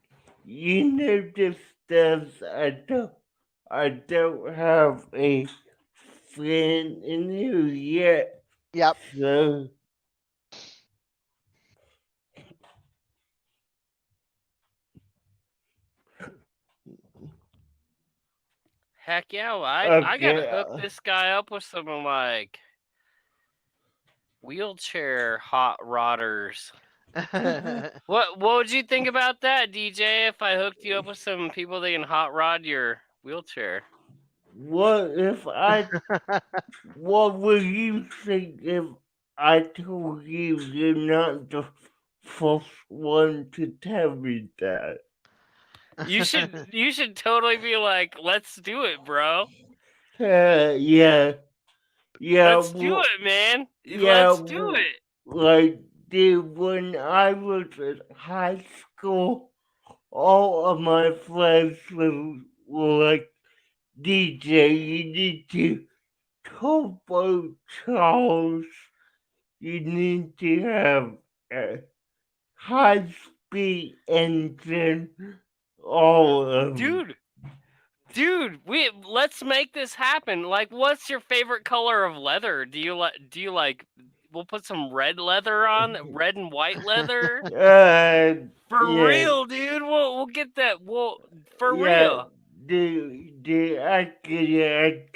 you know the steps. I don't have a friend in here yet, Yep. so Heck yeah, well, I gotta okay. hook this guy up with some like wheelchair hot rodders. What would you think about that, DJ? If I hooked you up with some people that can hot rod your wheelchair? What if I? What would you think if I told you you're not the first one to tell me that? You should totally be like, let's do it, bro. Yeah. Let's do Well, it, man. yeah. Let's do it. Like, dude, when I was in high school, all of my friends were like, DJ, you need to turbo Charles. You need to have a high speed engine. All of them. Dude, let's make this happen. Like, what's your favorite color of leather? Do you like we'll put some red leather on, red and white leather? For Yeah, real, dude. We'll get that. For yeah. real. I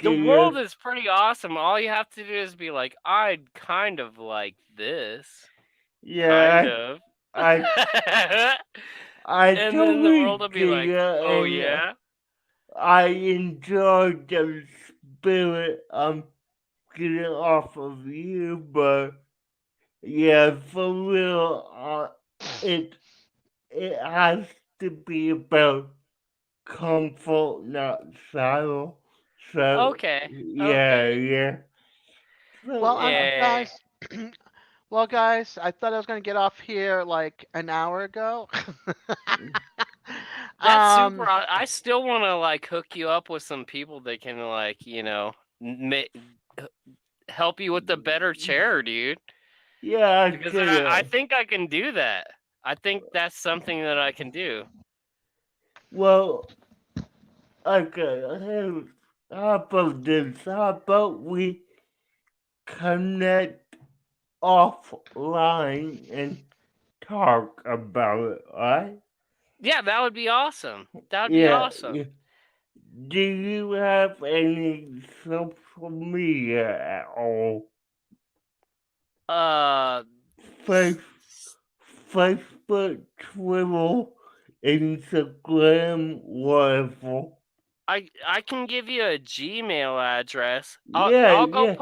The get world you. is pretty awesome. All you have to do is be like, I'd kind of like this. Kind Yeah, of. I I And then the totally world will be get like, it, "Oh and yeah." I enjoy the spirit I'm getting off of you, but yeah, for real, it it has to be about comfort, not sorrow. So Okay. yeah, Okay. yeah. Well, So Yeah. guys. Well, guys, I thought I was gonna get off here like an hour ago. That's super. um, I still want to like hook you up with some people that can like, ma- help you with the better chair, dude. yeah, I Because get I it. think I can do that. I think that's something that I can do. Well, okay. Hey, how about this? How about we connect offline and talk about it, right? Yeah, that would be awesome. That would be Yeah, awesome. yeah. Do you have any social media at all? Uh, Face, Facebook, Twitter, Instagram, whatever. I can give you a Gmail address. Yeah, yeah.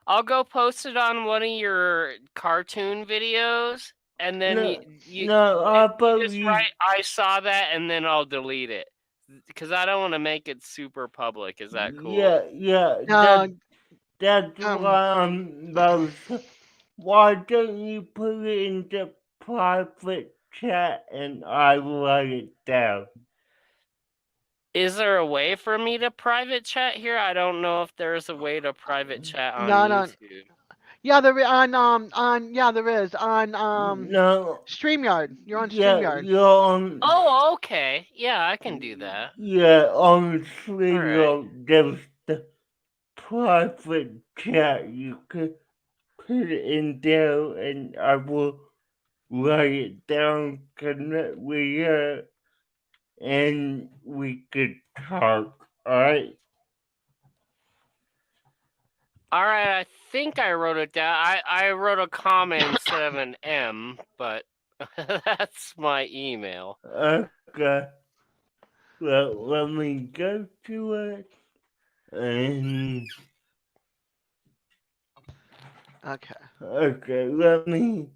I'll go post it on one of your cartoon videos, and then No, no, how you about just you? write "I saw that," and then I'll delete it because I don't want to make it super public. Is that cool? Yeah, yeah. uh, That's um, why I'm about. Why don't you put it into private chat and I write it down? Is there a way for me to private chat here? I don't know if there's a way to private chat on no, no, YouTube. yeah, there is on No, Streamyard. You're on yeah, Streamyard. you're on. Oh, okay. Yeah, I can do that. Yeah, All honestly, right. there's the private chat. You could put it in there and I will write it down, connect with you, and we could talk, alright? All right, I think I wrote it down. I wrote a comma instead of an M, but that's my email. Okay, well, let me go to it, and Okay. okay, let me.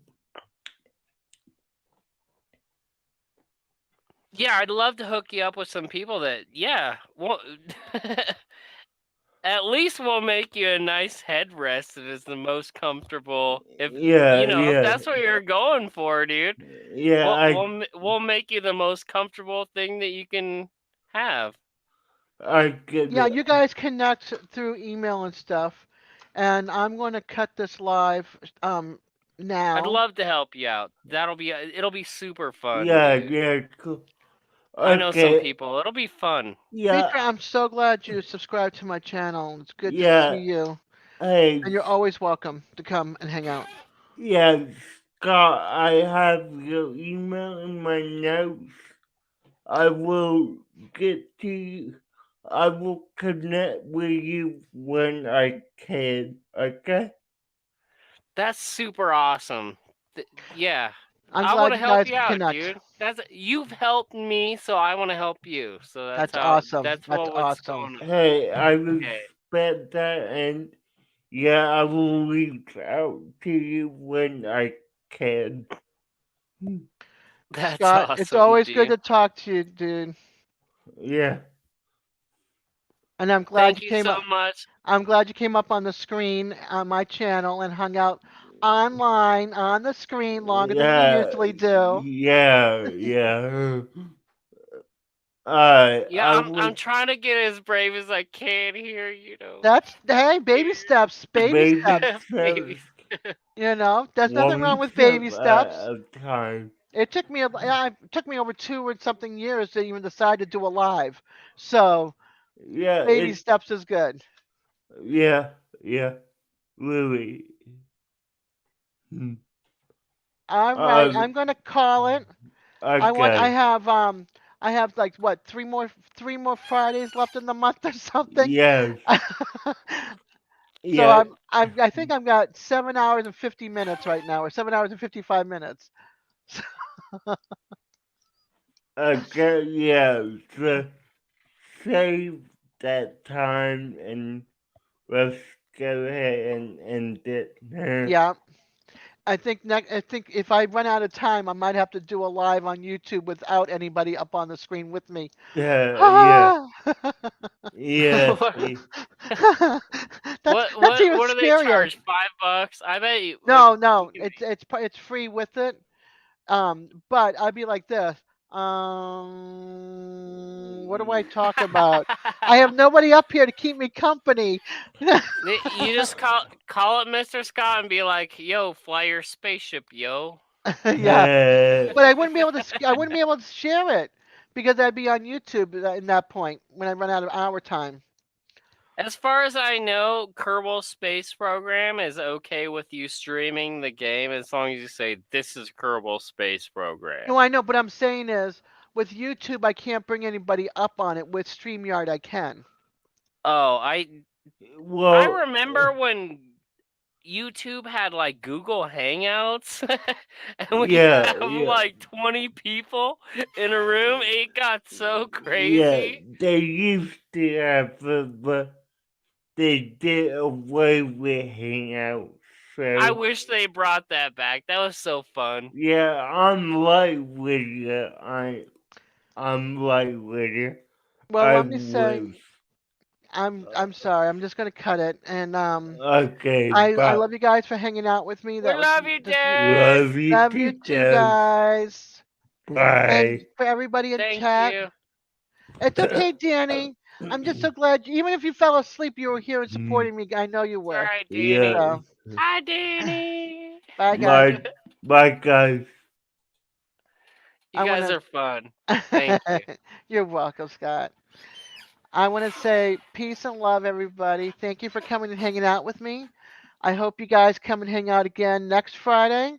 Yeah, I'd love to hook you up with some people that, yeah, well, at least we'll make you a nice headrest that is the most comfortable. Yeah, If yeah, that's what you're going for, dude, yeah, we'll make you the most comfortable thing that you can have. I get Yeah, it. you guys connect through email and stuff, and I'm going to cut this live I'd now. love to help you out. It'll be super fun, Yeah, dude. yeah, cool. I know some Okay, people. It'll be fun. Peter, yeah, I'm so glad you subscribed to my channel. It's good to see yeah, you, hey, and you're always welcome to come and hang out. yeah, Scott, I have your email in my notes. I will get to you. I will connect with you when I can, okay? That's super awesome. Yeah. I'm I want glad to you help guys you could out, connect. dude. You've helped me, so I want to help you. So That's awesome. that's That's what's awesome. going on. Hey, I Okay. respect that, and yeah, I will reach out to you when I can. That's Scott, it's awesome, always good dude. to talk to you, dude. Yeah, And I'm glad Thank you you came so up. much. I'm glad you came up on the screen on my channel and hung out online on the screen longer than you yeah, usually do. yeah. Yeah, I I'm was trying to get as brave as I can here, That's hey, baby steps, baby baby steps. Baby. steps, There's nothing wrong one with step baby at steps. a time. It took me over 2 and something years to even decide to do a live. So Yeah, baby steps is good. yeah, yeah, really. Hmm. All right, Um, I'm gonna call it. okay. I have like what, three more Fridays left in the month or something. Yes. So Yeah. I think I've got 7 hours and 50 minutes right now, or 7 hours and 55 minutes. Okay. Yeah. So save that time and let's go ahead and end it. Yeah, I think if I run out of time, I might have to do a live on YouTube without anybody up on the screen with me. Yeah. Ah! Yeah. That's even what do they scarier. charge? $5? I bet you. No, no, it's free with it. But I'd be like this. What do I talk about? I have nobody up here to keep me company. You just call it Mr. Scott and be like, "Yo, fly your spaceship, yo." Yeah, but I wouldn't be able to. I wouldn't be able to share it because I'd be on YouTube in that point when I run out of our time. As far as I know, Kerbal Space Program is okay with you streaming the game as long as you say this is Kerbal Space Program. No, I know, but I'm saying is with YouTube, I can't bring anybody up on it. With StreamYard, I can. Oh, I Well. remember when YouTube had like Google Hangouts and we Yeah. have Yeah. like 20 people in a room. It got so Yeah. crazy. They used to have it, but they did away with Hangouts. I So wish they brought that back. That was so fun. yeah, I'm like with you. I'm like with you. Well, I let me say, was I'm sorry. I'm just gonna cut it, and okay, I but love you guys for hanging out with me. We That was love you, this. Dad. love you Love to you too, death. guys, and Bye. for everybody in Thank chat. you. It's okay, Danny. I'm just so glad. Even if you fell asleep, you were here and supporting me. I know you It's all were. right, Yeah. Danny. So, Hi, Danny. bye, guys. Bye. Bye, guys. You I guys want are fun. Thank you. to. You're welcome, Scott. I want to say peace and love, everybody. Thank you for coming and hanging out with me. I hope you guys come and hang out again next Friday.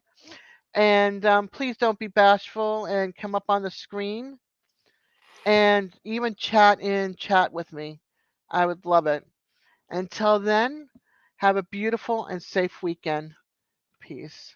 And please don't be bashful and come up on the screen and even chat with me. I would love it. Until then, have a beautiful and safe weekend. Peace.